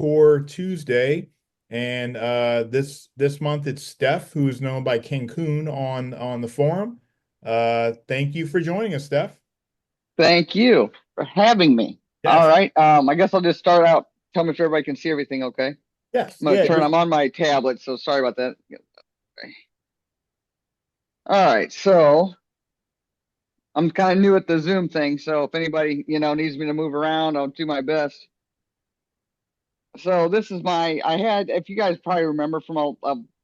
Tour Tuesday, and this month it's Steph, who is known by Cancun on the forum. Thank you for joining us, Steph. Thank you for having me. All Yes, right. I guess I'll just start out. Tell me if everybody can see everything okay. yes, yeah, I'm on my tablet, so sorry about that. Okay. All right. So I'm kind of new at the Zoom thing. So if anybody, needs me to move around, I'll do my best. So this is if you guys probably remember from a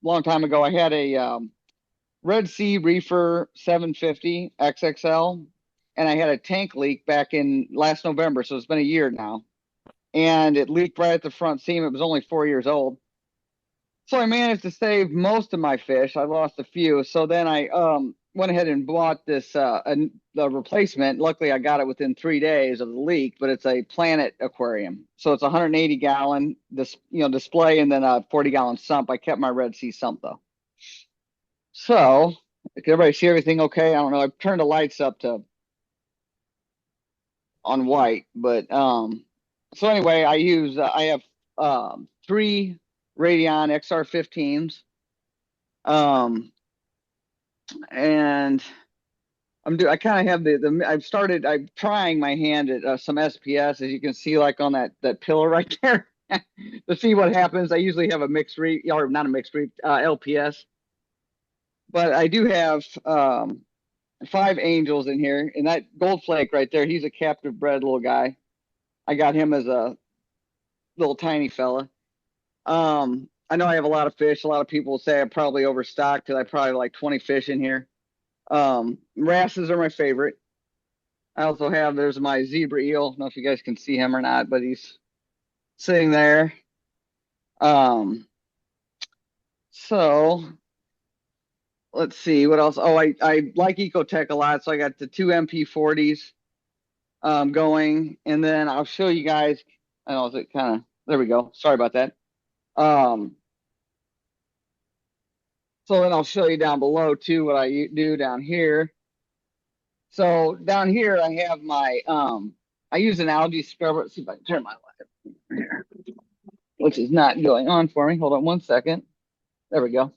long time ago, I had a Red Sea Reefer 750 XXL, and I had a tank leak back in last November. So it's been a year now. And it leaked right at the front seam. It was only 4 years old. So I managed to save most of my fish. I lost a few. So then I went ahead and bought the replacement. Luckily, I got it within 3 days of the leak, but it's a Planet aquarium. So it's a 180 gallon display and then a 40-gallon sump. I kept my Red Sea sump though. So can everybody see everything okay? I don't know. I've turned the lights up to on white, but so anyway, I have three Radeon XR15s, um, and I kind of have I'm trying my hand at some SPS, as you can see, like on that pillar right there, to see what happens. I usually have a mixed reef, or not a mixed reef, LPS, but I do have five angels in here, and that gold flake right there, he's a captive bred little guy. I got him as a little tiny fella. I know I have a lot of fish. A lot of people say I'm probably overstocked because I probably have like 20 fish in here. Wrasses are my favorite. There's my zebra eel. I don't know if you guys can see him or not, but he's sitting there. Um, so let's see what else. Oh, I like Ecotech a lot, so I got the two MP40s going, and then I'll show you guys. I don't know, is it kind of there we go. Sorry about that. Um, so then I'll show you down below too what I do down here. So down here I have I use an algae scrubber. Let's see if I can turn my light here, which is not going on for me. Hold on one second. There we go.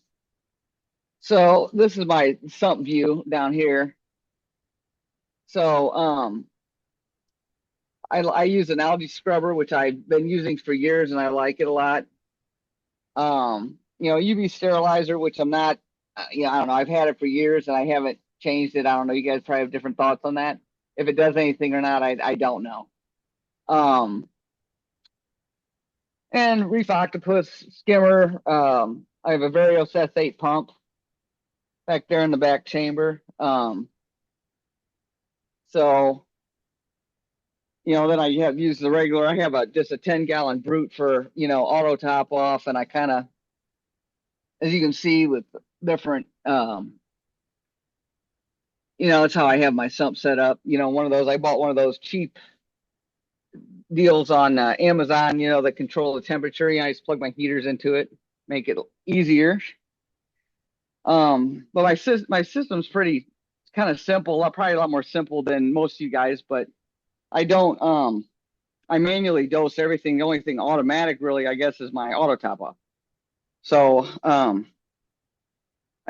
So this is my sump view down here. So I use an algae scrubber, which I've been using for years and I like it a lot. UV sterilizer, which I'm not, I don't know. I've had it for years and I haven't changed it. I don't know. You guys probably have different thoughts on that. If it does anything or not, I don't know. Um, and Reef Octopus skimmer. I have a Varios S8 pump back there in the back chamber. So then I have used the regular. I have just a 10-gallon brute for auto top off, and I kind of, as you can see, with different that's how I have my sump set up. One of those, I bought one of those cheap deals on Amazon, that control the temperature. I just plug my heaters into it, make it easier. But my system's pretty kind of simple, probably a lot more simple than most of you guys, but I don't I manually dose everything. The only thing automatic really, I guess, is my auto top off. So I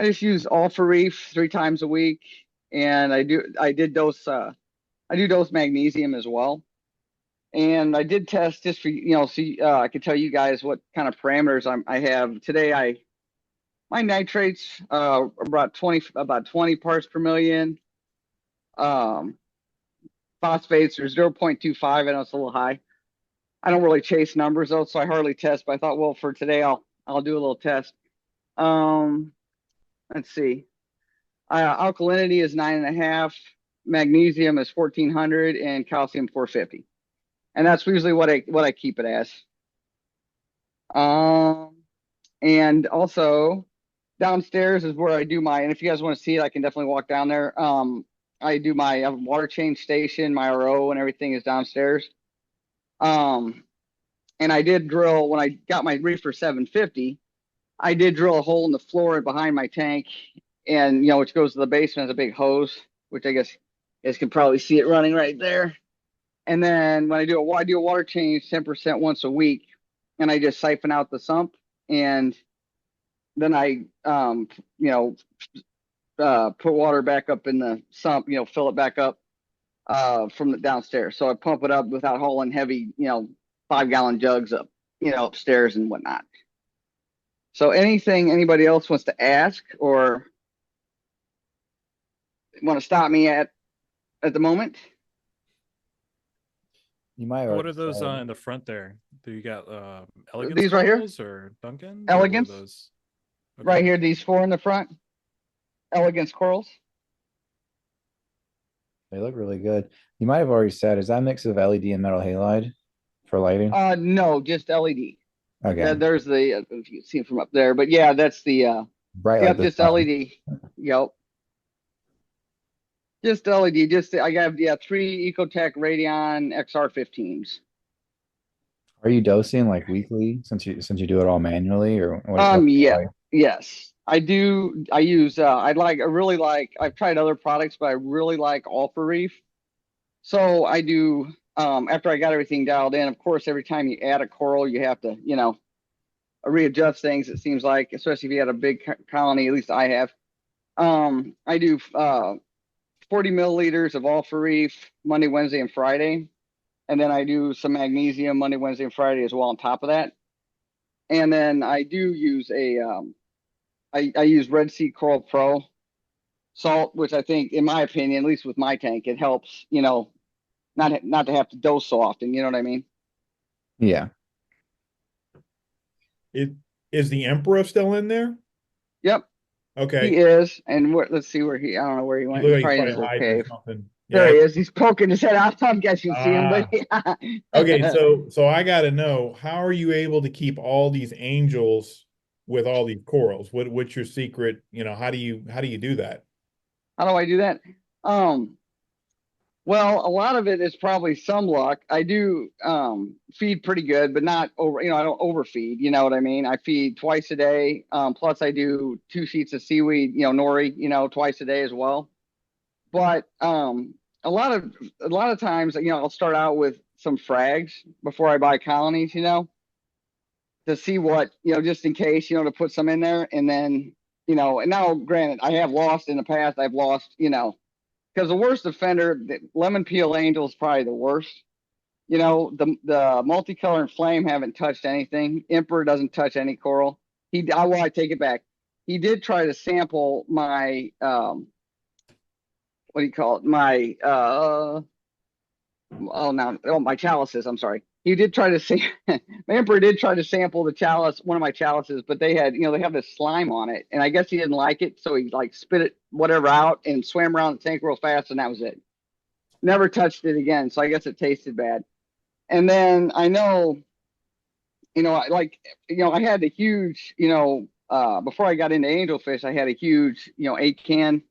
just use all for Reef 3 times a week, and I do dose magnesium as well. And I did test just for I could tell you guys what kind of parameters I have today. My nitrates about 20 parts per million. Um, Phosphates are 0.25. I know it's a little high. I don't really chase numbers though, so I hardly test. But I thought, well, for today, I'll do a little test. Um, let's see. Alkalinity is 9.5. Magnesium is 1400, and calcium 450. And that's usually what I keep it as. Um, and also downstairs is where I do and if you guys want to see it, I can definitely walk down there. I do my water change station, my RO, and everything is downstairs. Um, and I did drill when I got my Reefer 750. I did drill a hole in the floor behind my tank, and which goes to the basement as a big hose, which I guess you guys can probably see it running right there. And then when I do a water change 10% once a week, and I just siphon out the sump, and then I you know put water back up in the sump, fill it back up from the downstairs. So I pump it up without hauling heavy, 5-gallon jugs up, upstairs and whatnot. So anything anybody else wants to ask or want to stop me at the moment? You might What already are those said. in the front there? Do you got Elegance These right here? corals or Duncans? Or what are Elegance. those? Right here, these 4 in the front, Elegance corals. They look really good. You might have already said, is that a mix of LED and metal halide for lighting? No, just LED. Okay. There's the if you can see it from up there, but yeah, that's the Bright yep, like the just sun. LED. Yep. Just LED. I got 3 Ecotech Radeon XR15s. Are you dosing like weekly since you do it all manually or what? Yeah, yes. I do. I use I really like I've tried other products, but I really like Alpha Reef. So I do after I got everything dialed in, of course, every time you add a coral, you have to, readjust things, it seems like, especially if you had a big colony, at least I have. I do 40 milliliters of Alpha Reef Monday, Wednesday, and Friday. And then I do some magnesium Monday, Wednesday, and Friday as well on top of that. And then I do use I use Red Sea Coral Pro salt, which I think, in my opinion, at least with my tank, it helps, not to have to dose so often. You know what I mean? Yeah. It is the Emperor still in there? Yep, Okay. he is. And let's see where I don't know where he You went. look He's like he's probably in probably his little hiding or cave. something. There Yeah. he is. He's poking his head out. I guess you see him, but yeah. Okay, so I got to know, how are you able to keep all these angels with all these corals? What's your secret? How do you do that? How do I do that? Um, well, a lot of it is probably some luck. I do feed pretty good, but not over, I don't overfeed, you know what I mean? I feed twice a day. Plus I do 2 sheets of seaweed, nori, twice a day as well. But a lot of times, I'll start out with some frags before I buy colonies, to see what, just in case, to put some in there. And then, and now granted, I have lost in the past. I've lost, because the worst offender, the lemon peel angel is probably the worst. The multicolor and flame haven't touched anything. Emperor doesn't touch any coral. I take it back. He did try to sample my what do you call it? My chalices. I'm sorry. He did try to see. My Emperor did try to sample the chalice, one of my chalices, but they have this slime on it, and I guess he didn't like it, so he like spit it whatever out and swam around the tank real fast, and that was it. Never touched it again, so I guess it tasted bad. And then I know, I had a huge, before I got into angelfish, I had a huge, 8 can.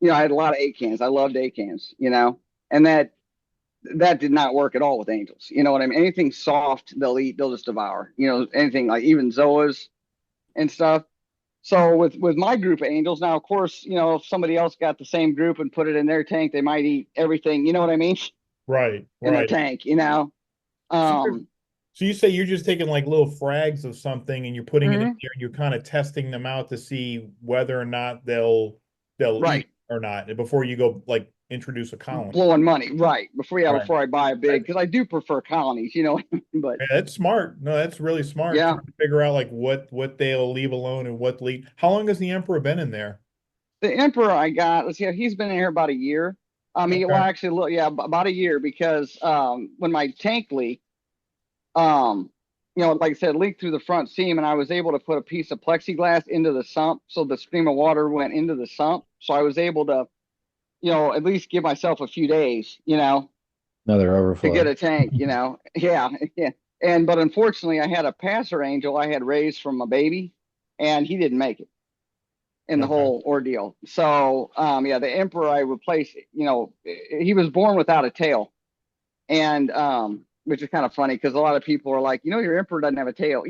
I had a lot of 8 cans. I loved 8 cans, and that did not work at all with angels. You know what I mean? Anything soft, they'll eat, they'll just devour. Anything like even zoas and stuff. So with my group of angels, now of course, if somebody else got the same group and put it in their tank, they might eat everything. You know what I mean? Right, In their right. tank, So you say you're just taking like little frags of something and you're putting it in Mhm. there and you're kind of testing them out to see whether or not they'll Right. eat or not before you go like introduce a colony. Blowing money, right? Right. Before I buy a big, because I do prefer colonies, but Yeah, that's smart. No, that's really smart. yeah, Trying to figure out like what they'll leave alone and what leave. How long has the Emperor been in there? the Emperor I got, let's see, he's been in here about a year. Well, Okay. actually, look, yeah, about a year because when my tank leaked, um, like I said, leaked through the front seam, and I was able to put a piece of plexiglass into the sump, so the stream of water went into the sump. So I was able to, at least give myself a few days, Another to get overflow. a tank, yeah, yeah. But unfortunately, I had a passer angel I had raised from a baby, and he didn't make it in the Okay. whole ordeal. So, the Emperor I replaced, he was born without a tail, and which is kind of funny because a lot of people are like, your Emperor doesn't have a tail,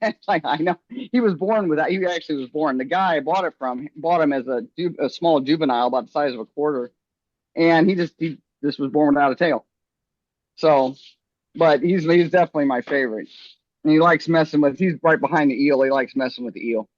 It's like, I know he was born without. He actually was born. The guy I bought it from bought him as a small juvenile, about the size of a quarter, and he just was born without a tail. So, but he's definitely my favorite. And he likes messing with. He's right behind the eel. He likes messing with the eel.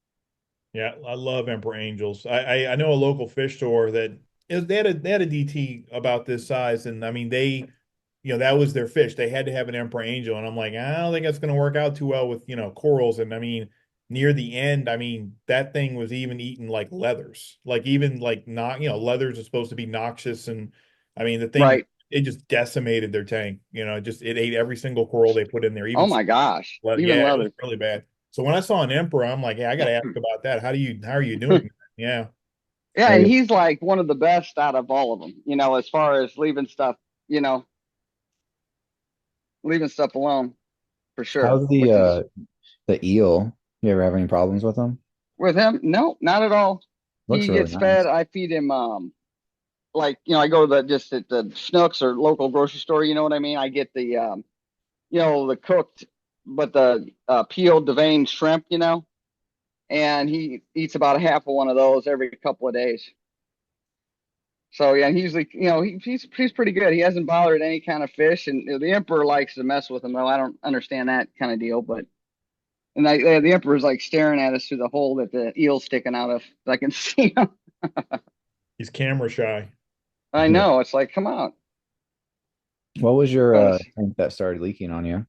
Yeah, I love emperor angels. I know a local fish store that they had a DT about this size, and I mean that was their fish. They had to have an emperor angel, and I'm like, I don't think that's going to work out too well with corals. And I mean, near the end, I mean that thing was even eating like leathers, like even like not leathers are supposed to be noxious, and I mean the thing Right. it just decimated their tank. It ate every single coral they put in there, Oh even my gosh. Even yeah, it was leather. really bad. So when I saw an emperor, I'm like, yeah, I got to ask about that. How are you doing that? Yeah. Yeah, and Hey, he's like one of the best out of all of them, as far as you know, leaving stuff alone for sure. how's Which is the eel? You ever have any problems with them? with him, no, not at all. Looks He really gets fed. nice. I feed him like I go to the just at the Snooks or local grocery store, you know what I mean? I get the the cooked but the peeled deveined shrimp, and he eats about a half of one of those every couple of days. So yeah, and he's like, he's pretty good. He hasn't bothered any kind of fish, and the emperor likes to mess with him though. I don't understand that kind of deal, but the emperor's like staring at us through the hole that the eel's sticking out of. I can see him. He's camera shy. I Yeah. know. It's like, come on. What was your But tank that started leaking on you?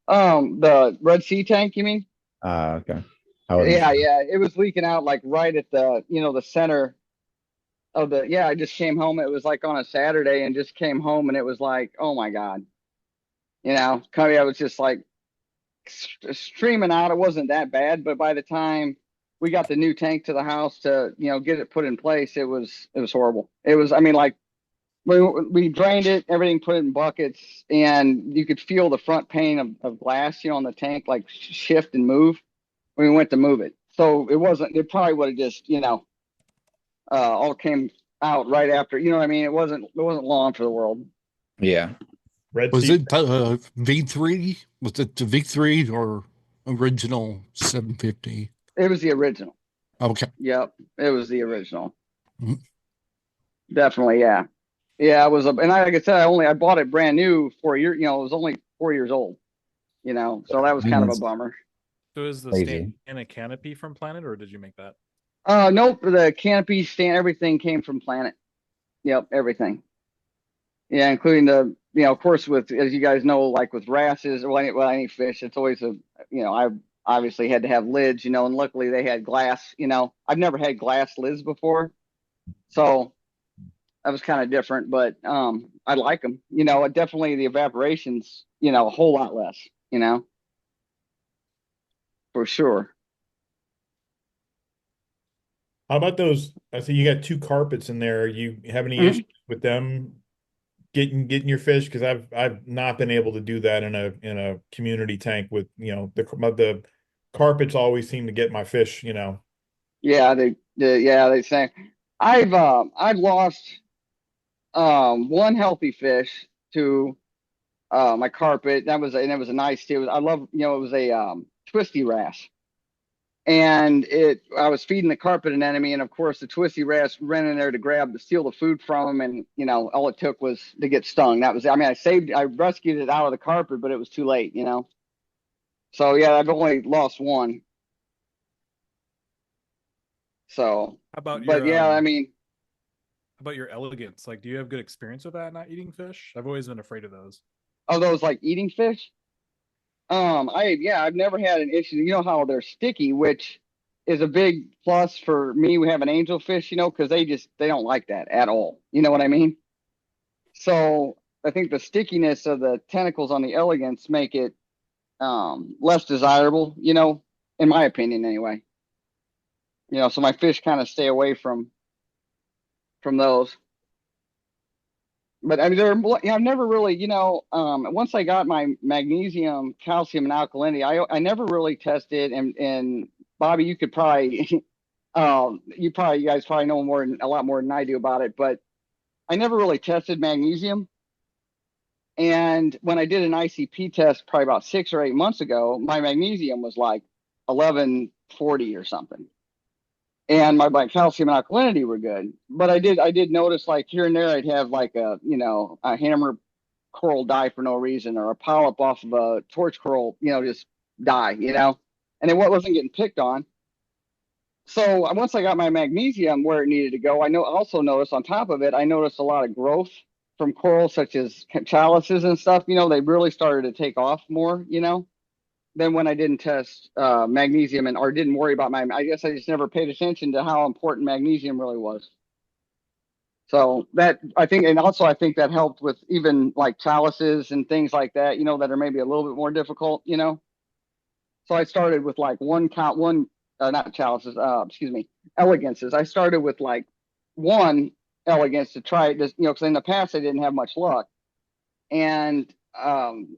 the Red Sea tank, you mean? Okay. I wasn't Yeah, sure. yeah. It was leaking out like right at the the center of the. Yeah, I just came home. It was like on a Saturday, and just came home, and it was like, oh my God. Kind of, I was just like streaming out. It wasn't that bad, but by the time we got the new tank to the house to get it put in place, it was horrible. It was, I mean, like we drained it, everything, put it in buckets, and you could feel the front pane of glass, on the tank like shift and move when we went to move it. So it wasn't. It probably would have just all came out right after. You know what I mean? It wasn't long for the world. Yeah. Red Was Sea. it V3? Was it the V3 or original 750? It was the original. Okay. Yep, it was the original. Mhm. Definitely, yeah. Yeah, it was and like I said, I bought it brand new for a year, it was only 4 years old, so that was I mean, kind of a it's bummer. So is the crazy. stand a canopy from Planet, or did you make that? Nope, the canopy stand, everything came from Planet. Yep, everything. Yeah, including of course, with, as you guys know, like with wrasses or any fish, it's always I obviously had to have lids, and luckily they had glass, I've never had glass lids before, so that was kind of different, but I like them. Definitely the evaporation's a whole lot less. For sure. How about those? I see you got two carpets in there. You have any Mhm. issues with them getting your fish? Because I've not been able to do that in a community tank with the carpets always seem to get my fish. Yeah, they say I've lost one healthy fish to my carpet. That was a nice. I love it was a twisty wrasse. And I was feeding the carpet an enemy, and of course the twisty wrasse ran in there to steal the food from him, and all it took was to get stung. That was, I mean, I rescued it out of the carpet, but it was too late. So yeah, I've only lost one. So, How about but your yeah, I mean, how about your elegance? Like, do you have good experience with that, not eating fish? I've always been afraid of those. are those like eating fish? I've never had an issue. You know how they're sticky, which is a big plus for me. We have an angelfish, because they don't like that at all. You know what I mean? So I think the stickiness of the tentacles on the elegance make it less desirable, in my opinion anyway. So my fish kind of stay away from those. But I mean, I've never really, once I got my magnesium, calcium, and alkalinity, I never really tested. And Bobby, you could probably, you guys probably know a lot more than I do about it. But I never really tested magnesium. And when I did an ICP test probably about 6 or 8 months ago, my magnesium was like 1140 or something, and my calcium and alkalinity were good. But I did notice, like, here and there I'd have like a hammer coral die for no reason, or a polyp off of a torch coral, just die, and it wasn't getting picked on. So once I got my magnesium where it needed to go, also noticed on top of it, I noticed a lot of growth from corals such as chalices and stuff. They really started to take off more, than when I didn't test magnesium or didn't worry about I guess I just never paid attention to how important magnesium really was. So that I think, and also I think that helped with even like chalices and things like that, that are maybe a little bit more difficult, So I started with like not chalices, excuse me, elegances. I started with like one elegance to try it, just because in the past I didn't have much luck. And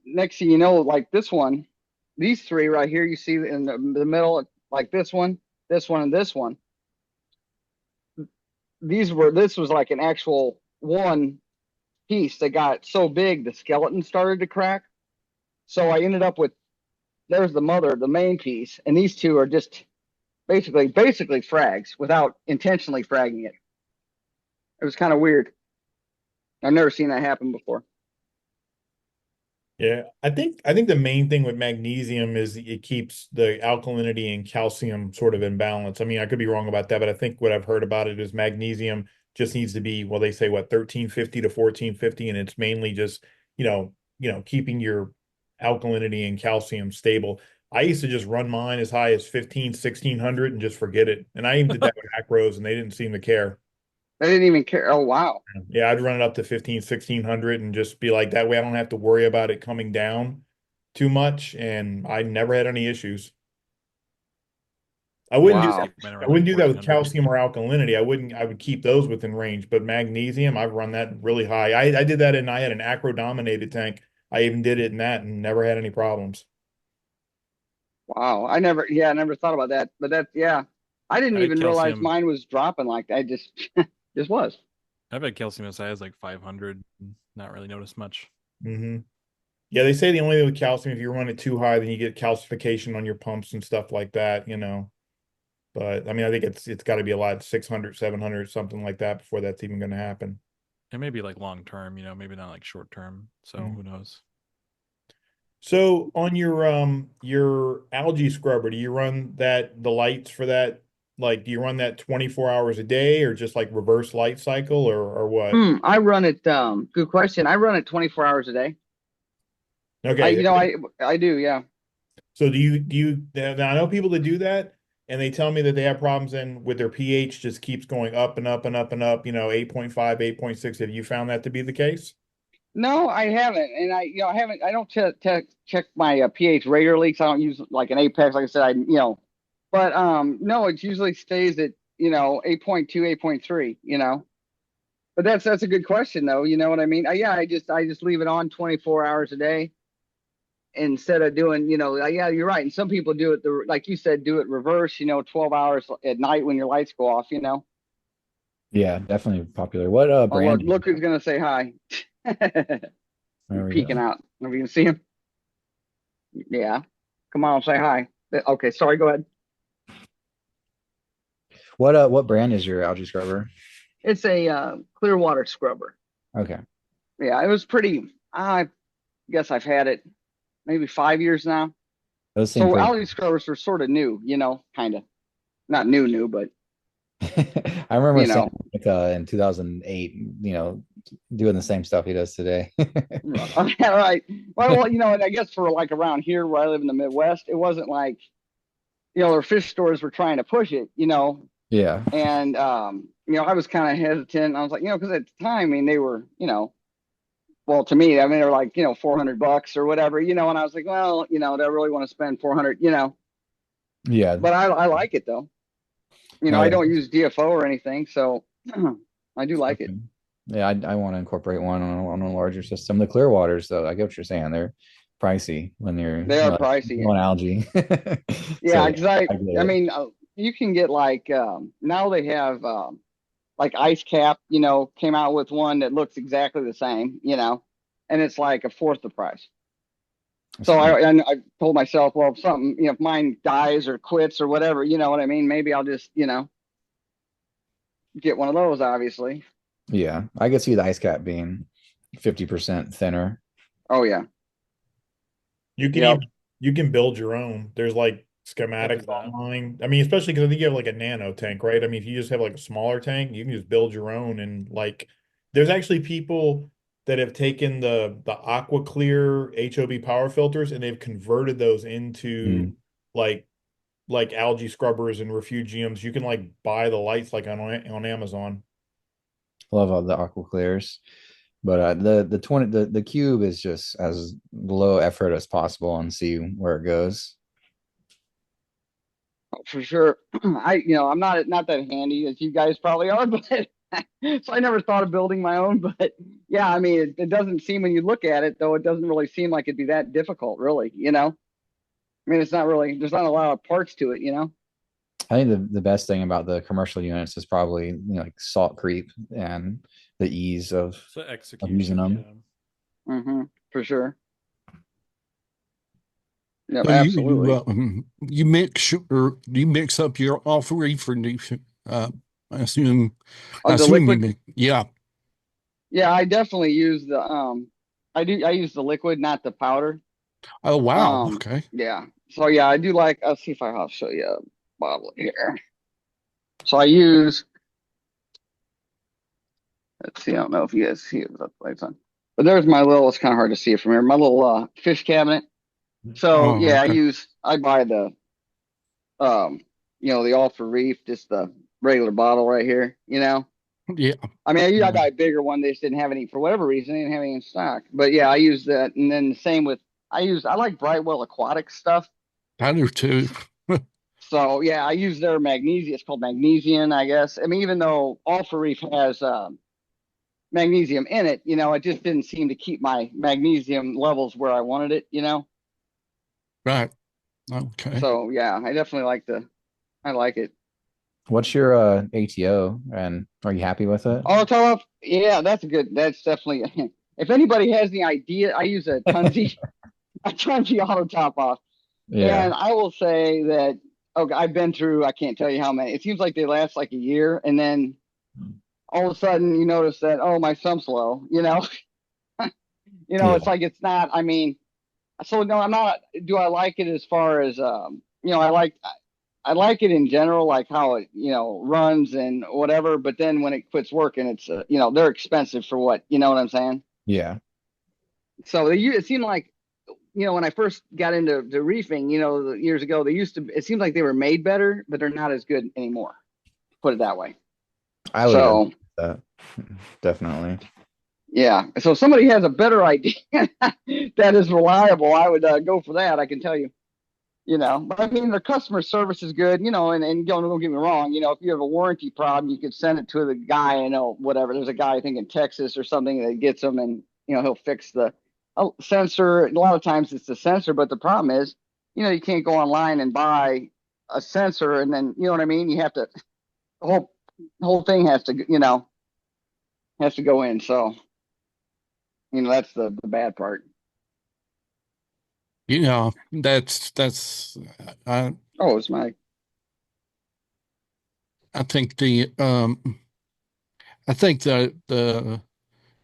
next thing you know, like these three right here, you see in the middle, like this one, and this one. This was like an actual one piece that got so big the skeleton started to crack. So I ended up with there's the mother, the main piece, and these two are just basically frags without intentionally fragging it. It was kind of weird. I've never seen that happen before. Yeah, I think the main thing with magnesium is it keeps the alkalinity and calcium sort of in balance. I mean, I could be wrong about that, but I think what I've heard about it is magnesium just needs to be, well, they say what, 1350 to 1450, and it's mainly just, keeping your alkalinity and calcium stable. I used to just run mine as high as 15, 1600 and just forget it. And I even did that with acros and they didn't seem to care. I didn't even care. Oh, wow. Yeah, I'd run it up to 15, 1600 and just be like, that way I don't have to worry about it coming down too much. And I never had any issues. I wouldn't do Wow. that. I wouldn't do that with calcium or alkalinity. I would keep those within range, but magnesium, I've run that really high. I did that and I had an acro dominated tank. I even did it in that and never had any problems. Wow. I never thought about that. But yeah. I didn't I had even realize calcium. mine was dropping like that. I just was. I've had calcium as high as like 500, not really noticed much. Hmm. Yeah, they say the only thing with calcium, if you run it too high, then you get calcification on your pumps and stuff like that. But I mean, I think it's got to be a lot, 600, 700, something like that before that's even going to happen. It may be like long term, maybe not like short term. So Mhm. who knows? So on your algae scrubber, do you run the lights for that? Like, do you run that 24 hours a day or just like reverse light cycle or what? I run it, good question. I run it 24 hours a day. Okay. I do, yeah. So do you now I know people that do that and they tell me that they have problems and with their pH just keeps going up and up and up and up, 8.5, 8.6. Have you found that to be the case? No, I haven't, and I haven't. I don't check my pH regularly because I don't use like an Apex. Like I said, but no, it usually stays at 8.2, 8.3. But that's a good question though. You know what I mean? Yeah, I just leave it on 24 hours a day instead of doing. Yeah, you're right. And some people do it like you said, do it reverse. 12 hours at night when your lights go off. Yeah, definitely popular. What Oh, brand? look who's gonna say hi. There we Peeking go. out. Have you seen him? Yeah. Come on, say hi. Okay, sorry, go ahead. What brand is your algae scrubber? It's a clear water scrubber. Okay. Yeah, it was pretty. I guess I've had it maybe 5 years now. Those seem So pretty. algae scrubbers were sort of new, kind of. Not new, but I remember you Sam know. in 2008, doing the same stuff he does today. Yeah, right. Well, and I guess for like around here where I live in the Midwest, it wasn't like, their fish stores were trying to push it. Yeah. And I was kind of hesitant. I was like, because at the time, I mean, they were, well, to me, I mean, they were like, $400 or whatever, and I was like, well, do I really want to spend 400. Yeah. But I like it though. No, I yeah. don't use DFO or anything, so I do like it. Okay. Yeah, I want to incorporate one on a larger system. The clear waters, though, I get what you're saying. They're pricey when you're They are like pricey. on algae. Yeah, So because I get I it. mean, you can get like now they have like Ice Cap, came out with one that looks exactly the same, and it's like a fourth the price. So I told myself, well, if something, if mine dies or quits or whatever, you know what I mean? Maybe I'll just, get one of those, obviously. Yeah, I could see the ice cap being 50% thinner Oh yeah. You can Yep. even you can build your own. There's like I'll do schematics that. online. I mean, especially because I think you have like a nano tank, right? I mean, if you just have like a smaller tank, you can just build your own. And like, there's actually people that have taken the aqua clear HOB power filters and they've converted those into Mm. like algae scrubbers and refugiums. You can like buy the lights like on Amazon. Love all the aqua clears. But the 20 the cube is just as low effort as possible and see where it goes. For sure. I'm not that handy as you guys probably are, but so I never thought of building my own. But yeah, I mean, it doesn't seem when you look at it though, it doesn't really seem like it'd be that difficult, really. I mean, it's not really. There's not a lot of parts to it. I think the best thing about the commercial units is probably like salt creep and the ease So of using execution, them. yeah. For sure. Yep, So absolutely. you mix or do you mix up your off reef or do you, uh, I assume Oh, the you liquid. make, yeah. Yeah, I definitely use I use the liquid, not the powder. Oh wow. Okay. Yeah. So yeah, I do like. I'll see if I'll show you a bottle here. So I use. Let's see. I don't know if you guys see it with the lights on, but there's my little. It's kind of hard to see it from here. My little fish cabinet. So Oh, yeah, okay. I buy the um, the all for reef, just the regular bottle right here. Yeah. I mean, I Yeah. got a bigger one. They just didn't have any for whatever reason. They didn't have any in stock. But yeah, I use that, and then the same with I like Brightwell Aquatic stuff. I do too. So yeah, I use their magnesium. It's called magnesium, I guess. I mean, even though All for Reef has magnesium in it, it just didn't seem to keep my magnesium levels where I wanted it. Right. Okay. So yeah, I like it. What's your ATO and are you happy with it? Auto off, yeah, that's definitely. If anybody has the idea, I use a Tunzi auto top off. Yeah. And I will say that, okay, I've been through, I can't tell you how many. It seems like they last like a year, and then all of a sudden you notice that, oh, my sump's low. It's Yeah. like it's not. I mean, so no, I'm not. Do I like it as far as I like it in general, like how it runs and whatever. But then when it quits working, it's they're expensive for what what I'm saying. Yeah. So it seemed like when I first got into reefing, years ago, it seemed like they were made better, but they're not as good anymore. Put it that way. I would agree So, with that. Definitely. yeah. So if somebody has a better idea that is reliable, I would go for that. I can tell you, but I mean, the customer service is good, and don't get me wrong, if you have a warranty problem, you could send it to the guy, whatever. There's a guy, I think in Texas or something that gets them and, he'll fix the sensor. A lot of times it's the sensor, but the problem is, you can't go online and buy a sensor and then, you know what I mean? You have to, the whole thing has to go in. So, that's the bad part. That's I Oh, it's my, I think the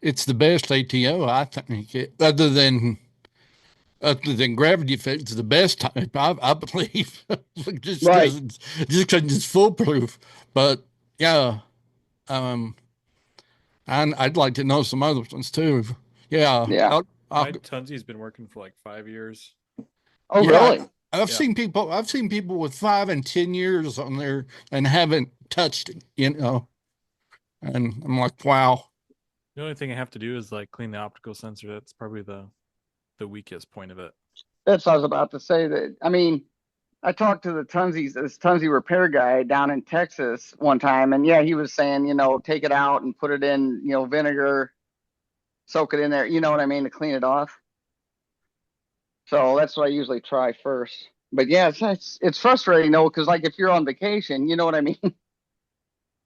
it's the best ATO, I think, other than gravity fed, it's the best type, I believe. right. Just because it's foolproof. But yeah, um, I'd like to know some other ones too. Yeah, Yeah. I'll My Tunzi's been working for like 5 years. Oh, yeah. really? I've Yeah. seen people with 5 and 10 years on there and haven't touched it. And I'm like, wow. The only thing I have to do is like clean the optical sensor. That's probably the weakest point of it. That's what I was about to say. That I mean, I talked to this Tunzi repair guy down in Texas one time, and yeah, he was saying, take it out and put it in, vinegar, soak it in there, you know what I mean, to clean it off. So that's what I usually try first. But yeah, it's frustrating though, because like if you're on vacation, you know what I mean,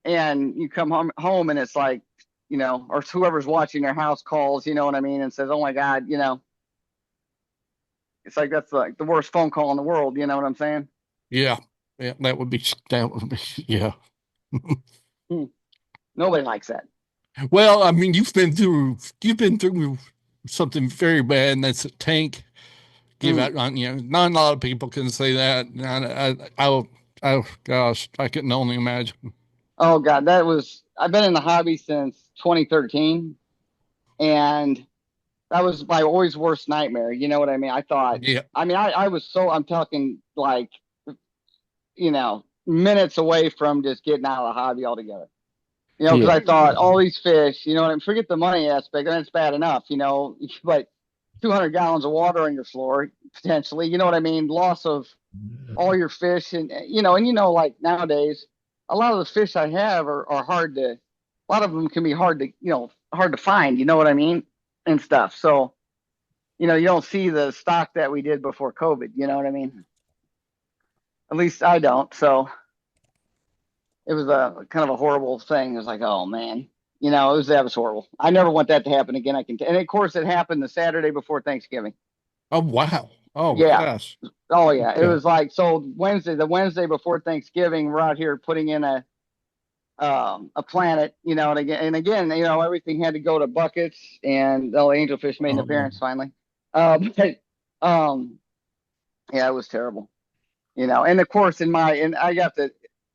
and you come home and it's like, or whoever's watching their house calls, you know what I mean, and says, oh my God, it's like that's like the worst phone call in the world, you know what I'm saying? Yeah. Yeah. That would be, yeah. Hmm. Nobody likes that. Well, I mean, you've been through something very bad, and that's a tank give out on, not a lot of people can say that. And oh gosh, I can only imagine. Oh God, I've been in the hobby since 2013, and that was my always worst nightmare. You know what I mean? Yeah. I was I'm talking like, minutes away from just getting out of the hobby altogether. Because I Yeah. thought all these fish, forget the money aspect, and it's bad enough, but 200 gallons of water on your floor, potentially, you know what I mean? Loss of all your fish. And, like nowadays, a lot of the fish I have are a lot of them can be hard to find, you know what I mean? And stuff. So, you don't see the stock that we did before COVID, you know what I mean? At least I don't. So it was a kind of a horrible thing. It was like, oh man, that was horrible. I never want that to happen again. And of course it happened the Saturday before Thanksgiving. Oh wow. Oh Yeah. gosh. Oh yeah. It Yeah. was like, so the Wednesday before Thanksgiving, we're out here putting in a planet, and again, everything had to go to buckets, and the angelfish made an Oh, appearance finally. But yeah, it was terrible, and of course and I got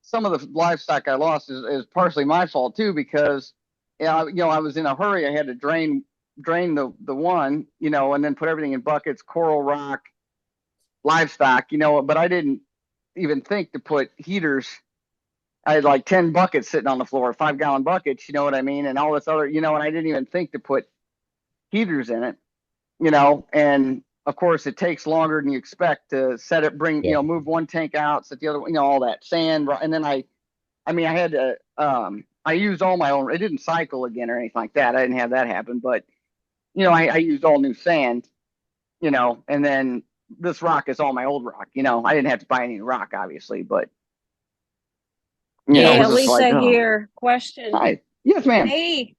some of the livestock I lost is partially my fault too, because I was in a hurry. I had to drain the one, and then put everything in buckets, coral rock, livestock, but I didn't even think to put heaters. I had like 10 buckets sitting on the floor, 5-gallon buckets, you know what I mean? And all this other, and I didn't even think to put heaters in it, and of course it takes longer than you expect to set it, Yeah. move one tank out, set the other, all that sand. And then I had to, I used all my own, it didn't cycle again or anything like that. I didn't have that happen, but, I used all new sand, and then this rock is all my old rock, I didn't have to buy any rock, obviously, but, Yeah, it Hey, was just like, Alicia oh, here. Question. hi. Yes, ma'am. Hey,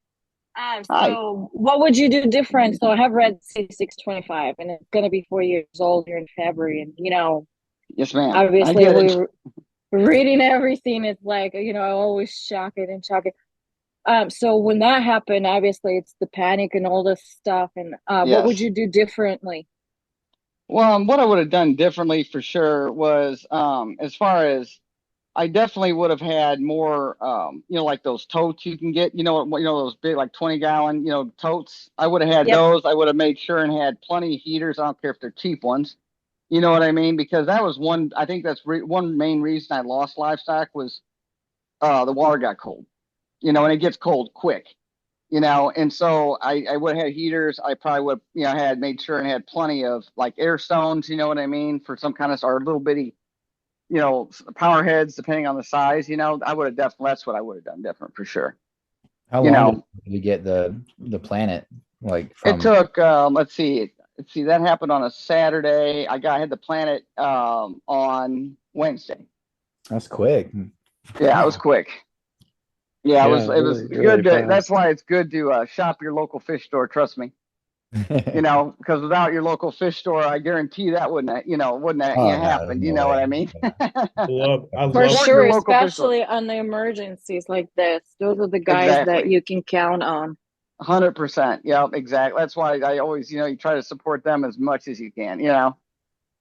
Hi. so what would you do different? So I have Red C 625 and it's gonna be 4 years old here in February. And Yes, ma'am. I obviously get it. we're reading everything. It's like, I always shock it and shock it. So when that happened, obviously it's the panic and all this stuff. And what would Yes. you do differently? Well, what I would have done differently for sure was, as far as I definitely would have had more, like those totes you can get, those big, like 20-gallon, totes. I would have had Yep. those. I would have made sure and had plenty of heaters. I don't care if they're cheap ones. You know what I mean? Because that was I think that's one main reason I lost livestock was, the water got cold, and it gets cold quick. And so I would have had heaters. I probably would, had made sure and had plenty of like air stones, you know what I mean, for some kind of, or little bitty, power heads, depending on the size, I would have definitely, that's what I would have done different for sure. How You long know, did it take to get the planet like it from? took, let's see, that happened on a Saturday. I had the planet, on Wednesday. That's quick. Yeah, it was quick. Yeah, Yeah, it was really, really good to, that's fast. why it's good to shop your local fish store. Trust me. Because without your local fish store, I guarantee that wouldn't have, Oh no, there's happened. You no know what way. I mean? Yeah. I For love Support your sure, local fish store. especially on the emergencies like this. Those are the guys that Exactly. you can count on. 100%. Yeah, exactly. That's why I always, you try to support them as much as you can, oh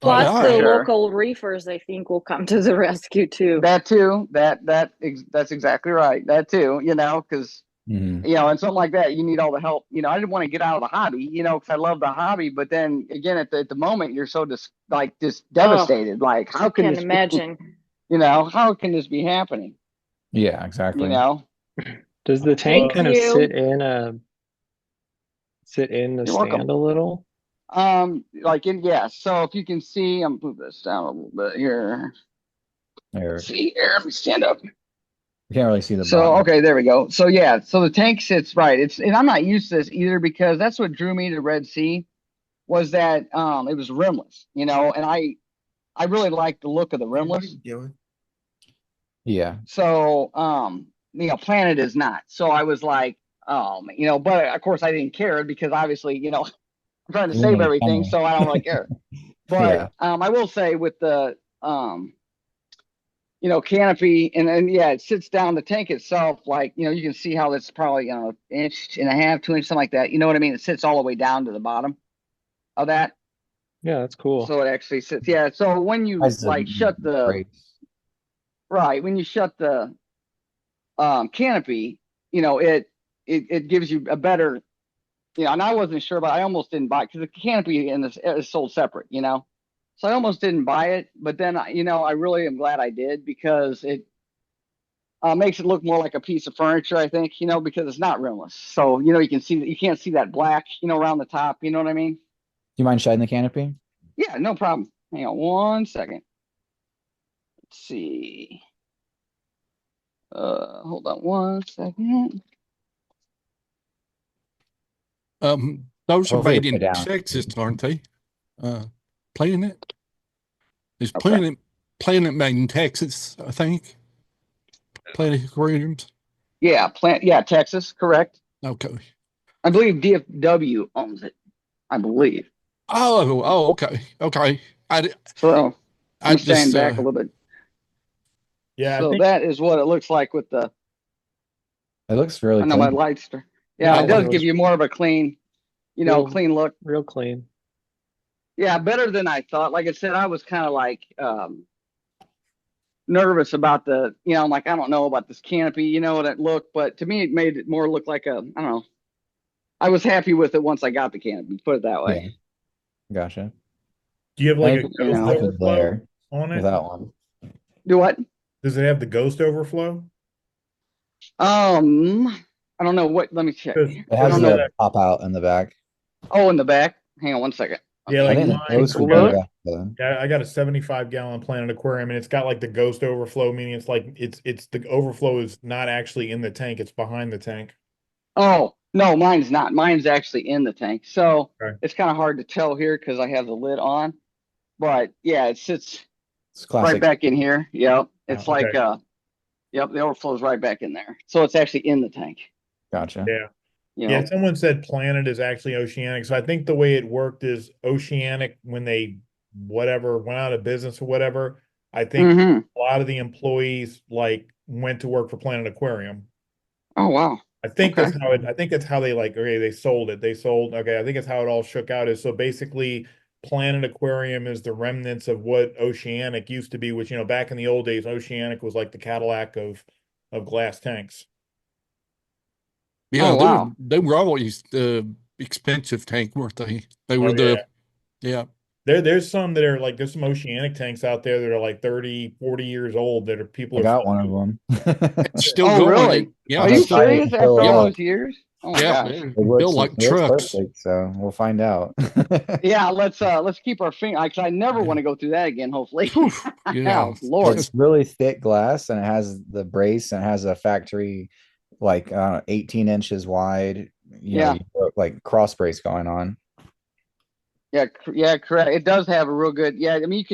Plus, for the yeah. sure. local reefers, I think, will come to the rescue too. That too. That's exactly right. That too, because, Mhm. and something like that, you need all the help. I didn't want to get out of the hobby, because I love the hobby. But then again, at the moment, you're so just Oh, devastated. Like, I how can can this be, imagine. how can this be happening? Yeah, You exactly. know, Does the tank Thank love kind of you. sit in the you're welcome. stand a little? Yeah. So if you can see, I'm move this down a little bit here. There, Let's see here. Let me stand up. you can't really see the So, bottom. okay, there we go. So yeah, so the tank sits right. And I'm not used to this either, because that's what drew me to Red Sea, was that it was rimless, and I really like the look of the rimless. Yeah. So Planet is not. So I was like, but of course I didn't care, because obviously, I'm trying to You save made it everything, funny. so I don't really care. But Yeah. I will say with the canopy, and then yeah, it sits down the tank itself. Like, you can see how it's probably, 1.5 inches, 2 inches, something like that. You know what I mean? It sits all the way down to the bottom of that. Yeah, that's cool. So it actually sits. Yeah. So when you Has the like shut the, brakes. right, when you shut the canopy, it gives you a better, and I wasn't sure, but I almost didn't buy it because the canopy in this is sold separate. So I almost didn't buy it, but then, I really am glad I did because it makes it look more like a piece of furniture, I think, because it's not rimless. So, you can't see that black, around the top. You know what I mean? Do you mind shedding the canopy? Yeah, no problem. Hang on 1 second. Let's see. Hold on 1 second. Those are Hopefully made it'll in fit down. Texas, aren't they? Planet is Okay. Planet made in Texas, I think. Planet Aquariums. Yeah, Texas, correct. Okay. I believe DFW owns it. I believe. Okay. Okay. So let I me stand just back a little bit. Yeah, I So think that is what it looks like with the. It looks really I know my clean. lights. Yeah, Yeah, it does it give was you more of a clean, real- clean look. real clean. Yeah, better than I thought. Like I said, I was kind of like nervous about I'm like, I don't know about this canopy, that look, but to me, it made it more look like I don't know. I was happy with it once I got the canopy, put it that way. Yeah, gotcha. do you have I like a think ghost I could overflow layer on with it? that one. Do what? Does it have the ghost overflow? I don't know what, let me check. Because It I has don't some of know. the that, pop out in the back. Oh, in the back. Hang on 1 second. yeah, I like think the mine. ghost would look. be back then. Yeah, I got a 75-gallon Planet Aquarium, and it's got like the ghost overflow, meaning it's like it's the overflow is not actually in the tank; it's behind the tank. Oh, no, mine's not. Mine's actually in the tank. So Okay. it's kind of hard to tell here because I have the lid on. But yeah, it sits It's right classic. back in here. Yep. It's Okay. like yep, the overflow is right back in there. So it's actually in the tank. Gotcha. Yeah. You Yeah, know. someone said Planet is actually oceanic. So I think the way it worked is oceanic when they whatever went out of business or whatever. I think Mm-hmm. a lot of the employees like went to work for Planet Aquarium. Oh wow. Okay. I think that's how they like, okay, they sold it. They sold, okay, I think it's how it all shook out is so basically Planet Aquarium is the remnants of what Oceanic used to be, which, back in the old days, Oceanic was like the Cadillac of glass tanks. yeah, Oh wow. they were always the expensive tank, weren't they? They were Oh, yeah. There's some that are like there's some Oceanic tanks out there that are like 30, 40 years old that are people I are got one of them. It's still Oh going. really? Yeah, Are I'm you it's still, excited serious until after all yeah, those years? Oh my yeah. gosh. it Built looks like it looks trucks. perfect. So we'll find out. Yeah, let's keep our finger because I never want to go through that again, hopefully. Whew, yeah. Oh Lord. It's really thick glass and it has the brace and it has a factory like 18 inches wide. Yeah. Like cross brace going on. Yeah, correct. It does have a real good. Yeah, I mean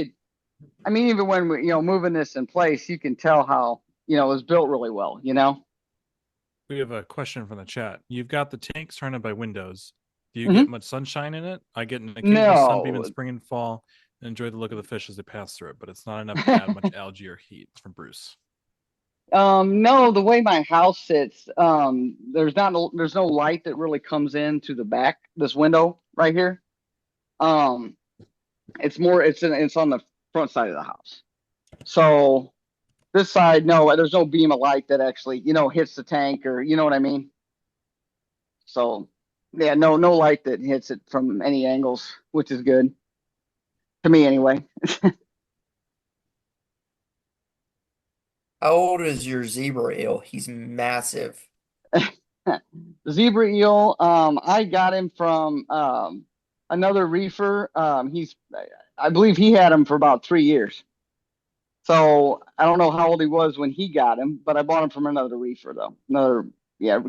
even when we, moving this in place, you can tell how, it was built really well, We have a question from the chat. You've got the tank surrounded by windows. Do you Mhm. get much sunshine in it? I get an occasional sunbeam in No. spring and fall and enjoy the look of the fish as they pass through it, but it's not enough to add much algae or heat. It's from Bruce. No, the way my house sits, there's no light that really comes into the back, this window right here. It's on the front side of the house. So this side, no, there's no beam of light that actually, hits the tank or, you know what I mean? So yeah, no light that hits it from any angles, which is good to me anyway. How old is your zebra eel? He's massive. Zebra eel, I got him from another reefer. I believe he had him for about 3 years. So I don't know how old he was when he got him, but I bought him from another reefer though.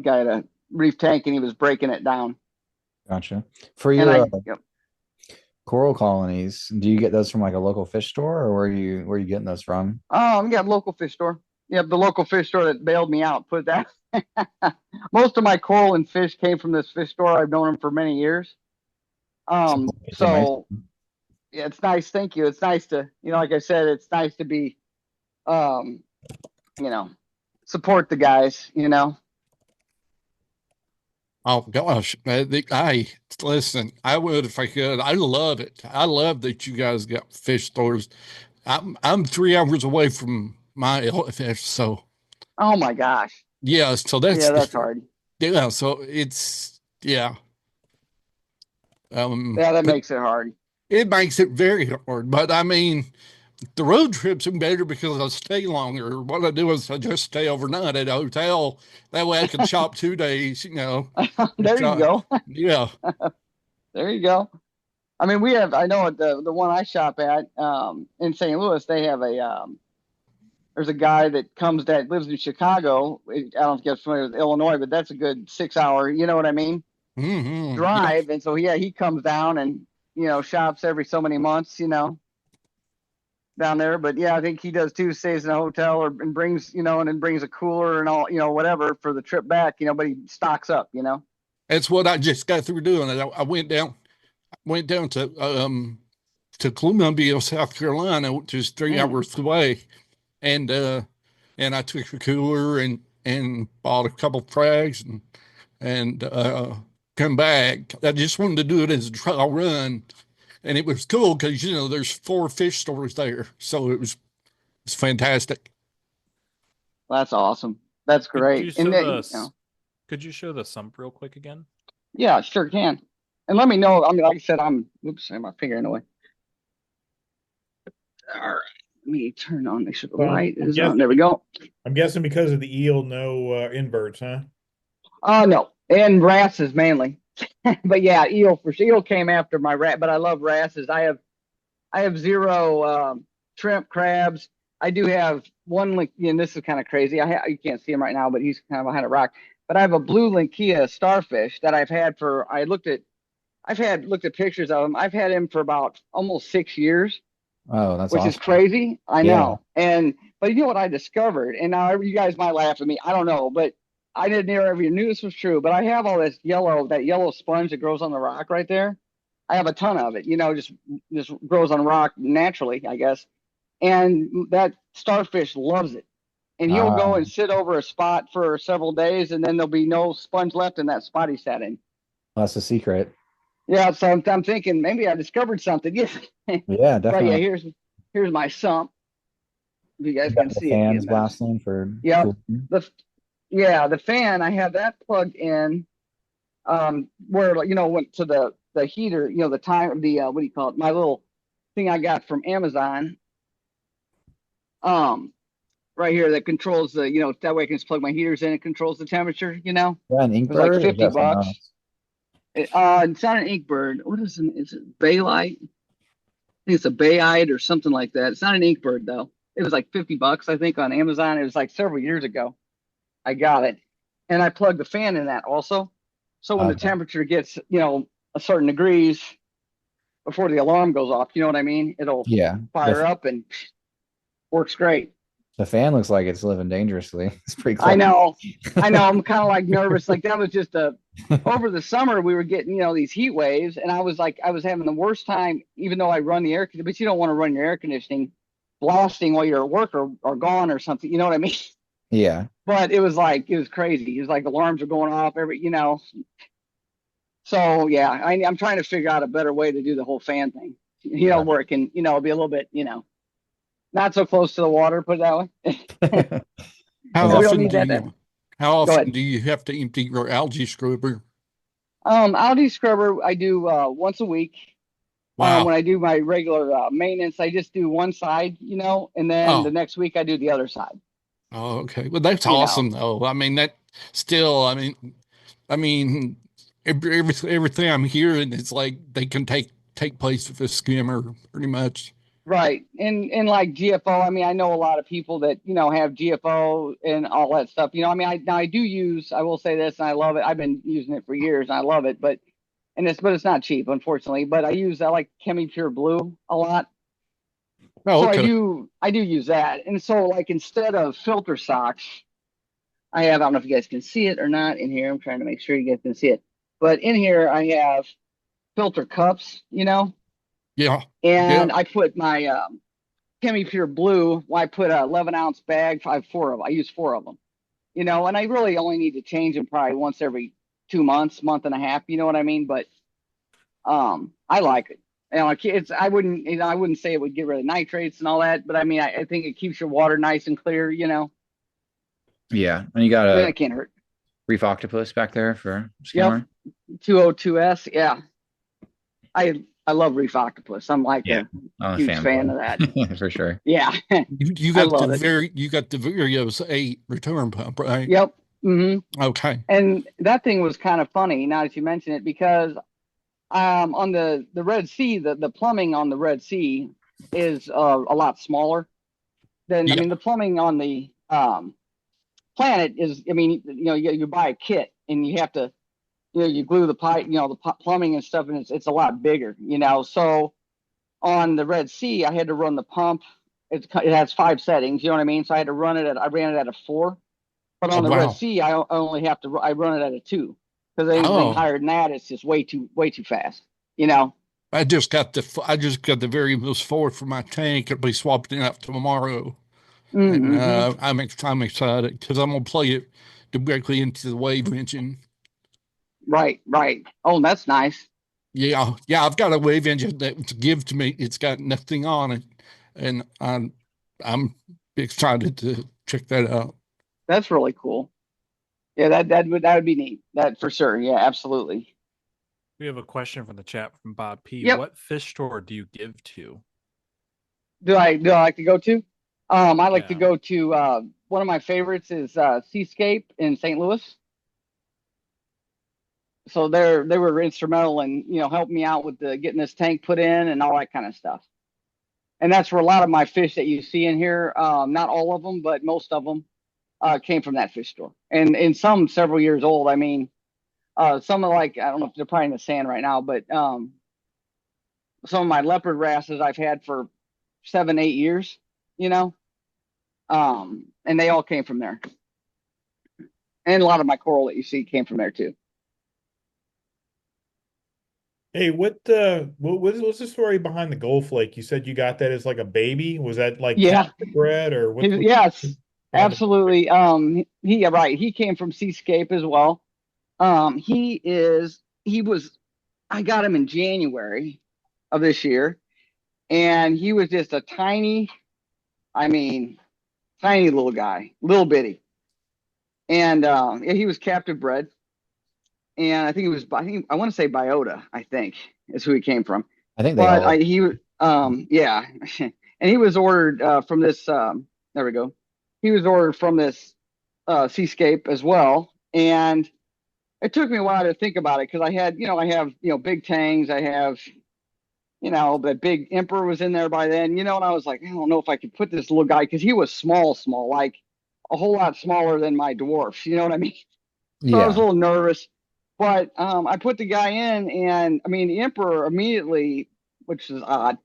Guy had a reef tank and he was breaking it down. Gotcha. For And your yep. coral colonies, do you get those from like a local fish store or where are you getting those from? Yeah, local fish store. Yep, the local fish store that bailed me out. Put that. Most of my coral and fish came from this fish store. I've known him for many years. It's a nice- So yeah, it's nice. Thank you. It's nice to, like I said, it's nice to be um, you know, support the guys, you know. Oh gosh, I listen. I would if I could. I love it. I love that you guys got fish stores. I'm 3 hours away from my fish, so Oh my gosh. yeah. So Yeah, that's hard. yeah. So it's yeah. Yeah, that But makes it hard. it makes it very hard. But I mean, the road trips are better because I stay longer. What I do is I just stay overnight at a hotel. That way I can shop 2 days. You know, There you go. yeah. There you go. I mean, we have, I know at the one I shop at, in St. Louis, they have there's a guy that lives in Chicago. I don't know if you're familiar with Illinois, but that's a good 6 hour, you know what I mean? Yeah. Drive. And so, yeah, he comes down and, shops every so many months, down there. But yeah, I think he does too, stays in a hotel and brings, and then brings a cooler and all, whatever for the trip back, but he stocks up. That's what I just got through doing. I went down to Columbia, South Carolina, which is 3 hours away, and I took a cooler and bought a couple frags and come back. I just wanted to do it as a trial run, and it was cool because there's 4 fish stores there, so it's fantastic. That's awesome. That's great. And then, could you show the sump real quick again? yeah, sure can. And let me know. I mean, like I said, oops, I have my finger in the way. All right. Let me turn on. Make sure the light is on. There we go. I'm guessing because of the eel, no inverts, huh? No. And wrasses mainly. But yeah, eel for sure. Eel came after my rat, but I love wrasses. I have 0 shrimp, crabs. I do have one and this is kind of crazy. You can't see him right now, but he's kind of behind a rock. But I have a blue Linkia starfish that I've had looked at pictures of him. I've had him for about almost 6 years. Oh, that's which awesome. is crazy. I Yeah. know. But you know what I discovered? And now you guys might laugh at me. I don't know, but I didn't ever knew this was true. But I have all that yellow sponge that grows on the rock right there. I have a ton of it. Just grows on rock naturally, I guess. And that starfish loves it. And he'll go and sit over a spot for several days, and then there'll be no sponge left in that spot he sat in. That's the secret. Yeah, so I'm thinking maybe I discovered something. Yeah, yeah, definitely. But yeah, here's my sump. If you guys can see fans blasting for the fan. I have that plugged in. Where went to the heater. The time what do you call it? My little thing I got from Amazon. Right here that controls the that way I can just plug my heaters in. It controls the temperature. Yeah, an It was like Inkbird. $50. It's not an Inkbird. What is it? Is it Baylight? I think it's a Bayite or something like that. It's not an Inkbird though. It was like $50, I think, on Amazon. It was like several years ago. I got it, and I plugged the fan in that also. So when the temperature gets a certain degrees before the alarm goes off, you know what I mean? It'll fire up and works great. The fan looks like it's living dangerously. It's pretty close. I know. I'm kind of like nervous. Like that was just over the summer we were getting, these heat waves, and I was having the worst time, even though I run the air conditioning, but you don't want to run your air conditioning blasting while you're at work or gone or something. You know what I mean? Yeah. But it was crazy. It was like alarms are going off So yeah, I'm trying to figure out a better way to do the whole fan thing. Where it can, be a little bit, not so close to the water, put it that way. How often do you have to empty your algae scrubber? Algae scrubber I do once a week. Wow. When I do my regular maintenance, I just do one side, and then the next week I do the other side. Oh, okay. Well, that's awesome though. I mean, that still, I mean, everything I'm hearing is like they can take place with a skimmer pretty much. Right. And like GFO, I know a lot of people that, have GFO and all that stuff. I do use, I will say this, and I love it. I've been using it for years and I love it, but it's not cheap, unfortunately. But I like Chemi-Pure Blue a lot. Oh, okay. So I do use that. And so like instead of filter socks, I don't know if you guys can see it or not in here. I'm trying to make sure you guys can see it. But in here I have filter cups, Yeah. And I put my Chemi Pure Blue. Well, I put a 11-ounce bag. I have 4 of them. I use 4 of them. You know, and I really only need to change them probably once every 2 months, month and a half. You know what I mean? But I like it. You know, I wouldn't, I wouldn't say it would get rid of nitrates and all that, but I mean, I think it keeps your water nice and clear. You know, Yeah, and you got and a it can't hurt. Reef Octopus back there for Yep, skimmer. 202S. Yeah, I love Reef Octopus. I'm like Yeah, a I'm a huge fan of that. for sure. Yeah, You I got the love it. Verios 8 return pump, right? Yep. Hmm. Okay. And that thing was kind of funny now that you mention it, because on the Red Sea, the plumbing on the Red Sea is a lot smaller than, I Yeah. mean, the plumbing on the planet is, I mean, you know, you buy a kit and you have to, you know, you glue the pipe, you know, the plumbing and stuff, and it's a lot bigger, you know. So on the Red Sea, I had to run the pump. It has 5 settings, you know what I mean? So I ran it at a 4. But Oh on the Red wow. Sea, I only have to, I run it at a 2, because anything Oh, higher than that, it's just way too fast, you know. I just got the Verios 4 for my tank. It'll be swapping out tomorrow. And Mm-hmm. I'm excited because I'm gonna play it directly into the wave engine. Right, right. Oh, that's nice. Yeah, yeah, I've got a wave engine that was given to me. It's got nothing on it, and I'm excited to check that out. That's really cool. Yeah, that would be neat. That for sure. Yeah, absolutely. We have a question from the chat from Bob P. Yep. What fish store do you give to? Do I like to go to? I like to Yeah. go to one of my favorites is Seascape in St. Louis. So they were instrumental in, you know, helping me out with getting this tank put in and all that kind of stuff. And that's where a lot of my fish that you see in here, not all of them, but most of them came from that fish store. And some several years old. I mean, some are like, I don't know if they're probably in the sand right now, but some of my leopard wrasses I've had for 7, 8 years, you know, and they all came from there. And a lot of my coral that you see came from there too. Hey, what's the story behind the gold flake? You said you got that as like a baby. Was that like Yeah. captive bred or what? Yes, absolutely. Yeah, right. He came from Seascape as well. He was, I got him in January of this year, and he was just a tiny, I mean, tiny little guy, little bitty. And yeah, he was captive bred. And I think I want to say Biota, I think is who he came from. I think they But all. yeah. And he was ordered from this, there we go. He was ordered from this Seascape as well. And it took me a while to think about it, because I have, big tangs. I have, the big emperor was in there by then, and I was like, I don't know if I could put this little guy, because he was small, like a whole lot smaller than my dwarfs. You know what I mean? So I was a Yeah. little nervous, but I put the guy in, and I mean, the emperor immediately, which is odd,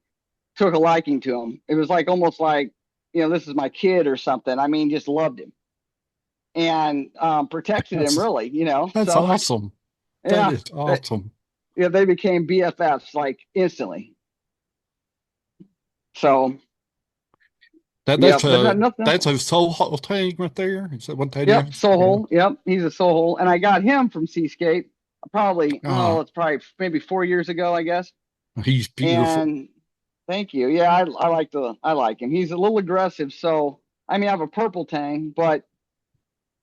took a liking to him. It was like almost like, this is my kid or something. I mean, just loved him and protected him, That's really. that's So awesome. That yeah, is awesome. they became BFFs like instantly. So yeah, but nothing. That's a soul hole tank right there. Is that what that Yep, is? soul Yeah. hole. Yep, he's a soul hole, and I got him from Seascape probably. Oh, It's probably maybe 4 years ago, I guess. he's beautiful. And thank you. Yeah, I like him. He's a little aggressive, so I mean, I have a purple tang, but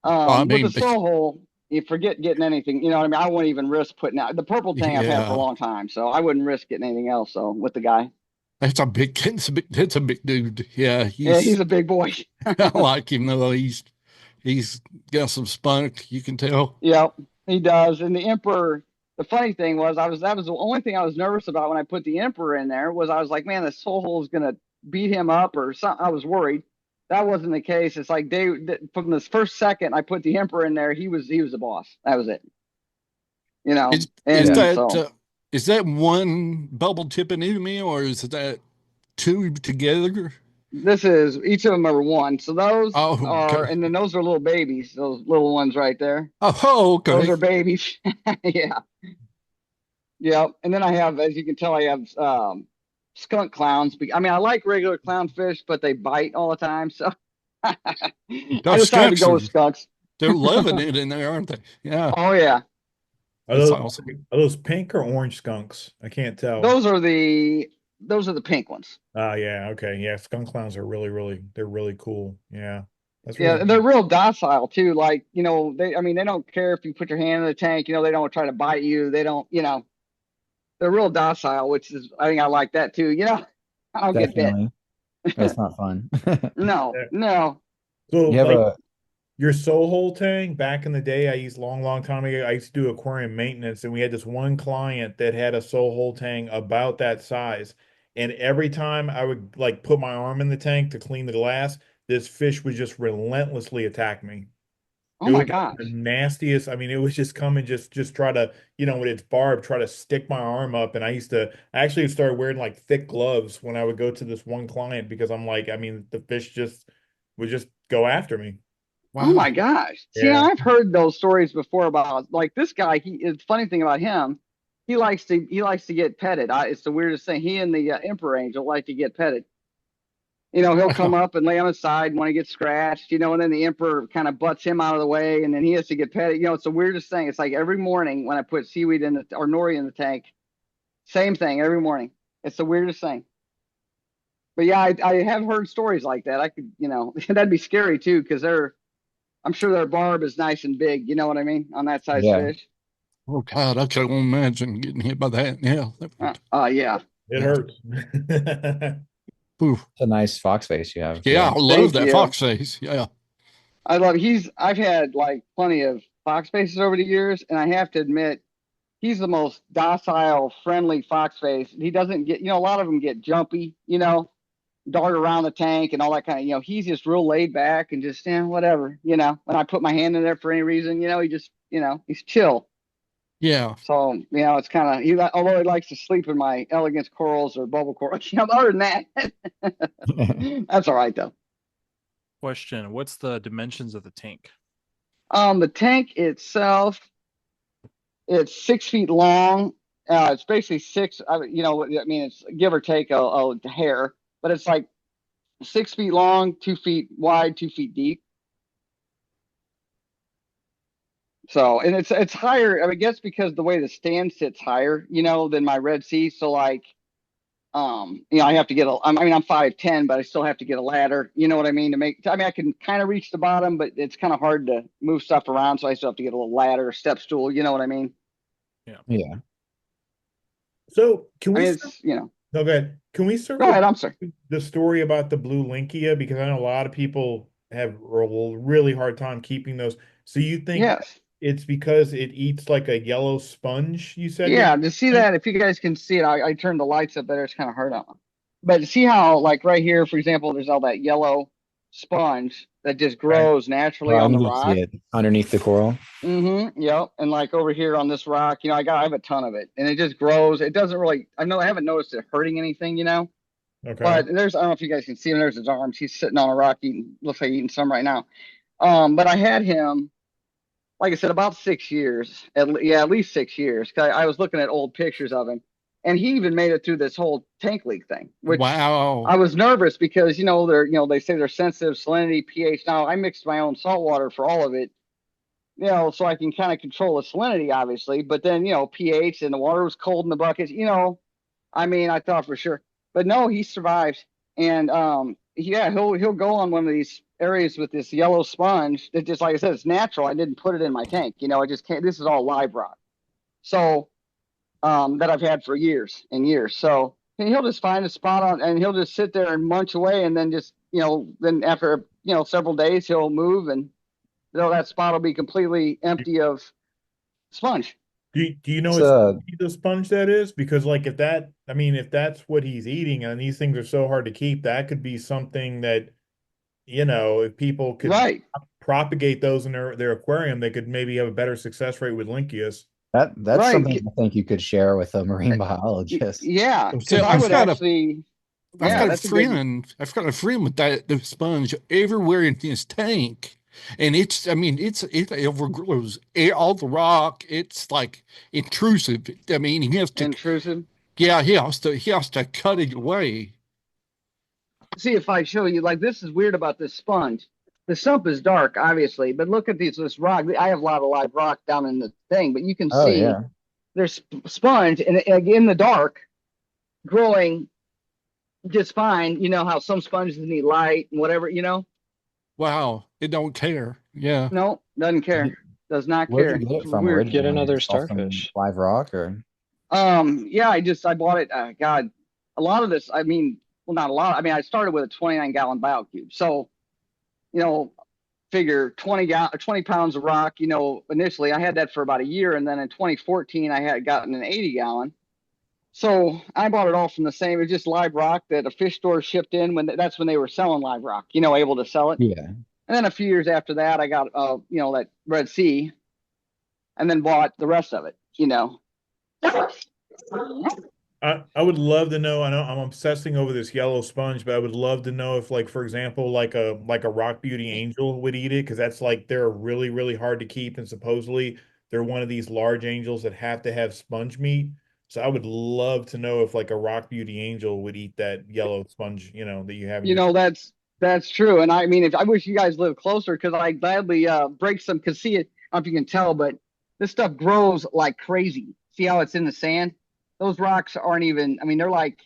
Well, I with the mean, soul hole, you forget getting anything. You know what I mean? I wouldn't even risk putting out the purple tang I've had for a yeah, long time, so I wouldn't risk getting anything else. So with the guy, that's a big dude. Yeah, yeah, he's a big boy. I like him though. He's got some spunk. You can tell. Yep, he does. And the emperor. The funny thing was, that was the only thing I was nervous about when I put the emperor in there. Was I was like, man, the soul hole is gonna beat him up or something. I was worried. That wasn't the case. It's like from the first second I put the emperor in there, he was the boss. That was it. Is is And that so is that one bubble tip anemone or is that two together? this is, each of them are one. So those Oh, are, okay. and then those are little babies. Those little ones right there. Oh, Those okay. are babies. Yeah. Yeah. And then I have, as you can tell, I have skunk clowns. I mean, I like regular clownfish, but they bite all the time. So I Those decided to skunks go are, with skunks. they're loving it in there, aren't they? Yeah, Oh yeah, Are that's those awesome. are those pink or orange skunks? I can't tell. those are the pink ones. Yeah, okay. Yeah, skunk clowns are they're really cool. Yeah. That's really Yeah, they're real docile too. Like, I mean, they don't care if you put your hand in the tank, they don't try to bite you. They don't, they're real docile, which is, I think I like that too. I don't get bit. Definitely. It's not fun. No, Yeah. no. So You have like a your soul hole tank back in the day, I used long time ago. I used to do aquarium maintenance, and we had this one client that had a soul hole tank about that size. And every time I would like put my arm in the tank to clean the glass, this fish would just relentlessly attack me. Oh It my was the gosh. nastiest. I mean, it was just come and just try to, with its barb, try to stick my arm up. And I actually started wearing like thick gloves when I would go to this one client because I'm like, I mean, the fish just would just go after me. Oh Wow. my gosh. See, Yeah. I've heard those stories before about like this guy. The funny thing about him, he likes to get petted. It's the weirdest thing. He and the emperor angel like to get petted. He'll come up and lay on his side when he gets scratched, and then the emperor kind of butts him out of the way, and then he has to get petted. It's the weirdest thing. It's like every morning when I put seaweed or nori in the tank, same thing every morning. It's the weirdest thing. But yeah, I have heard stories like that. I could, that'd be scary too, because I'm sure their barb is nice and big. You know what I mean? On that size yeah. fish. Oh God, I can't imagine getting hit by that. Yeah. Yeah. It Yeah. hurts. Oof. It's a nice fox face you have Yeah, too. I love Thank that you. fox face. Yeah. I've had like plenty of fox faces over the years, and I have to admit, he's the most docile, friendly fox face. He doesn't get, a lot of them get jumpy, dart around the tank and all that kind of, he's just real laid back and just, whatever, when I put my hand in there for any reason, he just, he's chill. Yeah. So, it's kind of, although he likes to sleep in my elegance corals or bubble corals, other than that, that's all right though. Question: what's the dimensions of the tank? The tank itself, it's 6 feet long. It's basically six. I mean, it's give or take a hair, but it's like 6 feet long, 2 feet wide, 2 feet deep. So, and it's higher. I guess because the way the stand sits higher, than my Red Sea. So, like, I have to get I mean, I'm 5'10", but I still have to get a ladder. You know what I mean? I mean, I can kind of reach the bottom, but it's kind of hard to move stuff around. So I still have to get a little ladder, a step stool. You know what I mean? Yeah. So can I we mean, no, go ahead. Can we go ahead. circle I'm sorry. the story about the blue Linkia? Because I know a lot of people have a really hard time keeping those. So you think Yes. it's because it eats like a yellow sponge, you said Yeah, that? to see that, if you guys can see it, I turned the lights up better. It's kind of hard on. But to see how, like right here, for example, there's all that yellow sponge that just Right. grows naturally I on can the just see rock. it underneath the coral. Mm-hmm. Yep. And like over here on this rock, I have a ton of it, and it just grows. It doesn't really. I haven't noticed it hurting anything, Okay. But I don't know if you guys can see him. There's his arms. He's sitting on a rock eating. Looks like eating some right now. But I had him, like I said, about 6 years, at least 6 years. 'Cause I was looking at old pictures of him, and he even made it through this whole tank leak thing, which Wow. I was nervous because they say they're sensitive salinity, pH. Now I mixed my own salt water for all of it, so I can kind of control the salinity, obviously. But then pH and the water was cold in the buckets. I mean, I thought for sure, but no, he survived, and yeah, he'll go on one of these areas with this yellow sponge that just, like I said, it's natural. I didn't put it in my tank, I just can't. This is all live rock, so that I've had for years and years. So and he'll just find a spot on, and he'll just sit there and munch away, and then just then after several days he'll move, and that spot will be completely empty of sponge. Do you know It's it's the sponge that is? Because like if that's what he's eating and these things are so hard to keep, that could be something that, if people could Right. propagate those in their aquarium, they could maybe have a better success rate with Linkias. that's Right. something I think you could share with a marine biologist. Yeah, So because I would actually. I've Yeah, got a that's a good. friend. I've got a friend with the sponge everywhere in his tank, and I mean, it overgrows all the rock. It's like intrusive. I mean, he has to. Intrusive. Yeah, he has to cut it away. See if I show you, like, this is weird about this sponge. The sump is dark, obviously, but look at this rock. I have a lot of live rock down in the thing, but you can Oh see yeah. there's sponge and in the dark growing just fine. You know how some sponges need light and whatever, Wow, it don't care. Yeah. No, doesn't care. Does not Where'd you care. get It's it from weird. Get originally? another Just off some starfish. live rock or? Yeah, I bought it. God, a lot of this, I mean, well, not a lot. I mean, I started with a 29-gallon BioCube. So, you know, figure 20 pounds of rock, initially I had that for about a year. And then in 2014, I had gotten an 80-gallon. So I bought it all from the same. It's just live rock that a fish store shipped in that's when they were selling live rock, able to sell it. Yeah. And then a few years after that, I got, that Red Sea and then bought the rest of it. I would love to know. I know I'm obsessing over this yellow sponge, but I would love to know if, like, for example, like a rock beauty angel would eat it, because that's like they're really, really hard to keep, and supposedly they're one of these large angels that have to have sponge meat. So I would love to know if like a rock beauty angel would eat that yellow sponge, that you have in You your. know, that's true. And I mean, if I wish you guys lived closer because I gladly break some. Cause see it, I don't know if you can tell, but this stuff grows like crazy. See how it's in the sand? Those rocks aren't even. I mean, they're like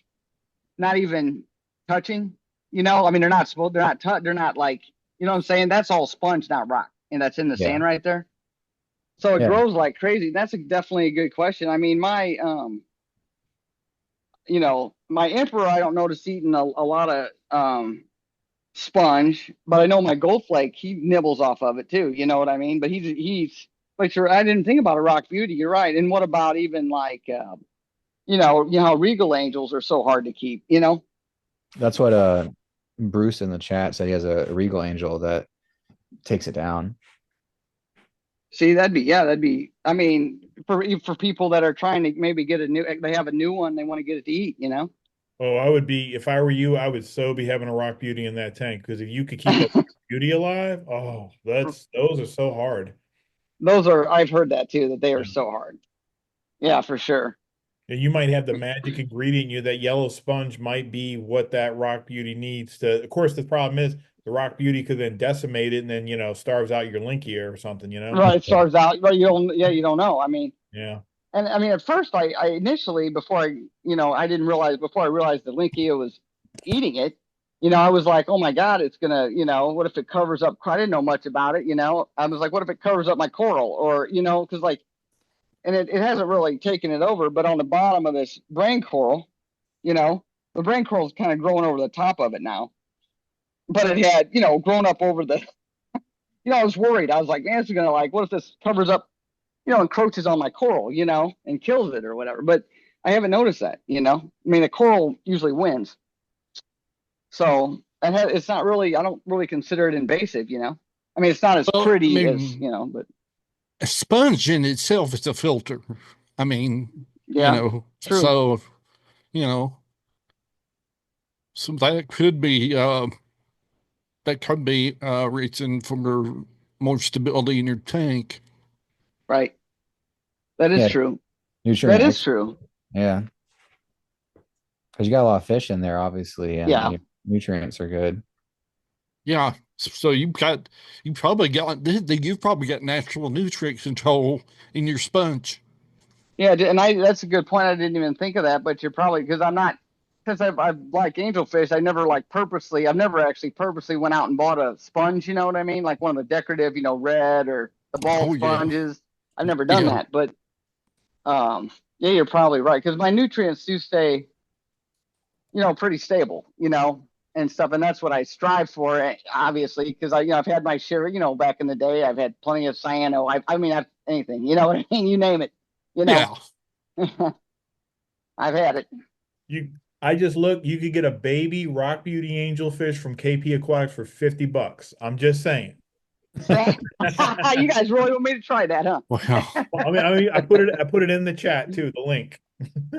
not even touching. I mean, they're not supposed. They're not like. You know what I'm saying? That's all sponge, not rock, and that's in the Yeah. sand right there. So it Yeah. grows like crazy. That's definitely a good question. I mean, my emperor, I don't notice eating a lot of sponge, but I know my gold flake, he nibbles off of it too. You know what I mean? But he's like, sure, I didn't think about a rock beauty. You're right. And what about even like, how regal angels are so hard to keep. That's what Bruce in the chat said. He has a regal angel that takes it down. See, I mean, for people that are trying to maybe they have a new one, they want to get it to eat. Oh, I would be, if I were you, I would so be having a rock beauty in that tank, because if you could keep a beauty alive, oh, those are so hard. I've heard that too, that they are so hard. Yeah, for sure. And you might have the magic ingredient in you. That yellow sponge might be what that rock beauty needs to. Of course, the problem is the rock beauty could then decimate it and then, starves out your linkia or something. Right. Starves out. Right. You don't know. I mean, Yeah. and I mean, at first, I initially, I didn't realize, before I realized that Linkia was eating it, I was like, oh my God, it's gonna, what if it covers up? I didn't know much about it. I was like, what if it covers up my coral? Or, because like, and it hasn't really taken it over, but on the bottom of this brain coral, the brain coral is kind of growing over the top of it now. But it had, grown up over I was worried. I was like, man, it's gonna, like, what if this covers up, encroaches on my coral, and kills it or whatever. But I haven't noticed that. I mean, the coral usually wins. So it's not really, I don't really consider it invasive. I mean, it's not as Well, I pretty as, mean, but a sponge in itself is a filter. I mean, yeah, true. so, you know, so that could be a reason for more stability in your tank. Right. That is Yeah. true. Nutrient That is true. Yeah. Because you got a lot of fish in there, obviously, and Yeah. your nutrients are good. Yeah. So you've probably got natural nutrient control in your sponge. Yeah. And that's a good point. I didn't even think of that, but you're probably, because I like angelfish. I've never actually purposely went out and bought a sponge, you know what I mean? Like one of the decorative, red or the ball Oh, yeah. sponges. I've never done Yeah. that, but yeah, you're probably right. Because my nutrients do stay, pretty stable, and stuff. And that's what I strive for, obviously, because I've had my share, back in the day, I've had plenty of cyano. I mean, anything, you know what I mean? You name it, Yeah. I've had it. I just look, you could get a baby rock beauty angelfish from KP Aquatics for $50. I'm just saying. You guys really want me to try that, huh? Wow. I mean, I put it in the chat too, the link.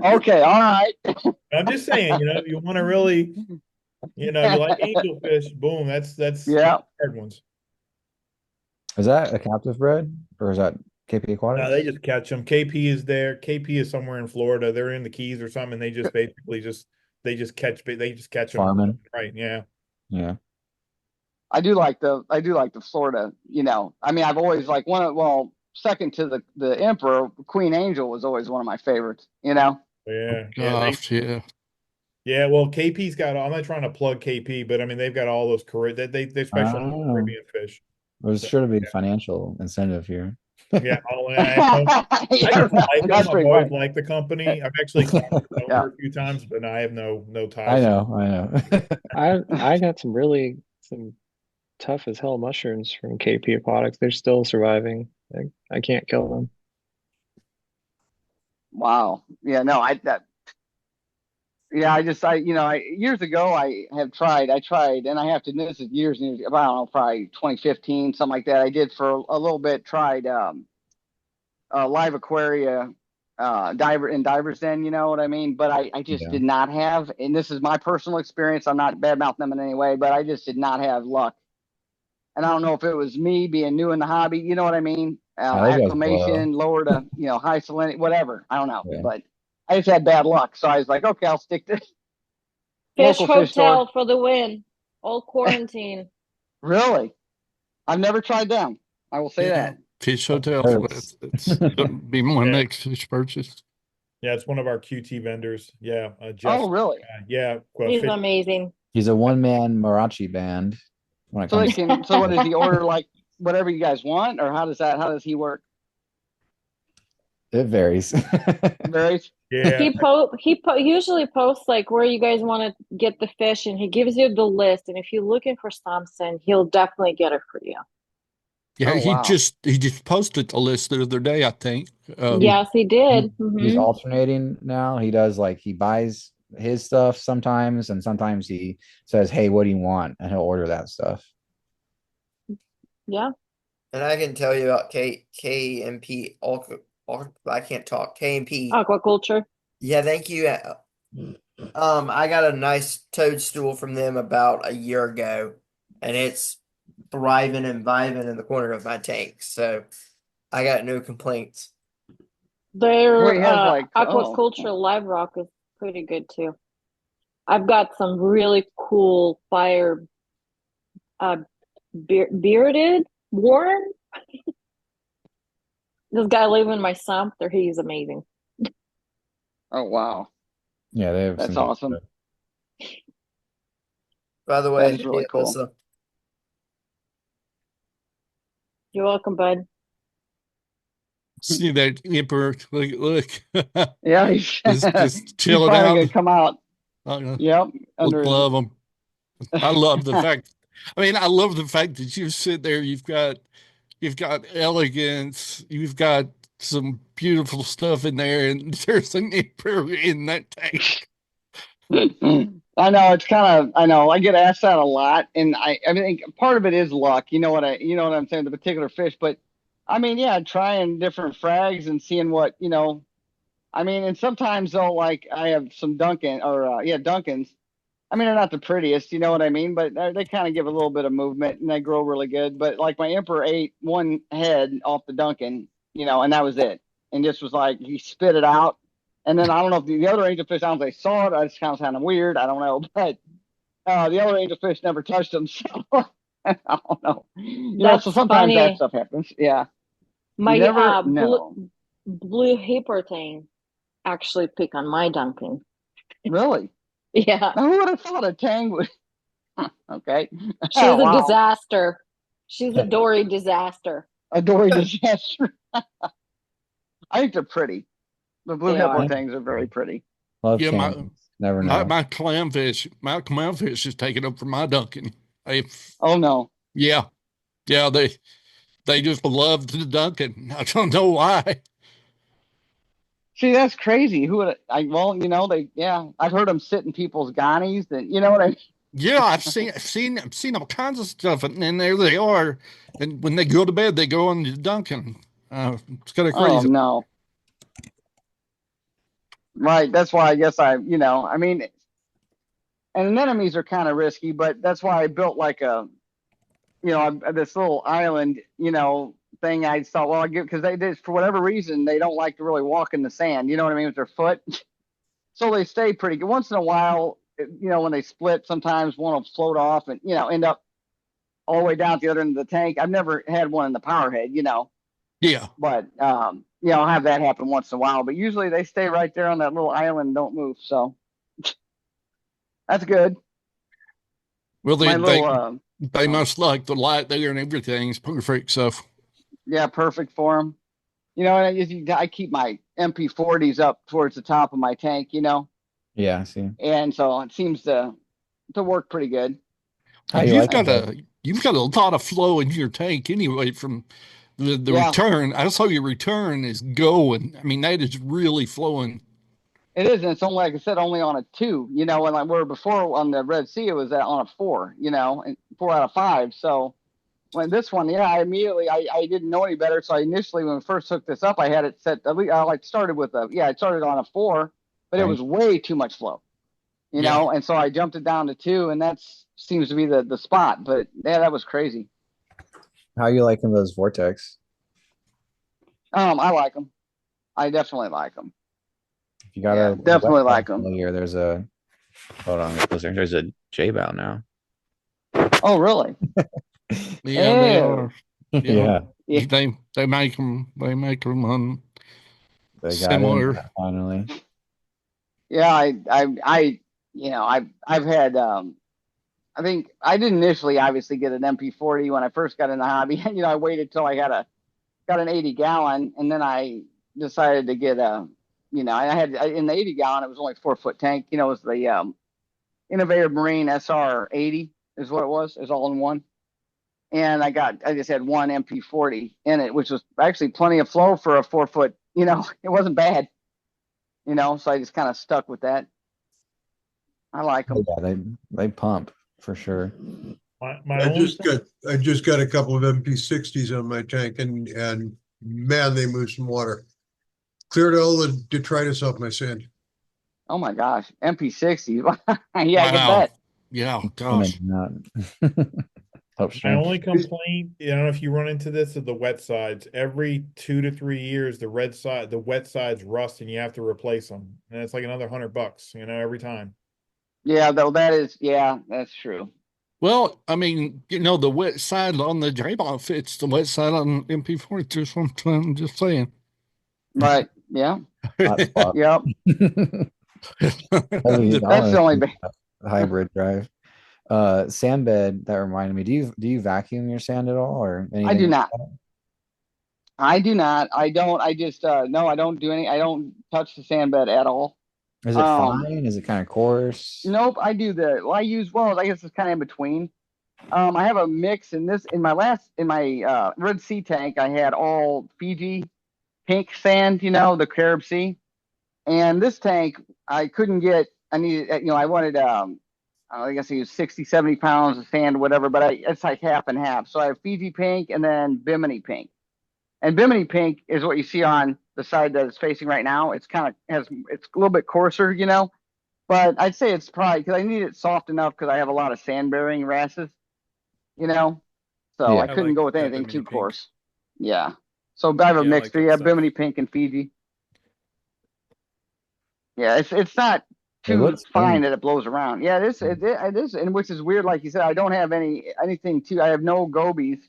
Okay, all right. I'm just saying, if you want to really, you like angelfish, boom, that's Yeah. hard ones. Is that a captive bred or is that KP No, they Aquatics? just catch them. KP is there. KP is somewhere in Florida. They're in the Keys or something. They just basically they just catch them. Farming. Right. Yeah. Yeah. I do like the Florida, I mean, I've always like second to the Emperor, Queen Angel was always one of my favorites. Yeah. Yeah. Gosh, yeah. Yeah. Well, KP's got, I'm not trying to plug KP, but I mean, they've got all those Caribbean, they specialize in Oh, Caribbean fish. there's So, sure to be financial incentive here. yeah. I Yeah, just like them. that's I've pretty always funny. liked the company. I've actually talked to the Yeah. owner a few times, but I have no I ties. know, I know. I got some tough as hell mushrooms from KP Aquatics. They're still surviving. I can't kill them. Wow. Yeah, no, years ago I tried, and I have to admit this is years and years, I don't know, probably 2015, something like that. I did for a little bit, tried live aquaria divers den, you know what I mean? But I just Yeah. did not have, and this is my personal experience, I'm not bad mouthing them in any way, but I just did not have luck. And I don't know if it was me being new in the hobby, you know what I mean? Those guys blow. Acclimation, lower to, high salinity, whatever. I don't know. Yeah. But I just had bad luck. So I was like, okay, I'll stick to Fish local fish store. Hotel for the win. All quarantine. Really? I've never tried them. I will say Yeah. that. Fish Hotel. There's- It's gonna be my Yeah. next fish purchase. Yeah. It's one of our QT vendors. Yeah. Jeff. Oh, really? Yeah. Well, He's fish, amazing. He's a one-man mariachi band when it So they comes can, so what does he order, like whatever you guys want, or how does he work? it varies. Varies? yeah. He usually posts like where you guys want to get the fish, and he gives you the list. And if you're looking for something, he'll definitely get it for you. Yeah, Oh, wow. he just posted the list the other day, I think. Yes, he did. He's Mhm. alternating now. He does like he buys his stuff sometimes, and sometimes he says, "Hey, what do you want?" and he'll order that stuff. Yeah. And I can tell you about KMP. I can't talk. KMP. Aquaculture. Yeah, thank you. I got a nice toadstool from them about a year ago, and it's thriving and vibing in the corner of my tank. So I got no complaints. Their Well, he has like, aquaculture live rock is pretty good too. I've got some really cool fire bearded worm. This guy living in my sump there, he's amazing. oh, wow. Yeah, they have That's some good awesome. stuff. By the way, That is really cool. Alyssa. You're welcome, bud. See that emperor? Look. Yeah, just he's chilling finally out. gonna come out. Uh, Yep. Under his, love them. I love the fact. I mean, I love the fact that you sit there. You've got elegance. You've got some beautiful stuff in there, and there's an emperor in that tank. I know I know I get asked that a lot, and I think part of it is luck. You know what I'm saying, the particular fish, but I mean, yeah, trying different frags and seeing what, I mean, and sometimes they'll like, I have some Dunkins. I mean, they're not the prettiest, you know what I mean, but they kind of give a little bit of movement and they grow really good. But like my Emperor ate one head off the Dunkin, and that was it. And just was like, he spit it out. And then I don't know if the other angelfish, I don't know if they saw it. I just kind of weird. I don't know. But the other angelfish never touched them. So I don't know. So sometimes that stuff happens. Yeah. My never know. blue hippopotamus actually pick on my Dunkin. Really? Yeah. Now, who would have thought a tang would? Okay. She's a disaster. She's a Dory disaster. A Dory disaster. I think they're pretty. The blue hippopotamus are very pretty. Love Yeah, tangs. Never know. my clownfish is taking up for my Duncan. Oh no. Yeah, they just love the Duncan. I don't know why. See, that's crazy. Who would I've heard them sit in people's ganies, and you know what I mean? Yeah, I've seen all kinds of stuff, and then there they are. And when they go to bed, they go on the Duncan. It's kind of crazy. Oh no. Right. That's why I guess I mean, and anemones are kind of risky, but that's why I built like this little island, thing. I thought, well, I give because they did for whatever reason they don't like to really walk in the sand. You know what I mean with their foot, so they stay pretty good. Once in a while, when they split, sometimes one will float off and end up all the way down at the other end of the tank. I've never had one in the power head, Yeah. but I'll have that happen once in a while. But usually they stay right there on that little island, and don't move. So that's good. Well, My they little must like the light there and everything's perfect. So yeah, perfect for them. I keep my MP40s up towards the top of my tank, Yeah, I see. and so it seems to work pretty good. How you like it? you've got a lot of flow in your tank anyway from the Yeah, return. I saw your return is going. I mean, that is really flowing. it is, and it's only like I said, only on a 2, and like where before on the Red Sea it was on a 4, and 4 out of 5. So when this one, I immediately I didn't know any better, so I initially when we first hooked this up, I had it set. At least I started with I started on a 4, but it Right. was way too much flow. Yeah. And so I jumped it down to 2, and that seems to be the spot. But yeah, that was crazy. How you liking those vortex? I like them. I definitely like them. If you got Yeah, a definitely website like them. here, there's a hold on, there's a J-bow now. Oh, really? Yeah, they Ew. are. Yeah, Yeah. They make them they got in similar. there finally. Yeah, I've had I think I didn't initially obviously get an MP40 when I first got in the hobby. I waited till I got an 80 gallon, and then I decided to get I had in the 80 gallon it was only 4-foot tank. It was the Innovative Marine SR 80 is what it was. It was all in one. And I just had one MP40 in it, which was actually plenty of flow for a 4-foot. It wasn't bad. So I just kind of stuck with that. I like them. Yeah, they pump for sure. My I only just got a couple of MP60s on my tank, and man, they move some water. Cleared all the detritus off my sand. Oh my gosh, MP60. Yeah, I get Wow. that. Yeah, gosh. Not My upstream. only complaint, I don't know if you run into this, of the wet sides. Every 2 to 3 years, the wet sides rust, and you have to replace them, and it's like another $100, every time. Yeah, though that's true. Well, I mean, the wet side on the J-Ball fits the wet side on MP42 sometimes. I'm just saying. Right. Yeah. Hot spot. Yep. That's the only bad. hybrid drive. Sand bed, that reminded me. Do you vacuum your sand at all or anything? I do like not. that? I do not. I don't. I just no. I don't do any. I don't touch the sand bed at all. Is it fine? Is it kind of coarse? Nope. I do I use I guess it's kind of in between. I have a mix in my Red Sea tank. I had all Fiji pink sand, the Carib Sea, and this tank I couldn't get. I needed. I wanted. I guess I used 60, 70 pounds of sand, whatever. But it's like half and half. So I have Fiji pink and then Bimini pink. And Bimini pink is what you see on the side that it's facing right now. It's it's a little bit coarser, but I'd say it's probably because I need it soft enough because I have a lot of sand bearing wrasses, so Yeah. I couldn't go with that anything Bimini too pink. coarse. Yeah. So I have a Yeah, I like mixture. that Yeah, stuff. Bimini pink and Fiji. Yeah, it's not It too looks fine clean. that it blows around. Yeah, it is, and which is weird. Like you said, I don't have anything too. I have no gobies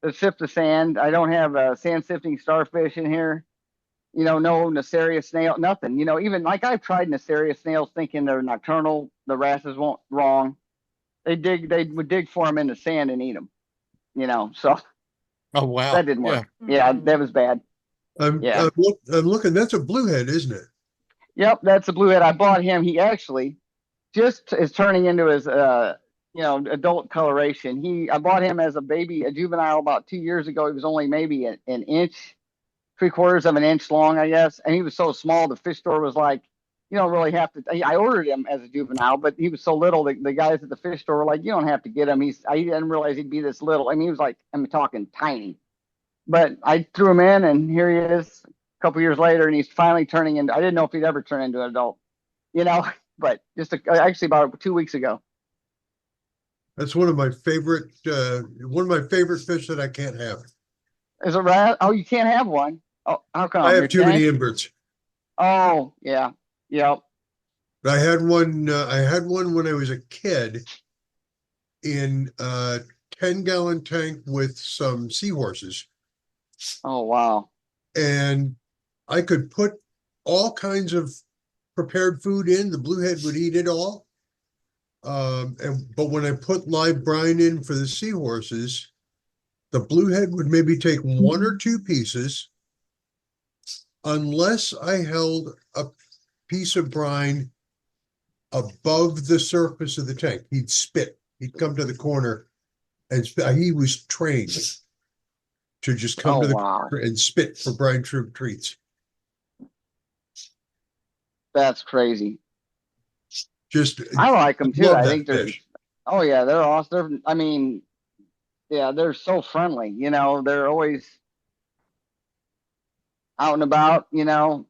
to sift the sand. I don't have a sand sifting starfish in here. No nefarious snail, nothing. Even like I've tried nefarious snails thinking they're nocturnal. The wrasses won't wrong. They would dig for them in the sand and eat them. So Oh, wow. that didn't Yeah. work. Yeah, that was bad. Yeah. I'm looking. That's a bluehead, isn't it? Yep, that's a bluehead. I bought him. He actually just is turning into his adult coloration. I bought him as a juvenile about 2 years ago. He was only maybe an inch, 3/4 of an inch long, I guess. And he was so small, the fish store was like, you don't really have to. I ordered him as a juvenile, but he was so little. The guys at the fish store were like, you don't have to get him. I didn't realize he'd be this little. I mean, he was like, I'm talking tiny. But I threw him in, and here he is a couple years later, and he's finally turning into. I didn't know if he'd ever turn into an adult, but actually about 2 weeks ago. That's one of my favorite fish that I can't have. Is it rat? Oh, you can't have one. Oh, how I come? have Your too many tank? inverts. Oh, yeah. Yep. I had one. I had one when I was a kid in a 10-gallon tank with some seahorses, Oh, wow. and I could put all kinds of prepared food in. The bluehead would eat it all. But when I put live brine in for the seahorses, the bluehead would maybe take one or two pieces, unless I held a piece of brine above the surface of the tank. He'd spit. He'd come to the corner and spit. He was trained to just come Oh, to the wow. corner and spit for brine shrimp treats. That's crazy. Just I like them too. love I that think fish. oh yeah, they're awesome. I mean, yeah, they're so friendly. They're always out and about. But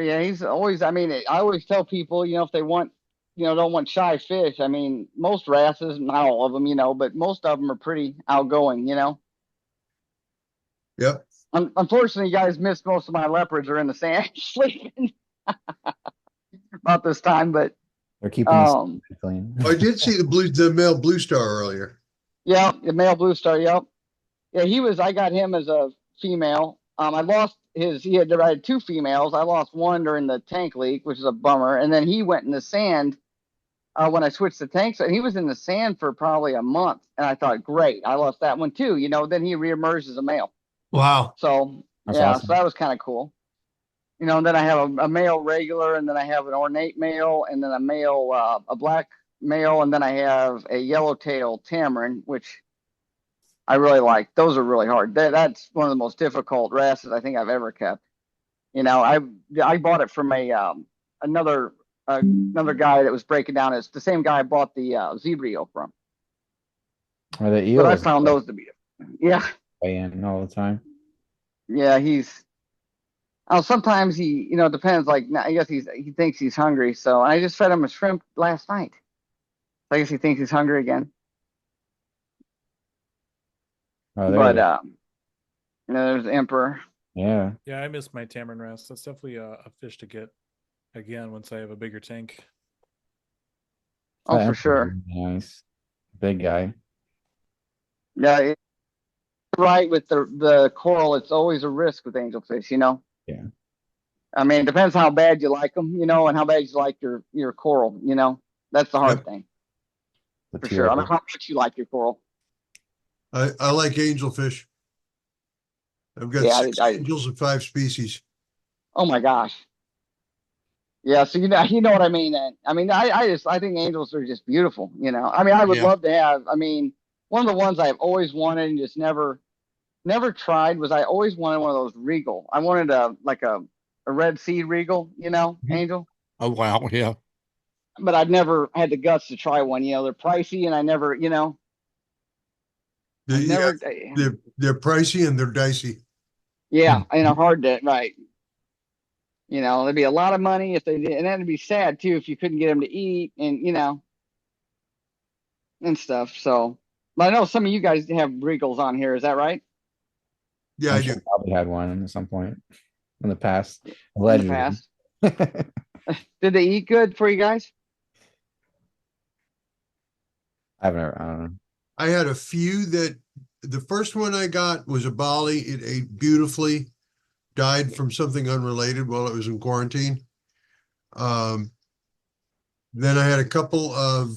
yeah, he's always. I mean, I always tell people, if they want, don't want shy fish. I mean, most wrasses, not all of them, but most of them are pretty outgoing. Yep. Unfortunately, you guys missed most of my leopards are in the sand sleeping about this time, but They're keeping this um, clean. I did see the male blue star earlier. yeah, the male blue star. Yep. Yeah, I got him as a female. I lost I had two females. I lost one during the tank leak, which is a bummer. And then he went in the sand when I switched the tanks. And he was in the sand for probably a month. And I thought, great, I lost that one too. Then he reemerged as a male. Wow. So, That's yeah, so awesome. that was kind of cool. And then I have a male regular, and then I have an ornate male, and then a black male, and then I have a yellowtail tamarin, which I really like. Those are really hard. That's one of the most difficult wrasses I think I've ever kept. I bought it from another another guy that was breaking down. It's the same guy I bought the zebra eel from. Or the But I eels found those to be, yeah, weigh in all the time. yeah. Sometimes it depends. Like, I guess he thinks he's hungry. So I just fed him a shrimp last night. I guess he thinks he's hungry again. Oh, there you But go. there's the emperor. Yeah. Yeah, I miss my Tamarin wrasse. That's definitely a fish to get again once I have a bigger tank. Oh, That for emperor's sure. really nice. Big guy. Yeah, right with the coral, it's always a risk with angelfish. Yeah. I mean, it depends how bad you like them, and how bad you like your coral. That's the hard Yep. thing The for sure. I mean, teal. how much you like your coral? I like angelfish. I've got Yeah, six angels of 5 species. oh my gosh. Yeah, so you know what I mean. And I mean, I think angels are just beautiful. I mean, I would Yeah. love to have. I mean, one of the ones I've always wanted and just never tried was I always wanted one of those regal. I wanted a red sea regal, Mhm. angel. Oh wow, yeah. But I've never had the guts to try one. They're pricey, and I never, I've Yeah, never, they're pricey and they're dicey. yeah, Hmm. hard to, right. There'd be a lot of money if they did, and that'd be sad too if you couldn't get them to eat and, and stuff. So, but I know some of you guys have regals on here. Is that right? Yeah, I'm I sure do. I probably had one at some point in the past. In the Allegedly. past, did they eat good for you guys? I don't know. I had a few that the first one I got was a Bali. It ate beautifully, died from something unrelated while it was in quarantine. Um, then I had a couple of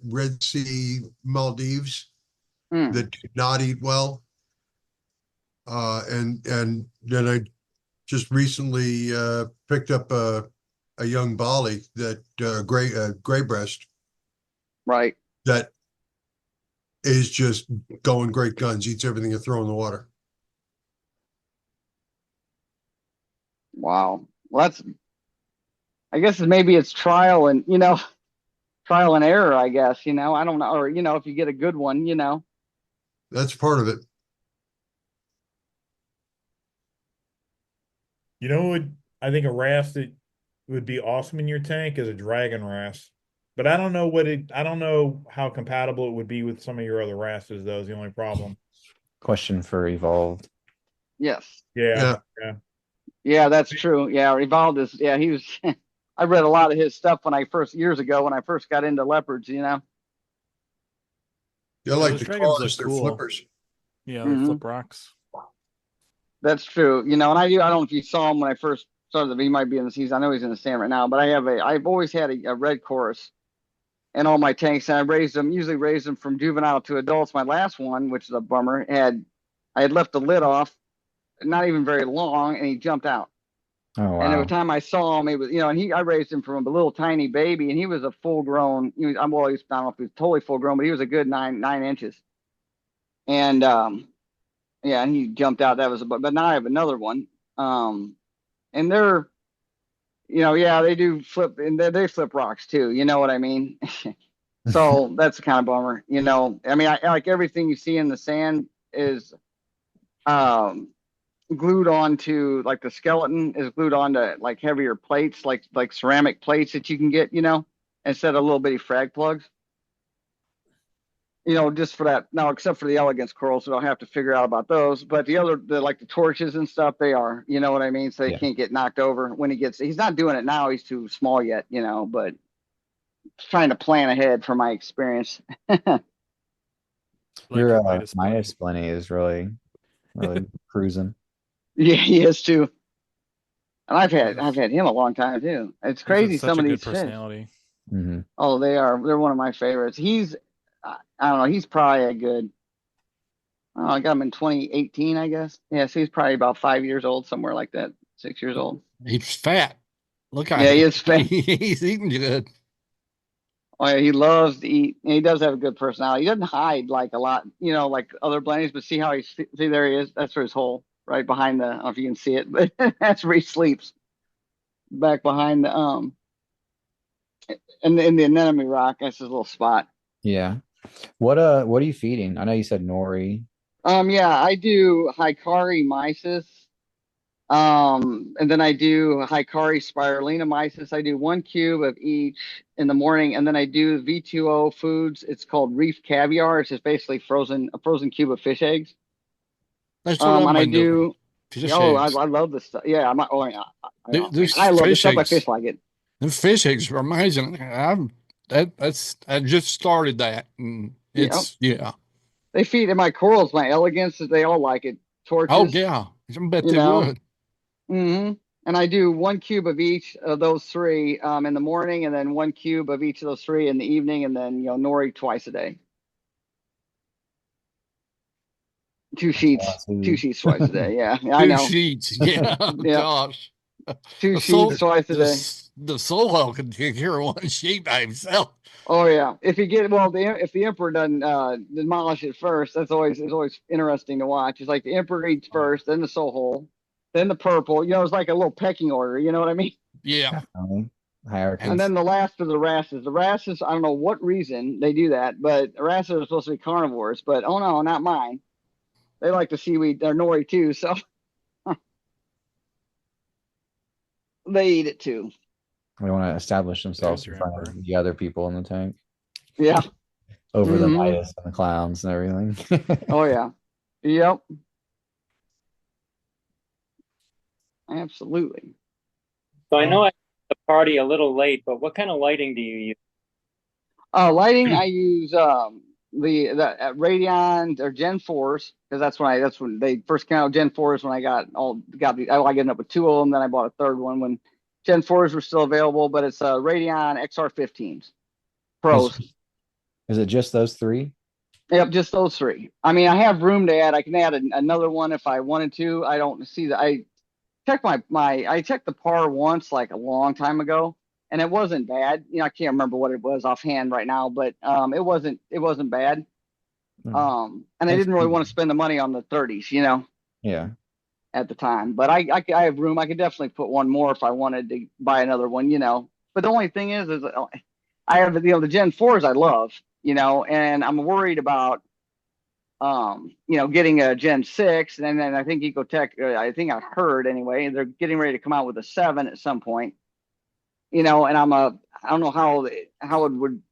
Red Sea Maldives Hmm. that did not eat well. And then I just recently picked up a young Bali that gray breast Right. that is just going great guns, eats everything you throw in the water. Wow. Well, I guess maybe it's trial and, trial and error, I guess, I don't know. Or, if you get a good one. That's part of it. You know what? I think a wrasse that would be awesome in your tank is a dragon wrasse. But I don't know how compatible it would be with some of your other wrasses, though, is the only problem. Question for Evolved. Yes. Yeah. Yeah, that's true. Yeah, Revolved is, yeah, he was, I read a lot of his stuff years ago, when I first got into leopards, you know? They like those the dragons claws, look they're cool. flippers. Yeah, they flip rocks. That's true. You know, and I don't know if you saw him when I first started, he might be in the season. I know he's in the stand right now, but I've always had a red chorus in all my tanks, and usually raised them from juvenile to adults. My last one, which is a bummer, I had left the lid off, not even very long, and he jumped out. Oh And every wow. time I saw him, it was, you know, and I raised him from a little tiny baby, and he was a full grown, I don't know if he was totally full grown, but he was a good 9 inches. And yeah, and he jumped out. But now I have another one. And they're, yeah, they do flip, and they flip rocks too. You know what I mean? So that's kind of bummer. You know, I mean, I like everything you see in the sand is glued onto, like the skeleton is glued onto like heavier plates, like ceramic plates that you can get, instead of little bitty frag plugs. Just for that. Now, except for the elegance corals, so I'll have to figure out about those. But like the torches and stuff, they are, you know what I mean? So they can't get knocked over when he's not doing it now. He's too small yet, but trying to plan ahead from my experience. Your Midas Midas Plenty is really cruising. Yeah, he is too. And I've had him a long time too. It's crazy, such some a of good these fish. personality. Mm-hmm. Oh, they're one of my favorites. I don't know, he's probably a good, oh, I got him in 2018, I guess. Yeah, so he's probably about 5 years old, somewhere like that, 6 years old. He's fat. Look at Yeah, him. he is fat. He's eating good. Oh yeah, he loves to eat. And he does have a good personality. He doesn't hide like a lot, like other blennies, but see there he is. That's where his hole, right behind I don't know if you can see it, but that's where he sleeps. Back behind in the anemone rock. That's his little spot. Yeah. What are you feeding? I know you said nori. Yeah, I do Hikari mysis. And then I do Hikari spirulina mysis. I do 1 cube of each in the morning, and then I do V2O foods. It's called Reef caviar. It's just basically a frozen cube of fish eggs. That's what I've And I been doing. do. Fish Oh, I eggs. love this stuff. Yeah, Those I love this fish stuff. My eggs. fish like it. The fish eggs are amazing. I just started that, and it's yeah. They feed in my corals, my elegance. They all like it. Torches. Oh yeah, I bet they would. Mm-hmm. And I do 1 cube of each of those three in the morning, and then 1 cube of each of those three in the evening, and then nori twice a day. Two sheets twice a day. Yeah, I know. Two sheets. Yeah, Yeah. gosh. Two sheets twice a day. The solo can take care of one sheet by himself. Oh yeah. If the emperor doesn't demolish it first, it's always interesting to watch. It's like the emperor eats first, then the soul hole, then the purple. It's like a little pecking order. You know what I mean? Yeah. Hierarchy. And then the last are the wrasses. The wrasses, I don't know what reason they do that, but wrasses are supposed to be carnivores. But oh no, not mine. They like the seaweed. They're nori too, so they eat it too. They want to establish themselves in front of the other people in the tank. Yeah. Over the Midas and the clowns and everything. Oh yeah. Yep. Absolutely. So I know I the party a little late, but what kind of lighting do you use? Lighting, I use the Radeon or Gen 4s, because that's when they first came out. Gen 4s when I ended up with two of them, then I bought a third one when Gen 4s were still available, but it's Radeon XR15s Pros. Is it just those three? Yep, just those three. I mean, I have room to add. I can add another one if I wanted to. I don't see that. I checked I checked the par once, like a long time ago, and it wasn't bad. I can't remember what it was offhand right now, but it wasn't bad. And I didn't really want to spend the money on the 30s, Yeah. at the time. But I have room. I could definitely put one more if I wanted to buy another one, But the only thing is I have the Gen 4s I love, and I'm worried about getting a Gen 6, and then I think Ecotech, I think I heard anyway, they're getting ready to come out with a 7 at some point. And I don't know how it would,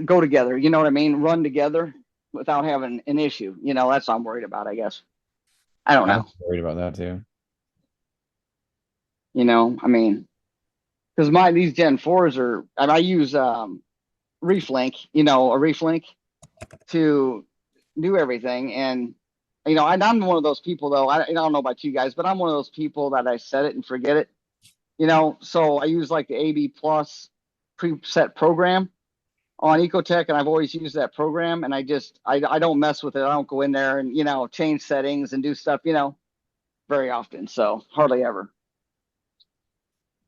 go together. You know what I mean? Run together without having an issue. That's what I'm worried about, I guess. I don't I'm know. worried about that too. I mean, because these Gen 4s are, and I use Reef Link, a Reef Link to do everything. And I'm one of those people though. I don't know about you guys, but I'm one of those people that I set it and forget it. So I use like the AB Plus preset program on Ecotech, and I've always used that program. And I don't mess with it. I don't go in there and change settings and do stuff very often. So hardly ever.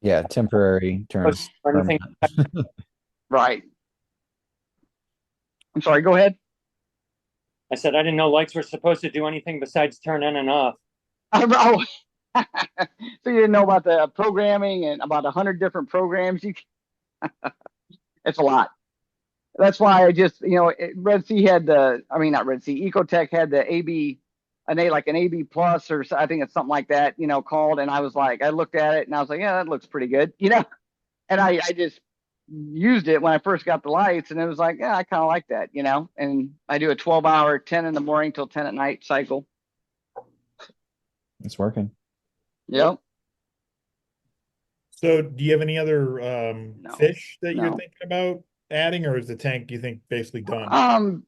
Yeah, temporary turns Or anything. permanent. Right. I'm sorry. Go ahead. I said I didn't know lights were supposed to do anything besides turn on and off. Oh, so you didn't know about the programming and about 100 different programs? It's a lot. That's why I just, Red Sea had not Red Sea, Ecotech had the AB, like an AB plus, or I think it's something like that, called. And I was like, I looked at it and I was like, yeah, that looks pretty good, and I just used it when I first got the lights, and it was like, yeah, I kind of like that, and I do a 12-hour, 10 in the morning till 10 at night cycle. It's working. Yep. So do you have any other fish that you're no. thinking about adding, or is the tank, you think, basically done?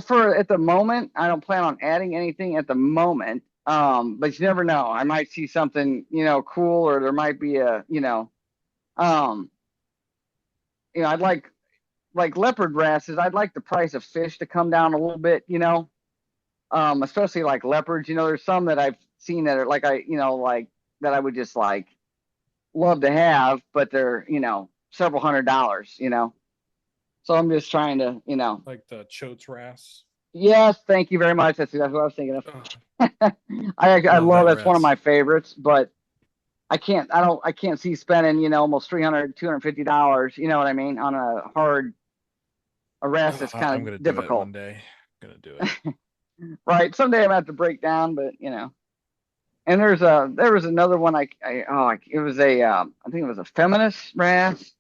For at the moment, I don't plan on adding anything at the moment. But you never know. I might see something, cool, or there might be I'd like leopard wrasses. I'd like the price of fish to come down a little bit, especially like leopards. There's some that I've seen that are like like that I would just like love to have, but they're several $100s. So I'm just trying to Like the chotes wrasse. Yes, thank you very much. That's exactly what I was thinking of. Oh, I love that that's one of wrest. my favorites, but I can't see spending almost $300-$250, you know what I mean, on a rest that's I'm kind gonna of do it difficult. one day. I'm gonna do it. Right. Someday I'm gonna have to break down, but and there was another one it was I think it was a feminist wrest.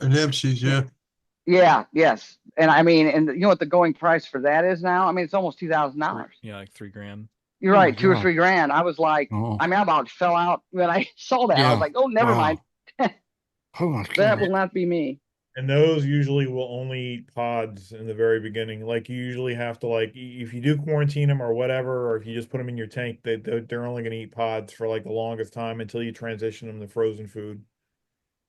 An MCs, yeah. Yeah, yes. And I mean, and you know what the going price for that is now? I mean, it's almost $2,000. Yeah, like $3,000. You're Oh my right, 2 or God. 3 grand. I was like, Oh, I about fell out when I saw that. I was yeah. like, oh, never mind. Wow. Oh my That God. will not be me. And those usually will only eat pods in the very beginning. Like you usually have to if you do quarantine them or whatever, or if you just put them in your tank, they're only going to eat pods for like the longest time until you transition them to frozen food.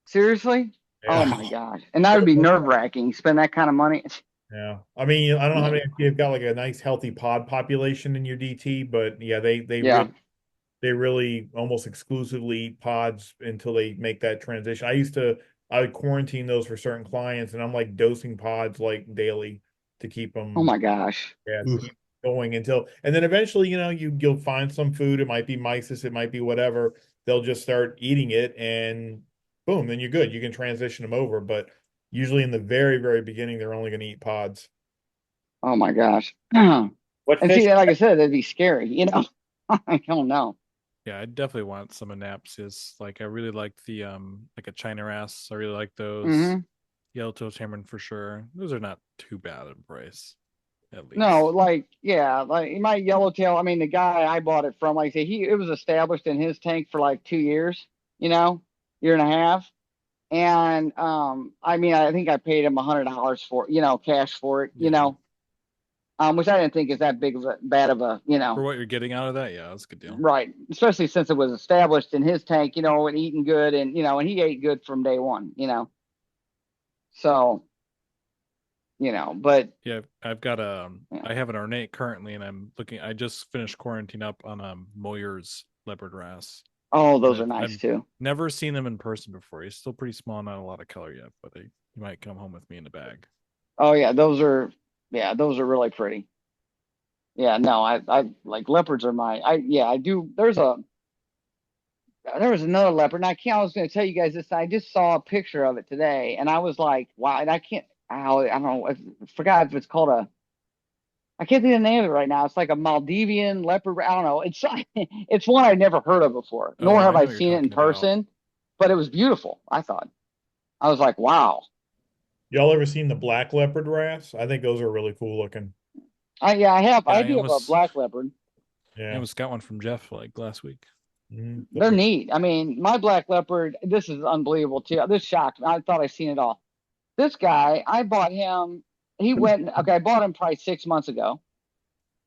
Seriously? Yeah. Oh my gosh. And that would be nerve-wracking. Spend that kind of money. Yeah. I mean, I don't know how Yeah. many, if you've got like a nice healthy pod population in your DT, but yeah, Yeah. they really almost exclusively eat pods until they make that transition. I would quarantine those for certain clients, and I'm like dosing pods like daily to keep Oh them, my gosh. yeah, to Oof. keep going until, and then eventually, you'll find some food. It might be mysis, it might be whatever. They'll just start eating it, and boom, then you're good. You can transition them over, but usually in the very, very beginning, they're only going to eat pods. Oh my gosh. And What see, fish? like I said, that'd be scary, I don't know. Yeah, I definitely want some anapsias. Like I really like the like a China wrasse. I really like those. Hmm. Yellowtail tamarin for sure. Those are not too bad in price, at least. No, like my yellowtail. I mean, the guy I bought it from, like I say, it was established in his tank for like 2 years, year and a half. And I mean, I think I paid him $100 for cash for it, Yeah. which I didn't think is that bad of a, For what you're getting out of that, yeah, that's a good deal. right. Especially since it was established in his tank, and eating good, and and he ate good from day one, So, but Yeah, I've got yeah. I have an ornate currently, and I just finished quarantine up on Moyer's leopard wrasse. Oh, those And are nice I've too. never seen him in person before. He's still pretty small, not a lot of color yet, but he might come home with me in a bag. Oh yeah, those are really pretty. Yeah, no, I like leopards are I do. There was another leopard, and I was going to tell you guys this. I just saw a picture of it today, and I was like, wow. And I don't know. I forgot if it's called I can't think of the name of it right now. It's like a Maldivian leopard. I don't know. It's one I've never heard of before, Oh, nor have I know I what you're seen it in talking about. person. But it was beautiful, I thought. I was like, wow. Y'all ever seen the black leopard wrasses? I think those are really cool looking. Yeah, I have. Yeah, I do have a black leopard. I Yeah. almost got one from Jeff like last week. Mhm. They're neat. I mean, my black leopard. This is unbelievable too. This shocked me. I thought I seen it all. This guy, I bought him. He went. Okay, I bought him probably 6 months ago,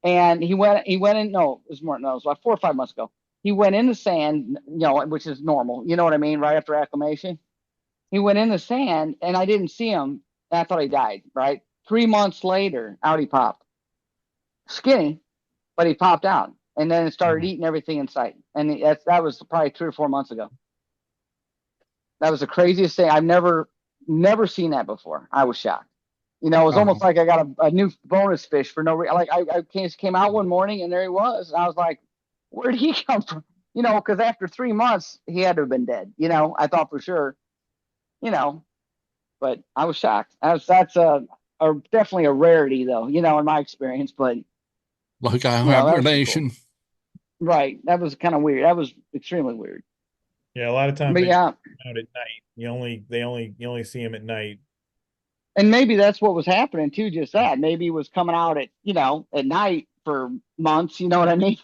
and he went. He went in. No, it was more. No, it was like 4 or 5 months ago. He went in the sand. Which is normal. You know what I mean? Right after acclimation, he went in the sand, and I didn't see him. And I thought he died. Right. 3 months later, out he popped. Skinny, but he popped out, and then it started eating everything in sight. And that was probably 3 or 4 months ago. That was the craziest thing. I've never seen that before. I was shocked. It was almost like I got a new bonus fish for no reason. Like I came out one morning and there he was. And I was like, where did he come from? Because after 3 months he had to have been dead. I thought for sure. But I was shocked. That's definitely a rarity though. In my experience. But Like a that was cool. hibernation. Right. That was kind of weird. That was extremely weird. Yeah, a lot of times But they yeah. out at night. You only see them at night. And maybe that's what was happening too, just that. Maybe he was coming out at night for months, you know what I mean?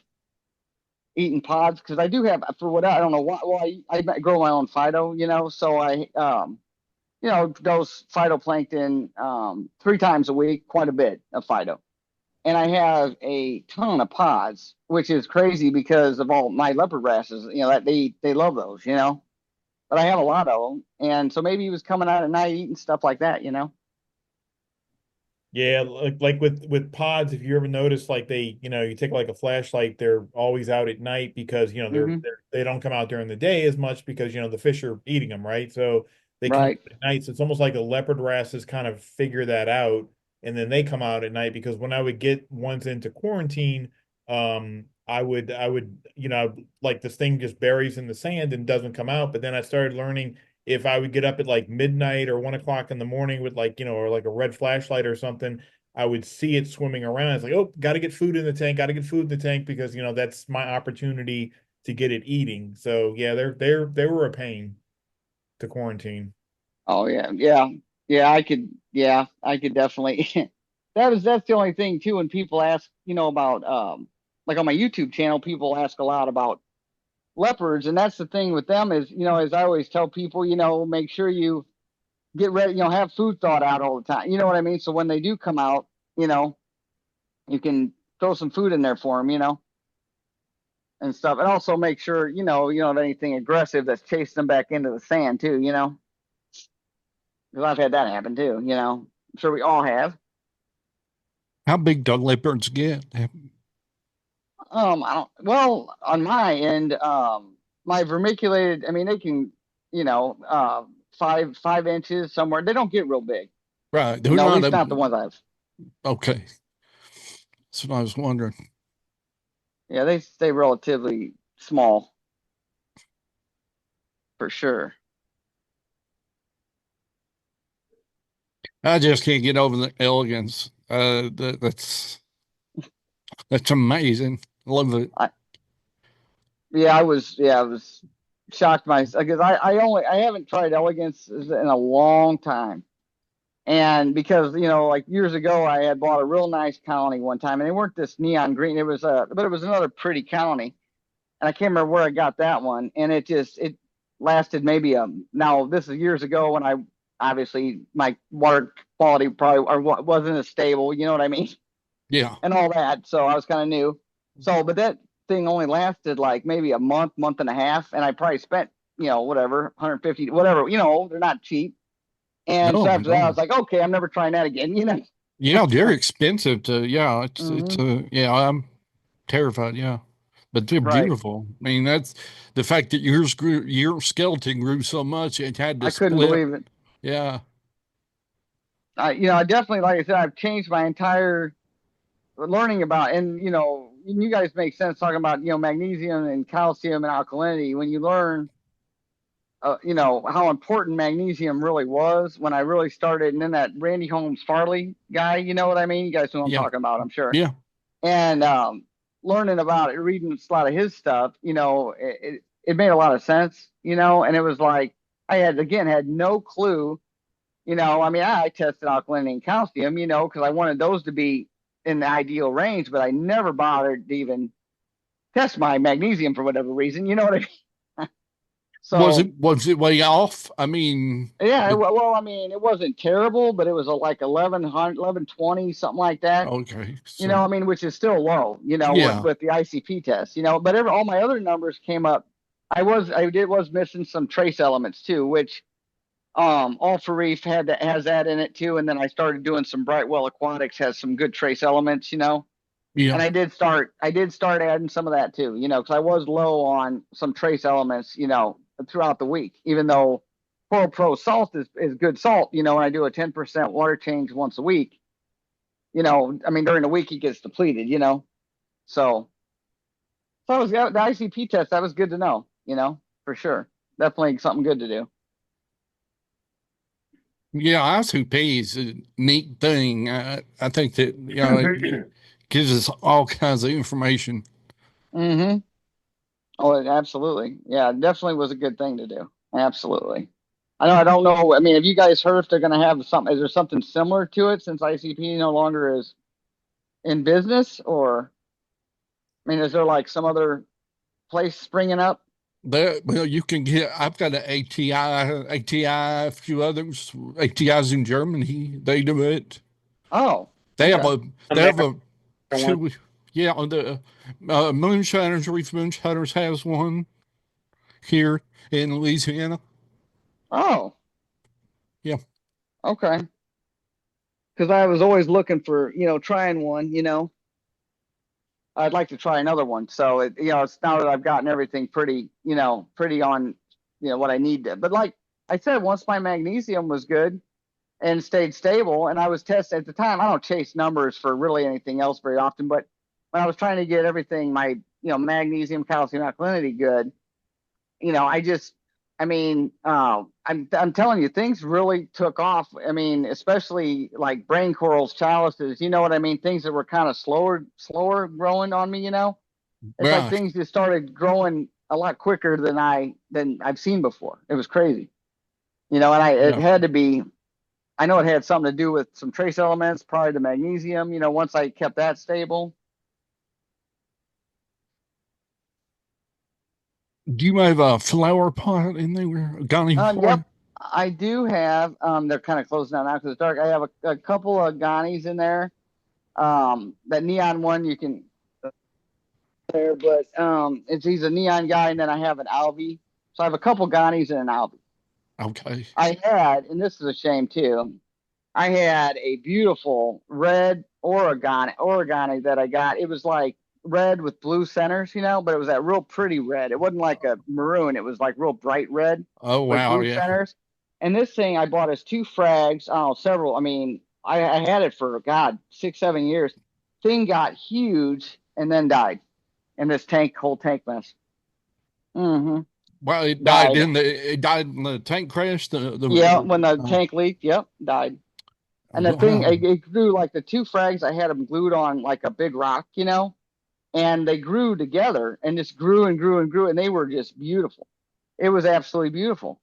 Eating pods. Because I do have, for what, I don't know why, well, I grow my own phyto, so I, dose phytoplankton 3 times a week, quite a bit of phyto. And I have a ton of pods, which is crazy because of all my leopard wrasses, that they love those, but I have a lot of them. And so maybe he was coming out at night eating stuff like that. Yeah, like with pods, if you ever notice, like you take like a flashlight, they're always out at night because Hmm. they don't come out during the day as much because the fish are eating them, right? So they come Right. out at night. So it's almost like the leopard wrasses kind of figure that out, and then they come out at night because when I would get ones into quarantine, I would like this thing just buries in the sand and doesn't come out. But then I started learning if I would get up at like midnight or 1 o'clock in the morning with or like a red flashlight or something, I would see it swimming around. It's like, oh, got to get food in the tank, got to get food in the tank because that's my opportunity to get it eating. So yeah, they were a pain to quarantine. Oh yeah, yeah. I could definitely. That's the only thing too. When people ask, about like on my YouTube channel, people ask a lot about leopards, and that's the thing with them is, as I always tell people, make sure you get ready, have food thought out all the time. You know what I mean? So when they do come out, you can throw some food in there for them, and stuff, and also make sure, you don't have anything aggressive that's chasing them back into the sand too, because I've had that happen too. I'm sure we all have. How big do leopards get? I don't. Well, on my end, my vermiculated. I mean, they can, 5 inches somewhere. They don't get real big. Right. They're At not least not the ones I've. okay. That's what I was wondering. Yeah, they stay relatively small for sure. I just can't get over the elegance. That's amazing. Love it. I was shocked myself because I haven't tried elegance in a long time. And because, like years ago, I had bought a real nice colony one time, and they weren't this neon green. But it was another pretty colony, and I can't remember where I got that one. And it lasted maybe now this is years ago when I obviously my water quality probably or wasn't as stable. You know what I mean? Yeah. And all that. So I was kind of new. So, but that thing only lasted like maybe a month and a half, and I probably spent whatever 150, whatever. They're not cheap. And so No, after that, I no. was like, okay, I'm never trying that again. Yeah, they're expensive to, yeah, it's Hmm. yeah, I'm terrified, yeah. But they're Right. beautiful. I mean, that's the fact that your skeleton grew so much it had to I couldn't split. believe it. Yeah. I definitely, like I said, I've changed my entire learning about, and you guys make sense talking about, magnesium and calcium and alkalinity. When you learn, how important magnesium really was when I really started, and then that Randy Holmes Farley guy, you know what I mean? You guys know what I'm Yeah. talking about, I'm sure. Yeah. And learning about it, reading a lot of his stuff, it made a lot of sense, and it was like, I had no clue. I mean, I tested alkalinity and calcium, because I wanted those to be in the ideal range, but I never bothered to even test my magnesium for whatever reason. You know what I mean? So Was it way off? I mean, yeah, well, I mean, it wasn't terrible, but it was like 1100, 1120, something like that. okay, I so mean, which is still low, with, yeah, the ICP test, but all my other numbers came up. I was missing some trace elements too, which all for Reef has that in it too. And then I started doing some Brightwell Aquatics has some good trace elements, yeah, and I did start adding some of that too, because I was low on some trace elements, throughout the week, even though Coral Pro salt is good salt, and I do a 10% water change once a week, I mean, during the week it gets depleted, so that was the ICP test. That was good to know, for sure. Definitely something good to do. yeah. ISOP is a neat thing. I think that it gives us all kinds of information. Mm-hmm. Oh, absolutely. Yeah, definitely was a good thing to do. Absolutely. I don't know. I mean, have you guys heard if they're going to have something? Is there something similar to it since ICP no longer is in business? Or, I mean, is there like some other place springing up? Well, you can get. I've got an ATI, a few others. ATI's in Germany. They do it. Oh, They have okay. a. They have America a. one. Two, yeah, the Moonshiners, Reef Moonshiners has one here in Louisiana. Oh, Yeah, okay. Because I was always looking for, trying one, I'd like to try another one. So it's now that I've gotten everything pretty, pretty on, what I need to. But like I said, once my magnesium was good and stayed stable, and I was testing at the time, I don't chase numbers for really anything else very often. But when I was trying to get everything, my magnesium, calcium, alkalinity good, I just, I mean, I'm telling you, things really took off. I mean, especially like brain corals, chalices, you know what I mean? Things that were kind of slower growing on me, It's like right. things just started growing a lot quicker than I've seen before. It was crazy, and it Yeah. had to be. I know it had something to do with some trace elements, probably the magnesium. Once I kept that stable. Do you have a flower pot in there, a Ghani Yep, flower? I do have. They're kind of closing down now because it's dark. I have a couple of Ghanies in there. That neon one you can there, but he's a neon guy, and then I have an Alvi. So I have a couple Ghanies and an Alvi. Okay. I had, and this is a shame too. I had a beautiful red Oregoni that I got. It was like red with blue centers, but it was that real pretty red. It wasn't like a maroon. It was like real bright red Oh with wow, blue yeah. centers. And this thing I bought as two frags. Oh, several. I mean, I had it for God 6, 7 years. Thing got huge and then died in this whole tank mess. Mm-hmm. Well, it died Died. in the tank crash. Yeah, when the Oh, tank leaked. Yep, died. And the thing, wow. it grew like the two frags. I had them glued on like a big rock, and they grew together and just grew and grew and grew, and they were just beautiful. It was absolutely beautiful.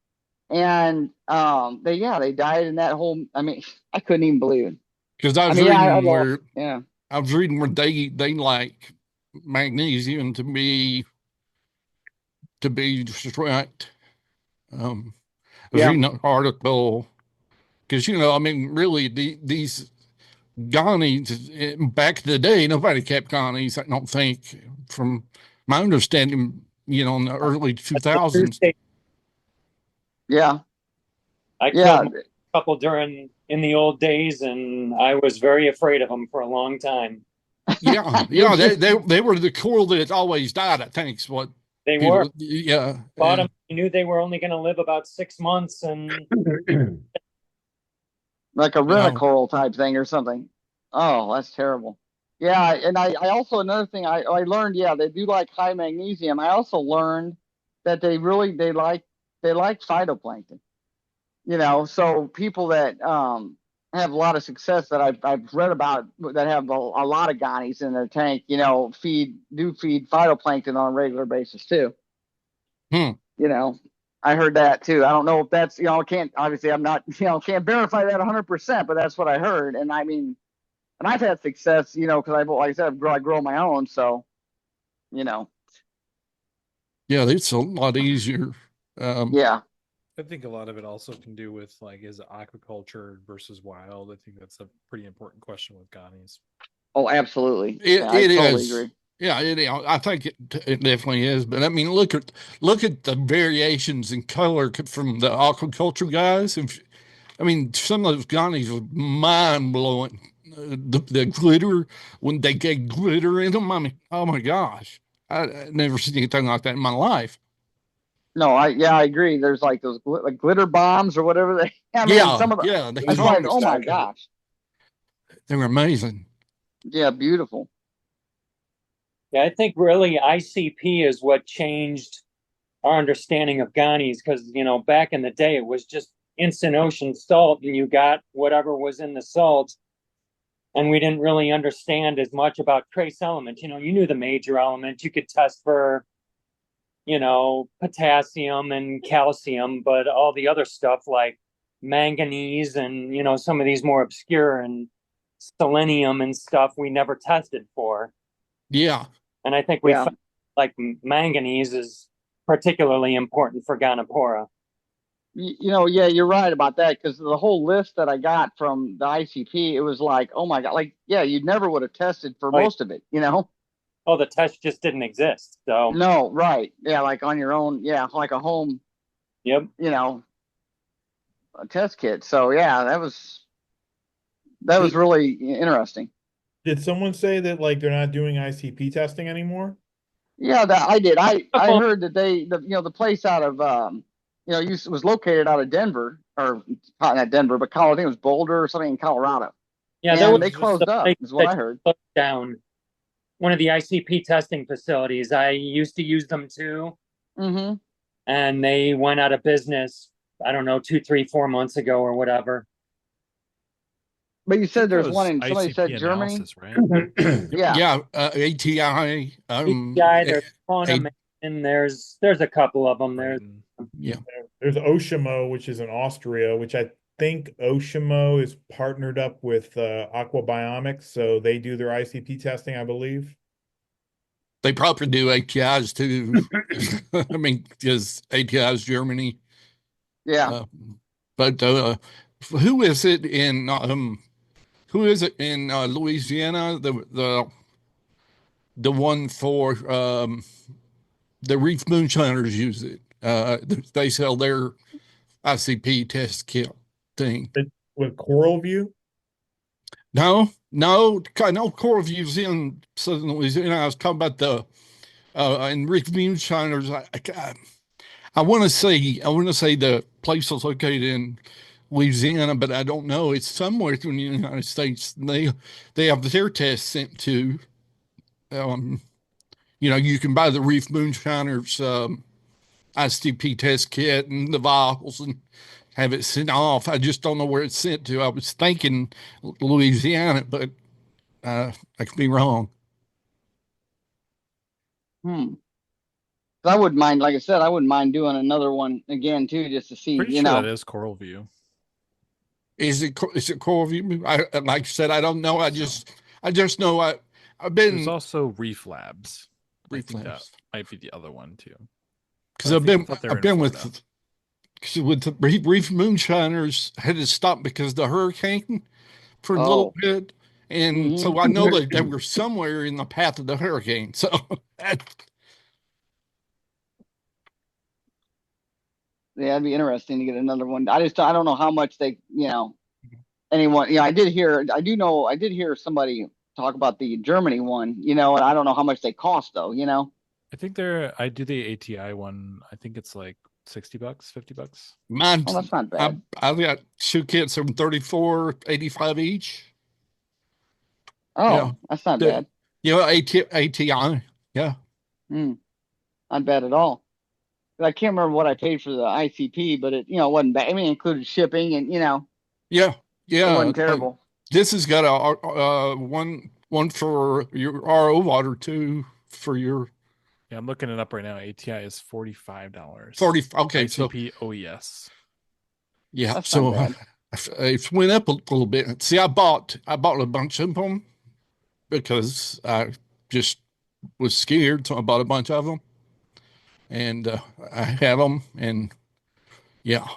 And they died in that whole. I mean, I couldn't even believe it. Because I I was mean, yeah, I reading lost. where Yeah, they like magnesium to be direct. Um, I was yeah, reading an article because I mean, really these Ghanies back in the day, nobody kept Ghanies. I don't think, from my understanding, in the early two That's the true thousands. state. yeah, I killed yeah, my couple in the old days, and I was very afraid of them for a long time. Yeah, yeah, Did you? they were the coral that always died. I think is what They were people. Yeah, bought them. You knew they were only going to live about 6 months, and Like a yeah. renicoral type thing or something. Oh, that's terrible. Yeah, and I also another thing I learned, yeah, they do like high magnesium. I also learned that they like phytoplankton. So people that have a lot of success that I've read about that have a lot of ganies in their tank, feed phytoplankton on a regular basis too. Hmm. You know, I heard that too. I don't know if that's, I can't, obviously I'm not, can't verify that 100%, but that's what I heard. And I mean, and I've had success, because like I said, I grow my own. So, you know, Yeah, it's a lot easier. Um, yeah. I think a lot of it also can do with like, is it aquaculture versus wild? I think that's a pretty important question with Ganis. Oh, absolutely. it Yeah, I it totally is. agree. Yeah, I think it definitely is. But I mean, look at the variations in color from the aquaculture guys. I mean, some of those Ganis are mind blowing. The glitter, when they get glitter in them, I mean, oh my gosh, I never seen anything like that in my life. No, I agree. There's like those like glitter bombs or whatever they, I mean, and Yeah, some of the, yeah, it's like, oh my gosh. they're amazing. Yeah, beautiful. Yeah, I think really ICP is what changed our understanding of Ganis because, back in the day, it was just instant ocean salt and you got whatever was in the salt. And we didn't really understand as much about trace elements. You knew the major elements. You could test for, potassium and calcium, but all the other stuff like manganese and, some of these more obscure and selenium and stuff we never tested for. Yeah, And I think we Yeah. found like manganese is particularly important for Ganapora. Yeah, you're right about that because the whole list that I got from the ICP, it was like, oh my God, like, yeah, you never would have tested for Like, most of it. oh, the test just didn't exist. So, No, right. Yeah, like on your own, yeah, like a home, yep. a test kit. So yeah, that was really interesting. Did someone say that like they're not doing ICP testing anymore? Yeah, that I did. I heard that the place out of was located out of Denver or not Denver, but Colorado. I think it was Boulder or something in Colorado. Yeah, there And was they just closed a up, place is what I that heard. closed down. One of the ICP testing facilities. I used to use them too, Mm-hmm. and they went out of business. I don't know, 2, 3, 4 months ago or whatever. But you I think said that there's was one in somebody said ICP Germany. analysis, right? Yeah. yeah, ATI. EPI, there's Quantum, and there's a couple of them. There's Brighton. Yeah, There's Oshimo, which is in Austria, which I think Oshimo is partnered up with Aquabiomics, so they do their ICP testing, I believe. they probably do ATIs too. I mean, because ATI is Germany. Yeah. But who is it in Louisiana? The one for the Reef Moonshiners use it. They sell their ICP test kit thing. With Coral View? No, I know Coral View's in Southern Louisiana. I was talking about the and Reef Moonshiners. I want to say the place is located in Louisiana, but I don't know. It's somewhere in the United States. They have their tests sent to. Um, you can buy the Reef Moonshiners ICP test kit and the vials and have it sent off. I just don't know where it's sent to. I was thinking Louisiana, but I could be wrong. I wouldn't mind, like I said, I wouldn't mind doing another one again too, just to see, Pretty sure that is Coral View. Is it Coral View? Like I said, I don't know. I just know I've been. There's also Reef Labs. Reef I think Labs. that might be the other one too. Because I I've been with the Reef Moonshiners had to stop because of the hurricane for a little bit. And so I know that they were somewhere in the path of the hurricane. So yeah, it'd be interesting to get another one. I don't know how much they, anyone, I did hear somebody talk about the Germany one, and I don't know how much they cost though, I think I do the ATI one. I think it's like $60, $50. mine, Oh, that's not bad. I've got 2 kits from $34.85 each. Oh, that's not bad. ATI. Yeah. Not bad at all. I can't remember what I paid for the ICP, but it, wasn't bad. I mean, it included shipping and, Yeah. it wasn't terrible. This has got a one for your RO water too for your Yeah, I'm looking it up right now. ATI is $45. 40. Okay, so ICP OES. yeah, That's so not bad. it went up a little bit. See, I bought a bunch of them because I just was scared, so I bought a bunch of them, and I have them, and yeah.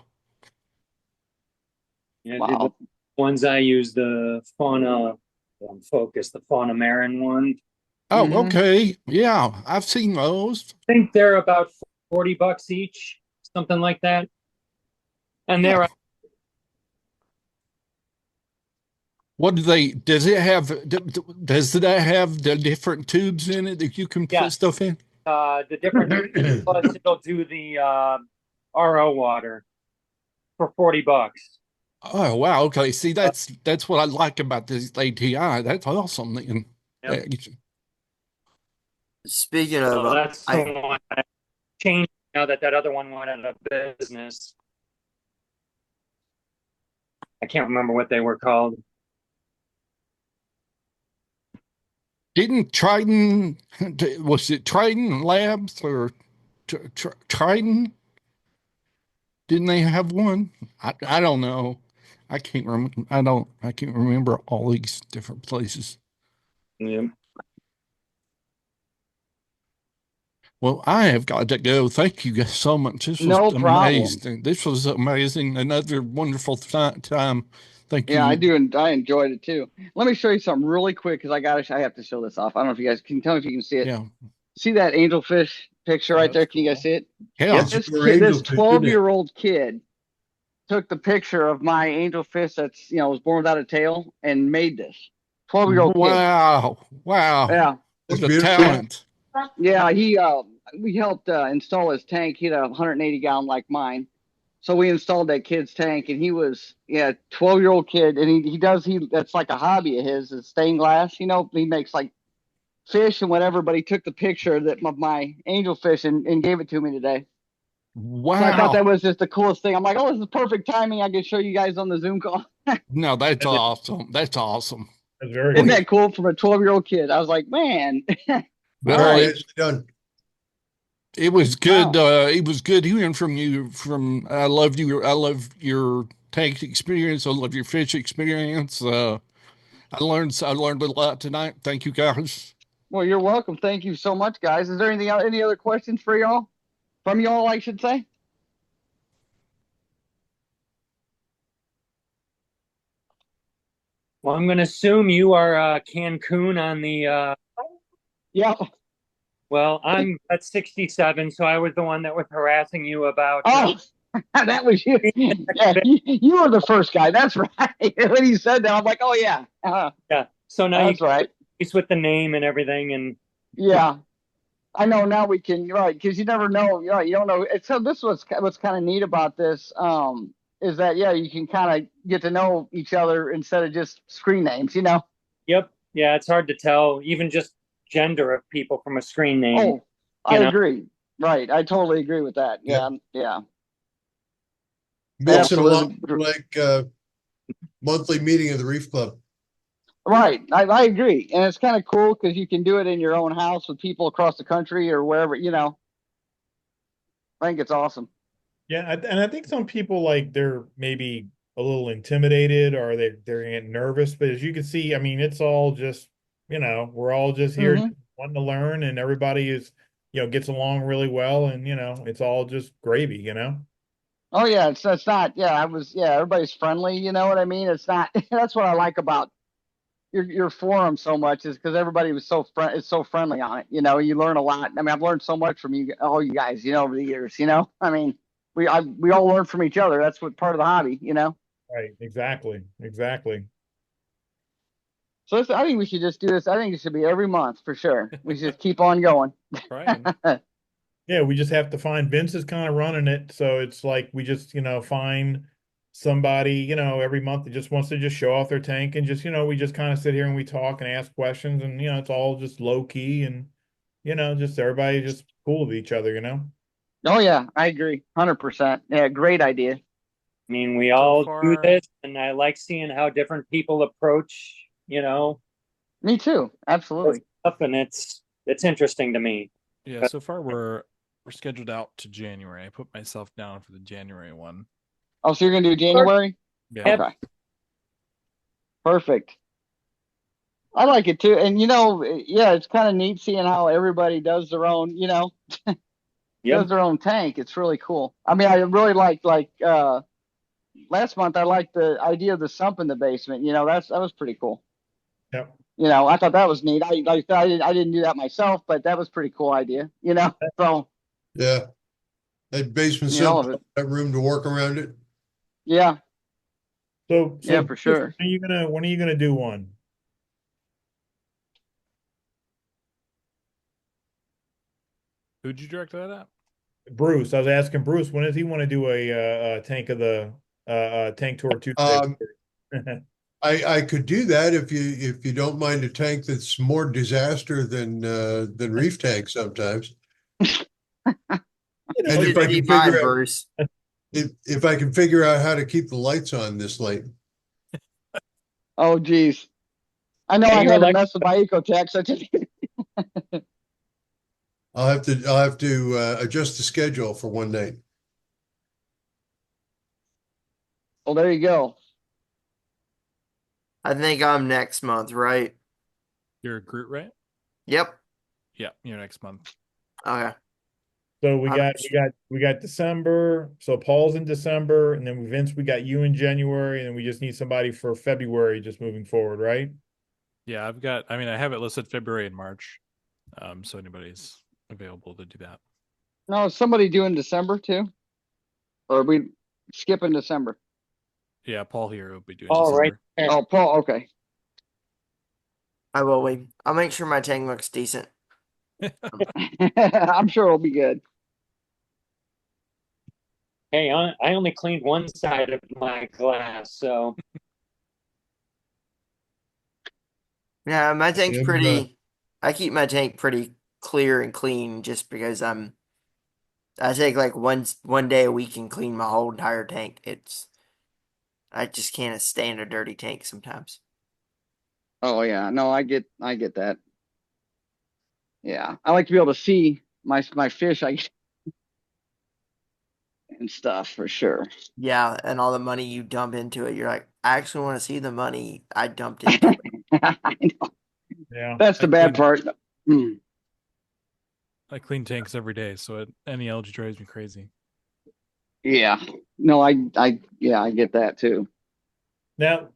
Yeah, Wow. the ones I use, the Fauna Focus, the Fauna Marin one. Oh, Mhm. okay, yeah, I've seen those. I think they're about $40 each, something like that. And Yeah. they're What do they? Does it have? Does that have the different tubes in it that you can put Yes. stuff in? The different plus it'll do the RO water for $40. Oh wow, okay. See, that's what I like about this ATI. That's awesome. Then. Yep. Speaking of, So that's the I one I changed now that other one went out of business. I can't remember what they were called. Didn't Triton, was it Triton Labs or Triton? Didn't they have one? I don't know. I can't remember. I can't remember all these different places. Yep. Well, I have got to go. Thank you guys so much. This was No problem. amazing. This was amazing. Another wonderful time. Thank Yeah, I you. do, and I enjoyed it too. Let me show you something really quick because I have to show this off. I don't know if you guys can tell me if you can see it. Yeah. See that angelfish picture Oh, right there? that's Can you guys cool. see it? Yeah. This Your kid, this angelfish, isn't it? 12-year-old kid took the picture of my angelfish that's was born without a tail and made this. 12-year-old kid. Wow. Wow. Yeah. That's What a beautiful. talent. Yeah, we helped install his tank. He had a 180 gallon like mine. So we installed that kid's tank, and he was 12-year-old kid, and he that's like a hobby of his is stained glass. He makes like fish and whatever, but he took the picture of my angelfish and gave it to me today. So I thought that Wow. was just the coolest thing. I'm like, oh, this is perfect timing. I can show you guys on the Zoom call. No, that's awesome. That's awesome. That's very Isn't cool. that cool from a 12-year-old kid? I was like, man. Well, All right. Nicely done. it was good. Wow. It was good hearing from you. I love you. I love your tank experience. I love your fish experience. I learned a lot tonight. Thank you guys. Well, you're welcome. Thank you so much, guys. Is there anything else, any other questions for y'all? From y'all, I should say. Well, I'm going to assume you are Cancun on the. Yeah. Well, I'm at 67, so I was the one that was harassing you about. Oh, that was you. Yeah, you were the first guy. That's right. When he said that, I'm like, oh yeah. Yeah. So now That's right. he's with the name and everything, and Yeah, I know now we can, right? Because you never know. You don't know. So this was what's kind of neat about this. Is that you can kind of get to know each other instead of just screen names. Yep. Yeah, it's hard to tell, even just gender of people from a screen name. Oh, I know? agree. Right, I totally agree with that. Yep. Yeah. Makes it a lot Absolutely. more like monthly meeting of the Reef Club. Right, I agree, and it's kind of cool because you can do it in your own house with people across the country or wherever. I think it's awesome. Yeah, and I think some people like they're maybe a little intimidated or they're getting nervous, but as you can see, I mean, it's all just we're all just here Mhm. wanting to learn, and everybody is gets along really well, and it's all just gravy. Oh yeah, it's not. Everybody's friendly. You know what I mean? It's not. That's what I like about your forum so much is because everybody was is so friendly on it. You learn a lot. I mean, I've learned so much from all you guys. Over the years. I mean, we all learn from each other. That's what part of the hobby. Right, exactly. So I think we should just do this. I think it should be every month for sure. We should keep on going. Brian. Yeah, we just have to find Vince is kind of running it, so it's like we just find somebody every month that just wants to just show off their tank and just we just kind of sit here and we talk and ask questions, and it's all just low key, and just everybody just cool with each other. Oh yeah, I agree, 100%. Yeah, great idea. I mean, we all do this, and I like seeing how different people approach. Me too, absolutely. Stuff, and it's interesting to me. Yeah, so far we're scheduled out to January. I put myself down for the January one. Oh, so you're gonna do January? Yeah. Yep. Okay. Perfect. I like it too. And yeah, it's kind of neat seeing how everybody does their own, does their own tank. It's really cool. I mean, I really like last month I liked the idea of the sump in the basement. That was pretty cool. Yep. I thought that was neat. I didn't do that myself, but that was pretty cool idea. So Yeah. That basement all sump, of it. that room to work around it. Yeah, So yeah, for sure. when are you gonna do one? Who'd you direct that at? Bruce. I was asking Bruce, when does he want to do a tank of the tank tour Tuesday? Um, I could do that if you don't mind a tank that's more disaster than reef tank sometimes. You know, And if I Be can mine, figure out Bruce. if I can figure out how to keep the lights on this late. Oh, geez. I know Yeah, I you're had to like- mess with my Ecotech. So I'll have to adjust the schedule for one night. well, there you go. I think I'm next month, right? You're a Groot, right? Yep. Yeah, you're next month. Okay. So we got December. So Paul's in December, and then Vince, we got you in January, and then we just need somebody for February, just moving forward, right? Yeah, I have it listed February and March. So anybody's available to do that. No, is somebody doing December too? Or are we skipping December? Yeah, Paul here will be doing Oh, right December. there. Oh, Paul, okay. I will wait. I'll make sure my tank looks decent. I'm sure it'll be good. Hey, I only cleaned one side of my glass, so Yeah, my tank's Yeah, pretty. I keep my tank pretty clear and clean just because I take like one day a week and clean my whole entire tank. I just can't stand a dirty tank sometimes. Oh yeah, no, I get that. Yeah, I like to be able to see my fish and stuff for sure. Yeah, and all the money you dump into it, you're like, I actually want to see the money I dumped into it. I know. Yeah. That's the bad part. Mm. I clean tanks every day, so any algae drives me crazy. Yeah. No, yeah, I get that too. Now,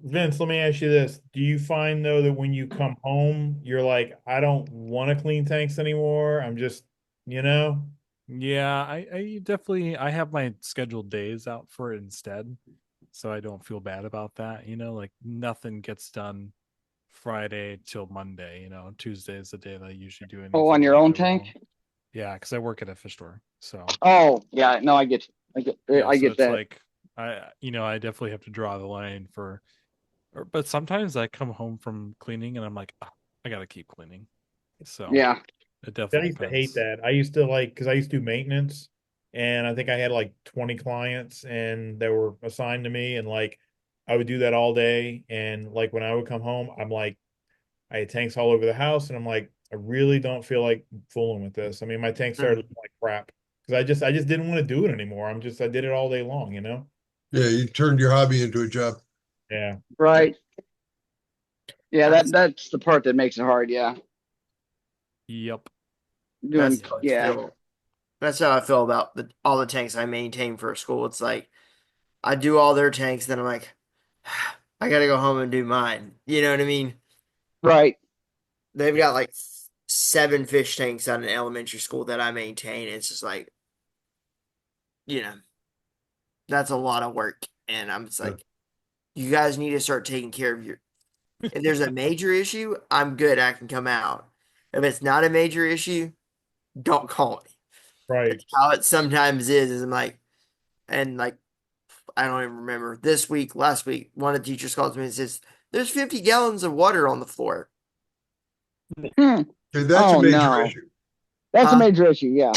Vince, let me ask you this. Do you find though that when you come home, you're like, I don't want to clean tanks anymore. I'm just, you know? Yeah, I definitely I have my scheduled days out for it instead, so I don't feel bad about that. Like nothing gets done Friday till Monday. Tuesday is the day that I usually do anything. Oh, on your own at all. tank? Yeah, because I work at a fish store, so Oh, yeah, no, I get yeah, I so get it's that. like I definitely have to draw the line but sometimes I come home from cleaning and I'm like, "Ah, I gotta keep cleaning. So Yeah. it I definitely used to hate depends. that. I used to because I used to do maintenance, and I think I had like 20 clients and they were assigned to me, and like I would do that all day. And like when I would come home, I'm like, I had tanks all over the house, and I'm like, I really don't feel like fooling with this. I mean, my tank started looking like crap because I just didn't want to do it anymore. I did it all day long. Yeah, you turned your hobby into a job. Yeah. Right. Yeah, That's, that's the part that makes it hard, yeah. Yep. that's Doing how I yeah. feel. That's how I feel about all the tanks I maintain for a school. It's like I do all their tanks, then I'm like, I gotta go home and do mine. You know what I mean? Right. They've got like 7 fish tanks at an elementary school that I maintain. It's just like, you know, that's a lot of work. And I'm just like, you guys need to start taking care of your. If there's a major issue, I'm good. I can come out. If it's not a major issue, don't call me. Right. That's how it sometimes is I'm like, and like, I don't even remember last week, one of the teachers calls me and says, there's 50 gallons of water on the floor. Okay, that's a Oh, major no. issue. That's a Huh? major issue, yeah.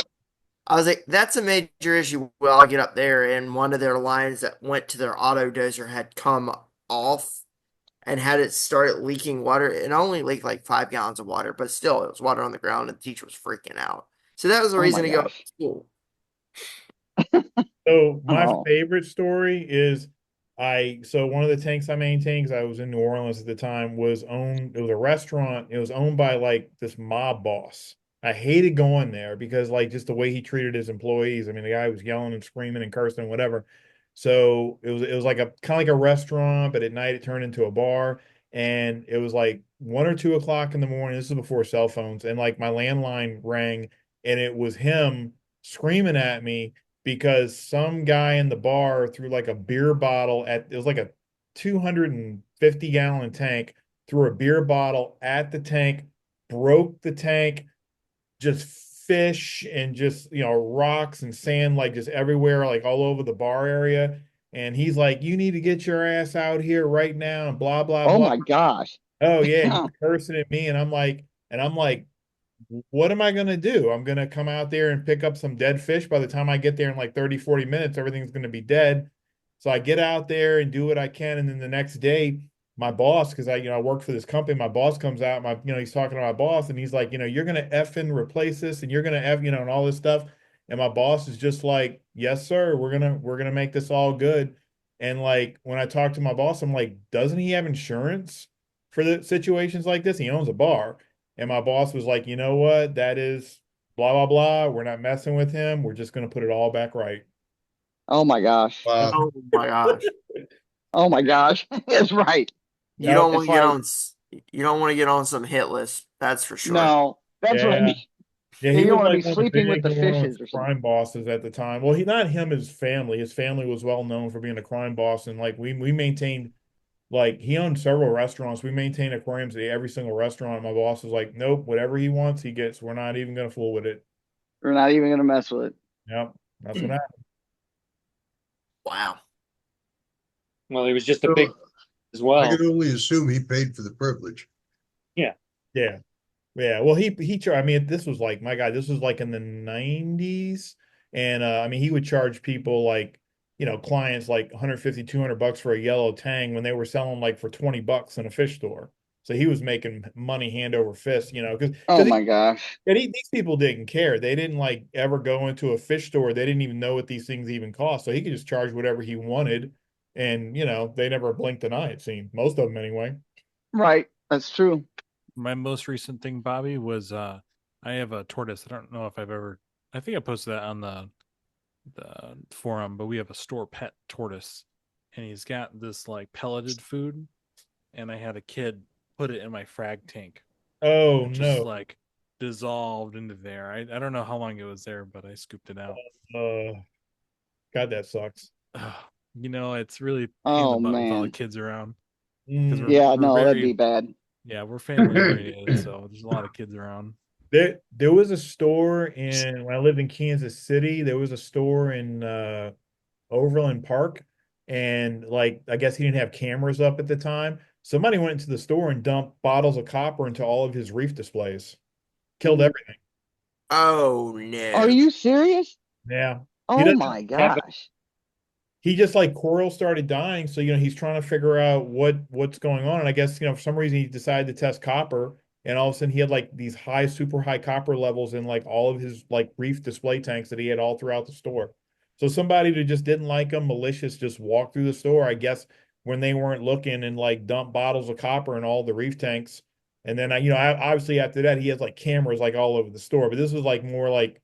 I was like, that's a major issue. Well, I get up there and one of their lines that went to their auto dozer had come off and had it started leaking water. It only leaked like 5 gallons of water, but still, it was water on the ground, and the teacher was freaking out. So that was the Oh reason my to go to gosh. school. So my Oh. favorite story is so one of the tanks I maintained, 'cause I was in New Orleans at the time, it was a restaurant. It was owned by like this mob boss. I hated going there because like just the way he treated his employees. I mean, the guy was yelling and screaming and cursing and whatever. So it was like a kind of like a restaurant, but at night it turned into a bar. And it was like 1 or 2 o'clock in the morning. This is before cell phones, and like my landline rang, and it was him screaming at me because some guy in the bar threw like a beer bottle it was like a 250-gallon tank, threw a beer bottle at the tank, broke the tank, just fish and just, rocks and sand, like just everywhere, like all over the bar area. And he's like, you need to get your ass out here right now and blah, blah, Oh blah. my gosh. Oh yeah. He's cursing at me. And I'm like, what am I going to do? I'm going to come out there and pick up some dead fish. By the time I get there in like 30, 40 minutes, everything's going to be dead. So I get out there and do what I can. And then the next day, my boss, because I work for this company, my boss comes out, he's talking to my boss and he's like, you're going to effing replace this and you're going to and all this stuff. And my boss is just like, yes, sir, we're going to make this all good. And like, when I talk to my boss, I'm like, doesn't he have insurance for the situations like this? He owns a bar. And my boss was like, you know what? That is blah, blah, blah. We're not messing with him. We're just going to put it all back right. Oh my gosh. Wow. Oh my gosh. Oh my gosh. That's right. You don't It's want to get like, on you don't want to get on some hit list, that's for sure. no, that's what I Yeah. mean. Yeah, Yeah, he you don't was want to be like one of the sleeping with big the New Orleans fishes or something. crime bosses at the time. Well, not him, his family. His family was well known for being a crime boss. And like we maintained, like he owned several restaurants. We maintained aquariums at every single restaurant. My boss was like, nope, whatever he wants, he gets. We're not even going to fool with it. We're not even going to mess with it. Yep. That's what happened. Wow. Well, he was just a So, big as I well. can only assume he paid for the privilege. Yeah. Yeah. Well, I mean, this was like, my God, this was like in the 90s. And I mean, he would charge people like, clients like 150, $200 for a yellow tang when they were selling like for $20 in a fish store. So he was making money hand over fist, because Oh my gosh. these people didn't care. They didn't like ever go into a fish store. They didn't even know what these things even cost. So he could just charge whatever he wanted. And, they never blinked an eye, it seemed. Most of them anyway. Right. That's true. My most recent thing, Bobby, was I have a tortoise. I don't know if I think I posted that on the forum, but we have a store pet tortoise, and he's got this like pelleted food, and I had a kid put it in my frag tank. Oh, It just no. like dissolved into there. I don't know how long it was there, but I scooped it out. God, that sucks. It's really pain in Oh the butt with all the man. kids around because Mm. Yeah, we're no, that'd very be bad. yeah, we're family oriented, so there's a lot of kids around. There was a store when I lived in Kansas City. There was a store in Overland Park, and like I guess he didn't have cameras up at the time. Somebody went into the store and dumped bottles of copper into all of his reef displays. Killed everything. Oh Are no. you serious? Yeah. He Oh doesn't my have gosh. he just like coral started dying, so he's trying to figure out what's going on. And I guess for some reason he decided to test copper, and all of a sudden he had like these super high copper levels in like all of his like reef display tanks that he had all throughout the store. So somebody that just didn't like him, malicious, just walked through the store, I guess, when they weren't looking, and like dumped bottles of copper in all the reef tanks. And then obviously after that he has like cameras like all over the store, but this was like more like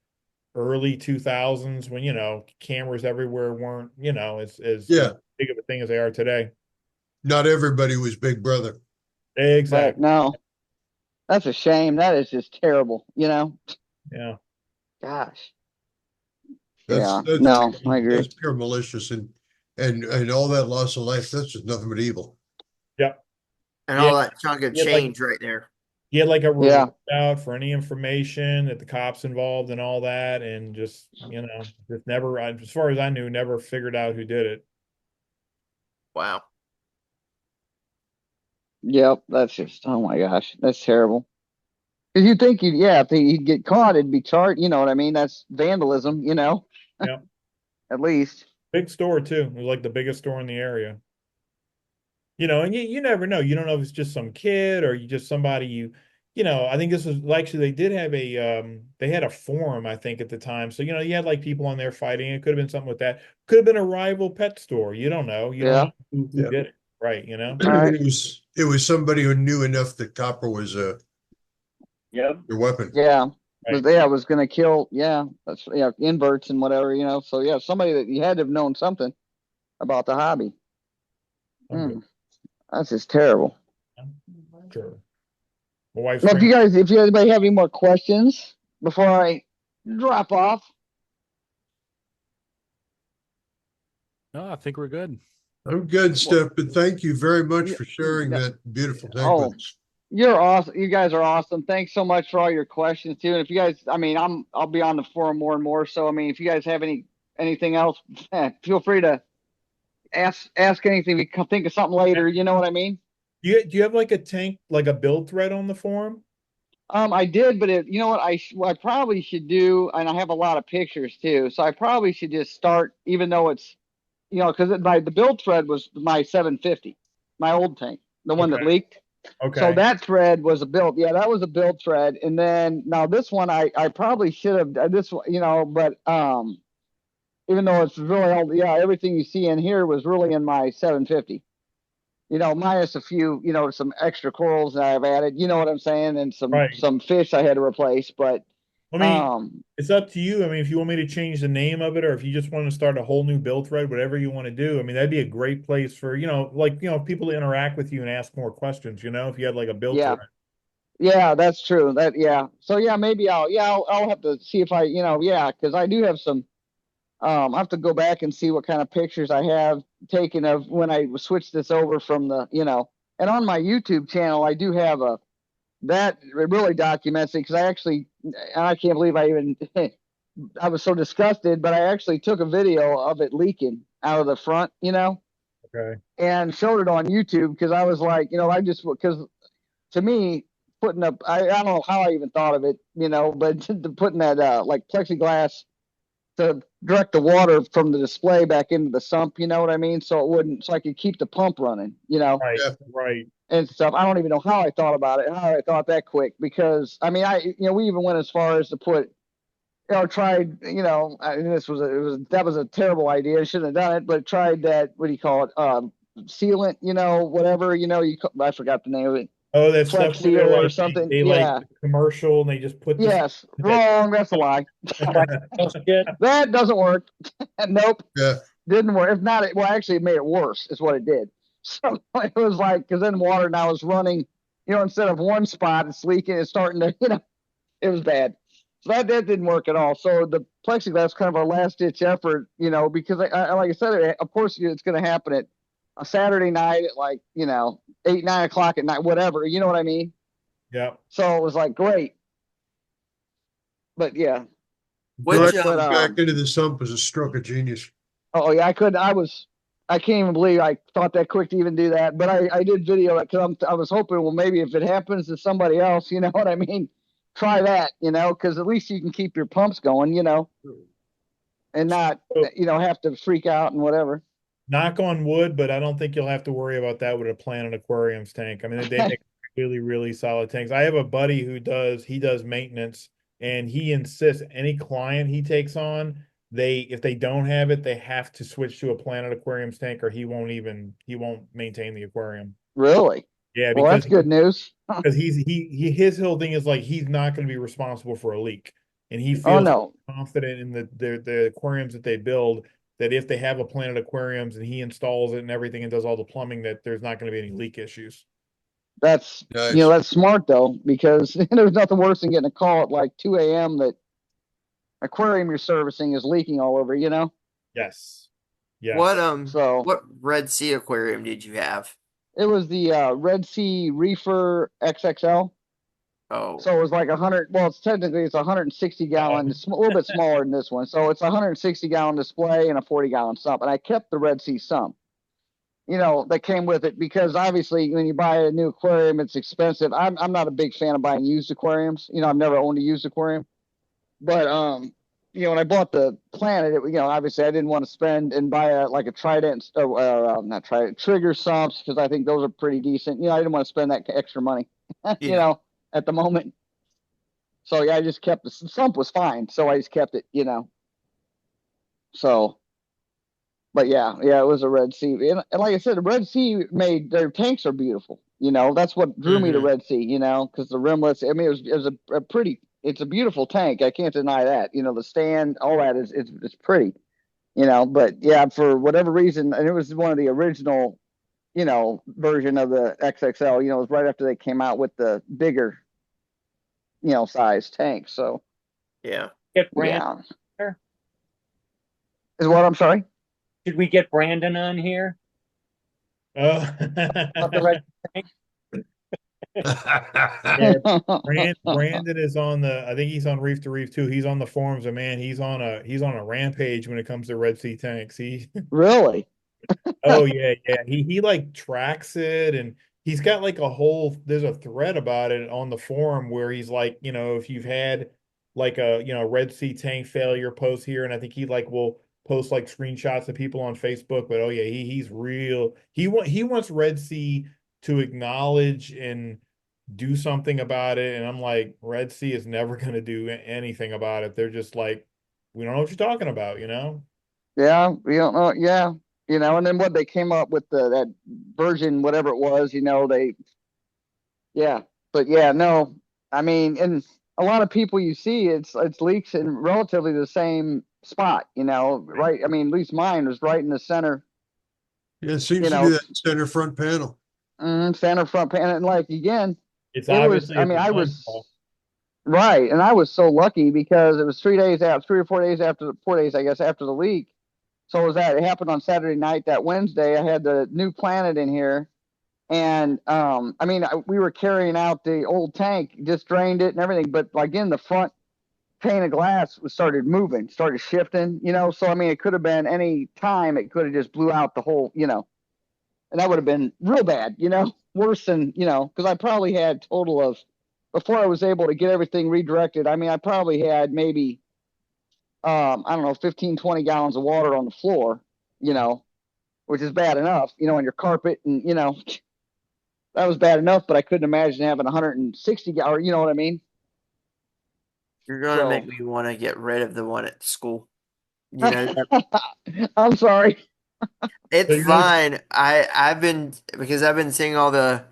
early 2000s when cameras everywhere weren't as Yeah, big of a thing as they are today. not everybody was Big Brother. But Exactly. no, that's a shame. That is just terrible, Yeah. Gosh. That's Yeah. that's No, I agree. that's pure malicious and all that loss of life. That's just nothing but evil. Yep. And Yeah. all that chunk of He had like change right there. he had like a Yeah. reward out for any information that the cops involved and all that, and just just never, as far as I knew, never figured out who did it. Wow. Yep. That's just, oh my gosh. That's terrible. Because you'd think if he'd get caught, it'd be charged. You know what I mean? That's vandalism, Yeah. at least. Big store too. It was like the biggest store in the area. And you never know. You don't know if it's just some kid or you just somebody I think this was actually they did have they had a forum, I think, at the time. So, you had like people on there fighting. It could have been something with that. Could have been a rival pet store. You don't know. You don't Yeah. know who Yeah. did it, right? All right. It was somebody who knew enough that copper was Yep. their weapon. Yeah. Right. But yeah, it was gonna kill, that's inverts and whatever, So yeah, somebody that you had to have known something about the hobby. Okay. That's just terrible. Sure. My wife's Now, if you anybody have any more questions before I drop off? No, I think we're good. I'm good, Steph, but thank you very much for sharing yeah. that beautiful tank with us. You're awesome. You guys are awesome. Thanks so much for all your questions too. And if you guys, I'll be on the forum more and more. So, if you guys have anything else, feel free to ask anything. We can think of something later. You know what I mean? Do you have like a tank, like a build thread on the forum? I did, but you know what what I probably should do, and I have a lot of pictures too. So I probably should just start, even though it's, because the build thread was my 750, my old tank, the one that Okay. leaked. Okay. So that thread was a build. Yeah, that was a build thread. And then now this one, I probably should have done this one, but even though it's really old, everything you see in here was really in my 750. Minus a few, some extra corals that I've added. You know what I'm saying? And Right. some fish I had to replace. But it's up to you. If you want me to change the name of it, or if you just want to start a whole new build thread, whatever you want to do. That'd be a great place for, people to interact with you and ask more questions, if you had like a build yeah. thread. Yeah, that's true. So maybe I'll have to see if because I do have some. I have to go back and see what kind of pictures I have taken of when I switched this over from and on my YouTube channel, I do have that really documents it because I can't believe I was so disgusted, but I actually took a video of it leaking out of the front, Okay. and showed it on YouTube because I was like, because to me, putting up, I don't know how I even thought of it, but putting that like plexiglass to direct the water from the display back into the sump, you know what I mean? So I could keep the pump running, Right. Yeah. Right. and stuff. I don't even know how I thought about it, how I thought that quick, because we even went as far as to put, tried, that was a terrible idea. I shouldn't have done it, but tried that, what do you call it? Sealant, whatever, I forgot the name of it. Oh, that Flex stuff where they're seal or like something. they Yeah. like commercial and they just put this. Yes. Wrong. That's a lie. That doesn't work. Nope. Yeah. Didn't work. If not, actually, it made it worse, is what it did. So it was like, because then water now is running, instead of one spot, it's leaking, it's starting to, it was bad. So that didn't work at all. So the plexiglass kind of our last ditch effort, because like I said, of course, it's going to happen at a Saturday night at 8, 9 o'clock at night, whatever. You know what I mean? Yeah. So it was like, great. But yeah. Which Back into the sump was a stroke of genius. Oh yeah, I can't even believe I thought that quick to even do that. But I did video it because I was hoping, well, maybe if it happens to somebody else, you know what I mean? Try that, because at least you can keep your pumps going, and not, have to freak out and whatever. Knock on wood, but I don't think you'll have to worry about that with a Planet Aquariums tank. They make really, really solid tanks. I have a buddy who does maintenance, and he insists any client he takes on, if they don't have it, they have to switch to a Planet Aquariums tank, or he won't maintain the aquarium. Really? Yeah, well, that's good news. Because his whole thing is like he's not going to be responsible for a leak, and he feels confident in the aquariums that they build, that if they have a Planet Aquariums and he installs it and everything and does all the plumbing, that there's not going to be any leak issues. That's Nice. That's smart though, because there's nothing worse than getting a call at like 2 a.m. that aquarium you're servicing is leaking all over, Yes. Yes. What Red Sea aquarium did you have? It was the Red Sea Reefer XXL. Oh. So it was like 100. Well, it's 160 gallon. It's a little bit smaller than this one. So it's a 160 gallon display and a 40 gallon sump. And I kept the Red Sea sump, that came with it, because obviously when you buy a new aquarium, it's expensive. I'm not a big fan of buying used aquariums. I've never owned a used aquarium, but when I bought the Planet, obviously I didn't want to spend and buy like a Trident or not Trident trigger sumps because I think those are pretty decent. I didn't want to spend that extra money, Yeah. at the moment. So yeah, I just kept the sump was fine, so I just kept it. So, but yeah, it was a Red Sea, and like I said, the Red Sea made their tanks are beautiful. That's what drew me to Hmm. Red Sea. Because the rimless. I mean, it was a pretty. It's a beautiful tank. I can't deny that. The stand, all that is it's pretty. But yeah, for whatever reason, and it was one of the original, version of the XXL. It was right after they came out with the bigger, size tank. So Yeah. Get Brandon yeah, here. is what I'm sorry. Should we get Brandon on here Oh. about the red tank? Yeah, Brandon is on the. I think he's on Reef to Reef too. He's on the forums, and man, he's on a rampage when it comes to Red Sea tanks. Really? Oh yeah, yeah. He like tracks it, and he's got like a whole. There's a thread about it on the forum where he's like, if you've had like a Red Sea tank failure post here, and I think he like will post like screenshots of people on Facebook. But oh yeah, he's real. He wants Red Sea to acknowledge and do something about it, and I'm like, Red Sea is never going to do anything about it. They're just like, we don't know what you're talking about. Yeah, we don't know. Yeah, and then what they came up with that version, whatever it was, yeah, but yeah, no, I mean, and a lot of people you see, it's leaks in relatively the same spot, right? I mean, at least mine was right in the center, Yeah, it seems you to be know, that center front panel. center front panel, and like again, It's it was. obviously I a mean, I design was flaw. right, and I was so lucky because it was 3 days out, 3 or 4 days after 4 days, I guess, after the leak. So it was that it happened on Saturday night. That Wednesday, I had the new Planet in here, and I mean, we were carrying out the old tank, just drained it and everything, but again, the front pane of glass was started moving, started shifting. So I mean, it could have been any time. It could have just blew out the whole. And that would have been real bad. Worse than. Because I probably had total of before I was able to get everything redirected. I mean, I probably had maybe I don't know, 15, 20 gallons of water on the floor. You know, which is bad enough. On your carpet, and that was bad enough. But I couldn't imagine having 160 gallons. You know what I mean? You're gonna So make me want to get rid of the one at school. You know, I'm sorry. So it's you're gonna fine. I've been because I've been seeing all the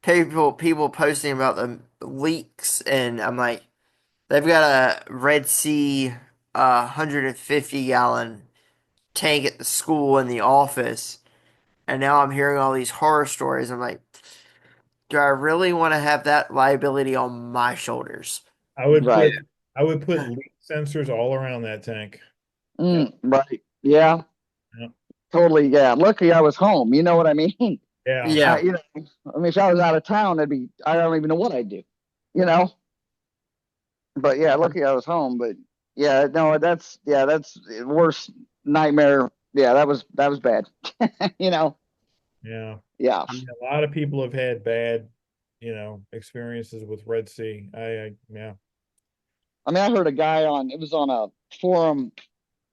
people posting about the leaks, and I'm like, they've got a Red Sea 150-gallon tank at the school in the office, and now I'm hearing all these horror stories. I'm like, do I really want to have that liability on my shoulders? I would Right. put I would put leak sensors all around that tank. Right. Yeah. Yeah. Totally. Yeah. Lucky I was home. You know what I mean? Yeah. Yeah. I mean, if I was out of town, I don't even know what I'd do, you know? But yeah, lucky I was home. But yeah, no, that's the worst nightmare. Yeah, that was bad. You know? Yeah. Yeah. I mean, a lot of people have had bad, experiences with Red Sea. Yeah. I mean, I heard a guy it was on a forum.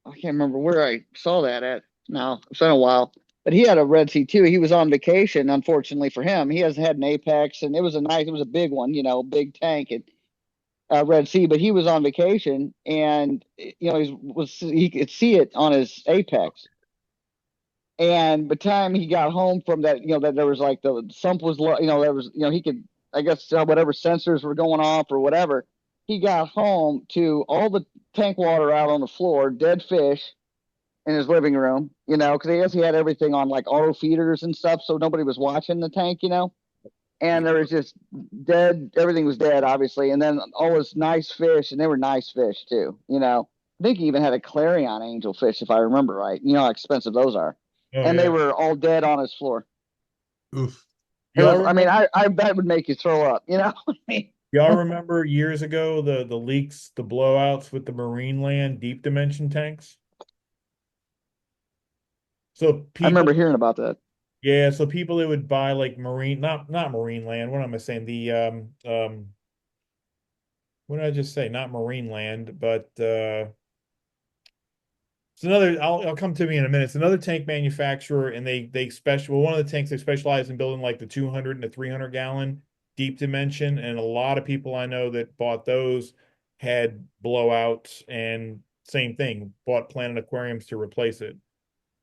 I can't remember where I saw that at. No, it's been a while. But he had a Red Sea too. He was on vacation, unfortunately for him. He has had an Apex, and it was a big one, big tank at Red Sea. But he was on vacation, and he could see it on his Apex. And by the time he got home from that, that there was like the sump was low, there was, he could, I guess, whatever sensors were going off or whatever. He got home to all the tank water out on the floor, dead fish in his living room, because I guess he had everything on like auto feeders and stuff, so nobody was watching the tank. And there was just dead, everything was dead, obviously. And then all this nice fish, and they were nice fish too. I think he even had a clarion angelfish, if I remember right. You know how expensive those are. Oh And they yeah. were all dead on his floor. Oof. It Y'all was, I mean, remember that would make you throw up. y'all remember years ago the leaks, the blowouts with the Marine Land deep dimension tanks? So I remember people hearing about that. Yeah, so people that would buy like not Marine Land, what am I saying? The what did I just say? Not Marine Land, but It's another. I'll come to me in a minute. It's another tank manufacturer, and they special. Well, one of the tanks they specialize in building like the 200 and the 300 gallon deep dimension, and a lot of people I know that bought those had blowouts, and same thing, bought Planet Aquariums to replace it.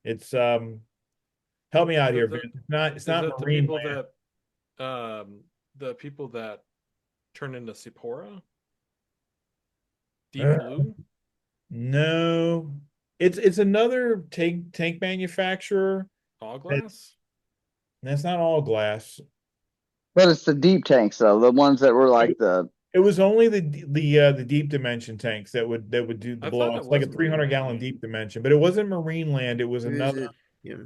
It's help me out Is here, it Vince. the It's is not it marine land. the people that turn into Sephora? Deep Uh, Blue? no, it's another tank manufacturer. All That, glass? that's not all glass. But it's the deep tanks though, the ones that were like the It was only the deep dimension tanks that would do the I thought it blowouts, like a was 300 Marine gallon Land. deep dimension, but it wasn't marine land. It was Who is another. it? Yeah.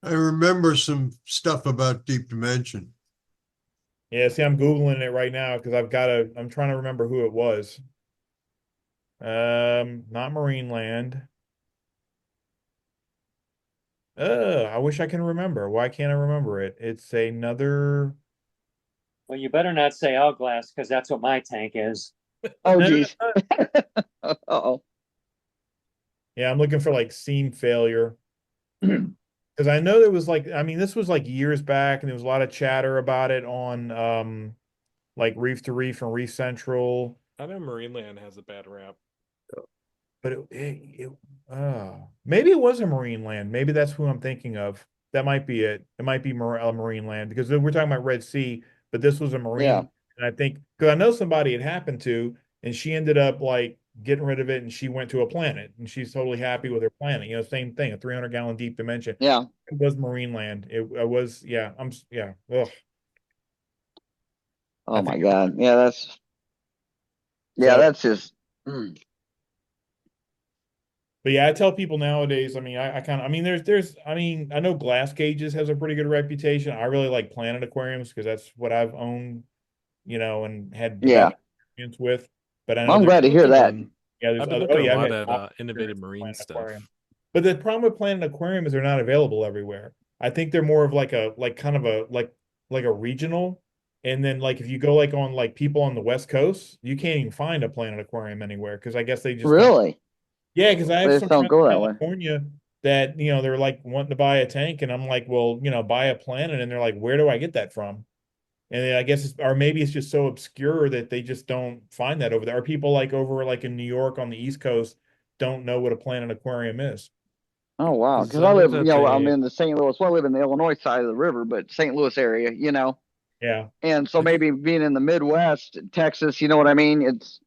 I remember some stuff about deep dimension. Yeah, see, I'm Googling it right now because I'm trying to remember who it was. Not marine land. I wish I can remember. Why can't I remember it? It's another. Well, you better not say Hourglass because that's what my tank is. oh No, geez. Uh-oh. yeah, I'm looking for like seam failure. Because I know there was like, I mean, this was like years back, and there was a lot of chatter about it on like Reef to Reef and Reef Central. I know Marine Land has a bad rap. But maybe it was a marine land. Maybe that's who I'm thinking of. That might be it. It might be a marine land because we're talking about Red Sea, but this was a marine. Yeah. And I think because I know somebody it happened to, and she ended up like getting rid of it, and she went to a planet, and she's totally happy with her planet. You know, same thing, a 300 gallon deep dimension. Yeah. It was marine land. It was, yeah. Yeah. Ugh. I Oh my think God. Yeah, so. that's just But yeah, I tell people nowadays, I mean, I kind of, I mean, I mean, I know Glass Cages has a pretty good reputation. I really like Planet Aquariums because that's what I've owned, and had the best yeah. experience with. But I Well, know I'm there's, glad to I've been hear that. doing yeah, there's I've been other, oh looking a yeah, I've lot had at awesome Innovative experience with Marine Planet stuff. Aquarium. But the problem with Planet Aquarium is they're not available everywhere. I think they're more of like kind of like a regional. And then like if you go like on like people on the West Coast, you can't even find a Planet Aquarium anywhere because I guess they just don't. Really? Yeah, because I have They just some don't friends go in that way. California that, they're like wanting to buy a tank, and I'm like, well, buy a Planet, and they're like, where do I get that from? And then I guess or maybe it's just so obscure that they just don't find that over there. Or people like over like in New York on the East Coast don't know what a Planet Aquarium is. Oh wow. Because Because I I know live, that I'm they in the St. Louis. Well, I live in the Illinois side of the river, but St. Louis area. Yeah, And so I maybe being in the Midwest, Texas, you know what I mean? It's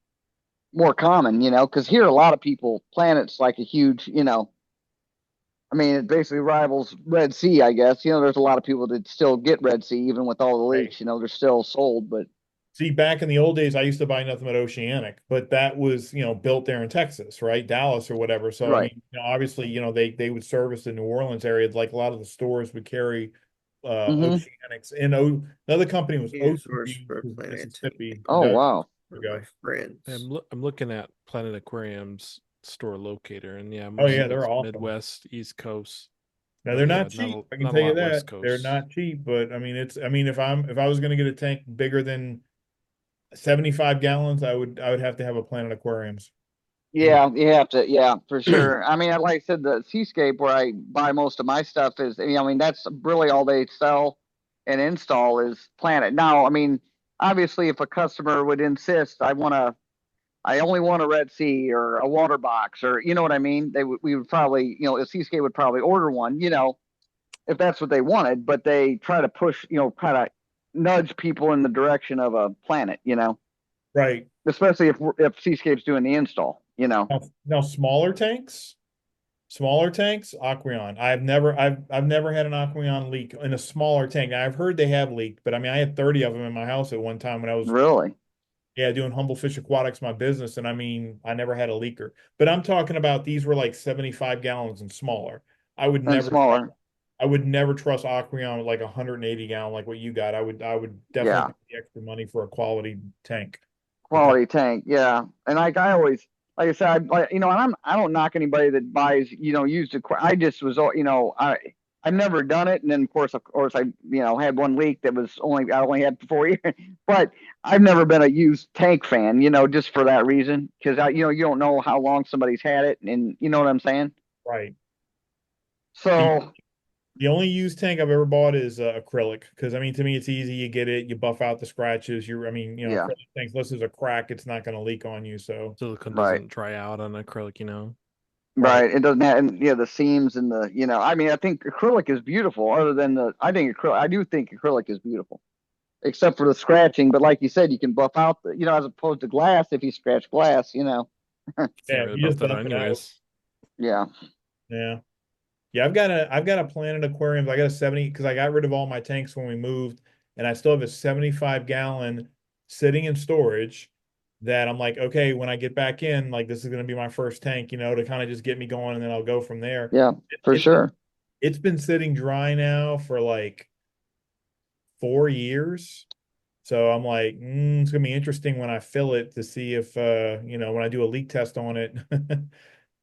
more common, because here a lot of people, Planet's like a huge. I mean, it basically rivals Red Sea, I guess. There's a lot of people that still get Red Sea, even with all the right. leaks. They're still sold. But See, back in the old days, I used to buy nothing but Oceanic, but that was, built there in Texas, right? Dallas or whatever. So, I right. mean, obviously, they would service the New Orleans area. Like a lot of the stores would carry Hmm. Oceanics. And another company was New Ocean source View, for was Planet Mississippi. Oh That wow. for my ago. friends. I'm looking at Planet Aquarium's store locator, and yeah, Oh most yeah, of they're it's awesome. Midwest, East Coast, Now they're but yeah, not cheap. I can not a tell you lot West that they're Coast. not cheap. But I mean, I mean, if I was going to get a tank bigger than 75 gallons, I would have to have a Planet Aquariums. Yeah, you have to. Yeah, for sure. I mean, like I said, the Seascape where I buy most of my stuff I mean, that's really all they sell and install is Planet. Now, I mean, obviously, if a customer would insist, I only want a Red Sea or a water box, or you know what I mean, we would probably, a Seascape would probably order one, if that's what they wanted. But they try to push, kind of nudge people in the direction of a Planet, Right. especially if Seascape's doing the install. Now smaller tanks, Aqueon. I've never had an Aqueon leak in a smaller tank. I've heard they have leaked, but I mean, I had 30 of them in my house at one time when I was, Really? yeah, doing Humble Fish Aquatics, my business. And I mean, I never had a leaker, but I'm talking about these were like 75 gallons and smaller. I would And never trust, smaller. I would never trust Aqueon with like 180 gallon, like what you got. I would definitely Yeah. pay the extra money for a quality tank. But that, Quality tank. Yeah. And like I always, like I said, and I don't knock anybody that buys, used equipment. I just was, I I've never done it, and then of course, I had one leak that was I only had 4 years, but I've never been a used tank fan, just for that reason, because you don't know how long somebody's had it, and you know what I'm saying. Right. So The only used tank I've ever bought is acrylic, because I mean, to me, it's easy. You get it, you buff out the scratches. I mean, yeah, acrylic tanks, unless there's a crack, it's not going to leak on you. So Silicone right. doesn't dry out on acrylic, Right. It doesn't have, and the seams and I mean, I think acrylic is beautiful. I do think acrylic is beautiful, except for the scratching. But like you said, you can buff out as opposed to glass. If you scratch glass, Can't yeah, really you buff just that buff out it out. anyways. yeah. Yeah. Yeah, I've got a Planet Aquariums. I got a 70 because I got rid of all my tanks when we moved, and I still have a 75-gallon sitting in storage that I'm like, okay, when I get back in, like this is gonna be my first tank, to kind of just get me going, and then I'll go from there. Yeah, for It's been sure. it's been sitting dry now for like 4 years. So I'm like, it's gonna be interesting when I fill it to see if when I do a leak test on it.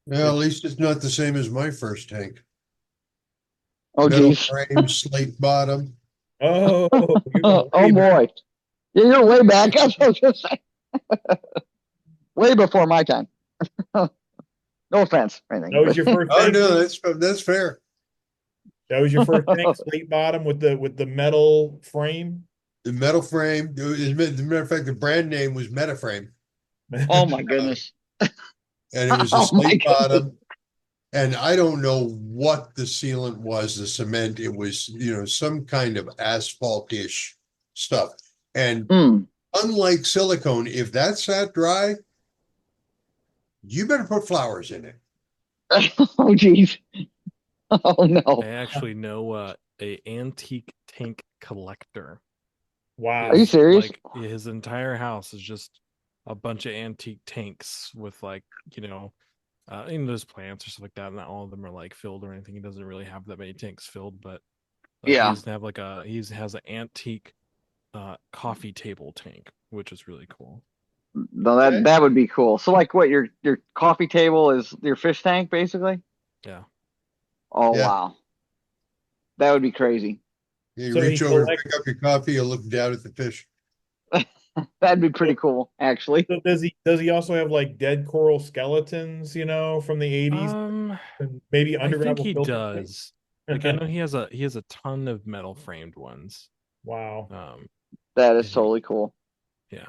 Well, at least it's not the same as my first tank. Oh, Metal geez. frame, slate bottom. Oh, you're going Oh way back. boy. Yeah, you're way back. That's what I was gonna say. Way before my time. No offense or anything. That was your first Oh tank? no, that's fair. That was your first tank, slate bottom with the metal frame. The metal frame. As a matter of fact, the brand name was Metaframe, Oh my goodness. and it was a Oh my slate goodness. bottom. And I don't know what the sealant was, the cement. It was, some kind of asphalt-ish stuff. And unlike silicone, if that sat dry, you better put flowers in it. Oh geez. Oh no. I actually know a antique tank collector. Wow. Are you serious? Like his entire house is just a bunch of antique tanks with there's plants or stuff like that. Not all of them are like filled or anything. He doesn't really have that many tanks filled, but he Yeah. doesn't have he has an antique coffee table tank, which is really cool. No, that would be cool. So like what your coffee table is your fish tank basically? Yeah. Oh Yeah. wow. That would be crazy. You So reach he over and collects- pick up your coffee and look down at the fish. That'd be pretty cool, actually. So does he also have like dead coral skeletons, from the 80s? And maybe I think underground he filter does. Like I know he has a ton of metal framed ones. Wow. That is totally cool. Yeah.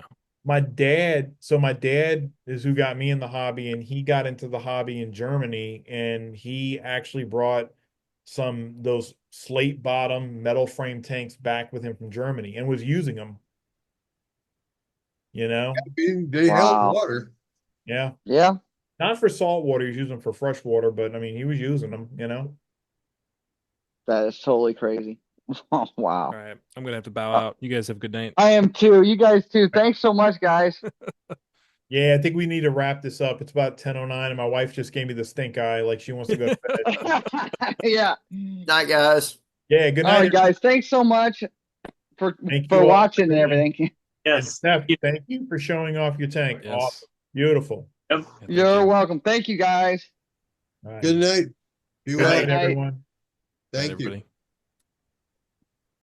My dad is who got me in the hobby, and he got into the hobby in Germany, and he actually brought those slate bottom metal frame tanks back with him from Germany and was using them. They held Wow. water. Yeah. Yeah. Not for salt water, he's using them for fresh water, but I mean he was using them, That is totally crazy. Oh, wow. All right. I'm gonna have to bow out. You guys have a good night. I am too. You guys too. Thanks so much, guys. Yeah, I think we need to wrap this up. It's about 10:09 and my wife just gave me the stink eye, like she wants to go to bed. Yeah. Night, guys. Yeah, good All night. right, guys. Thanks so much for Thank you all watching for and joining. everything. And Steph, thank you for showing off your tank. Yes. Awesome. Beautiful. Yeah, thank You're you. welcome. Thank you, guys. All right. Good night. Be Good well. night, night. everyone. Night, Thank you. everybody.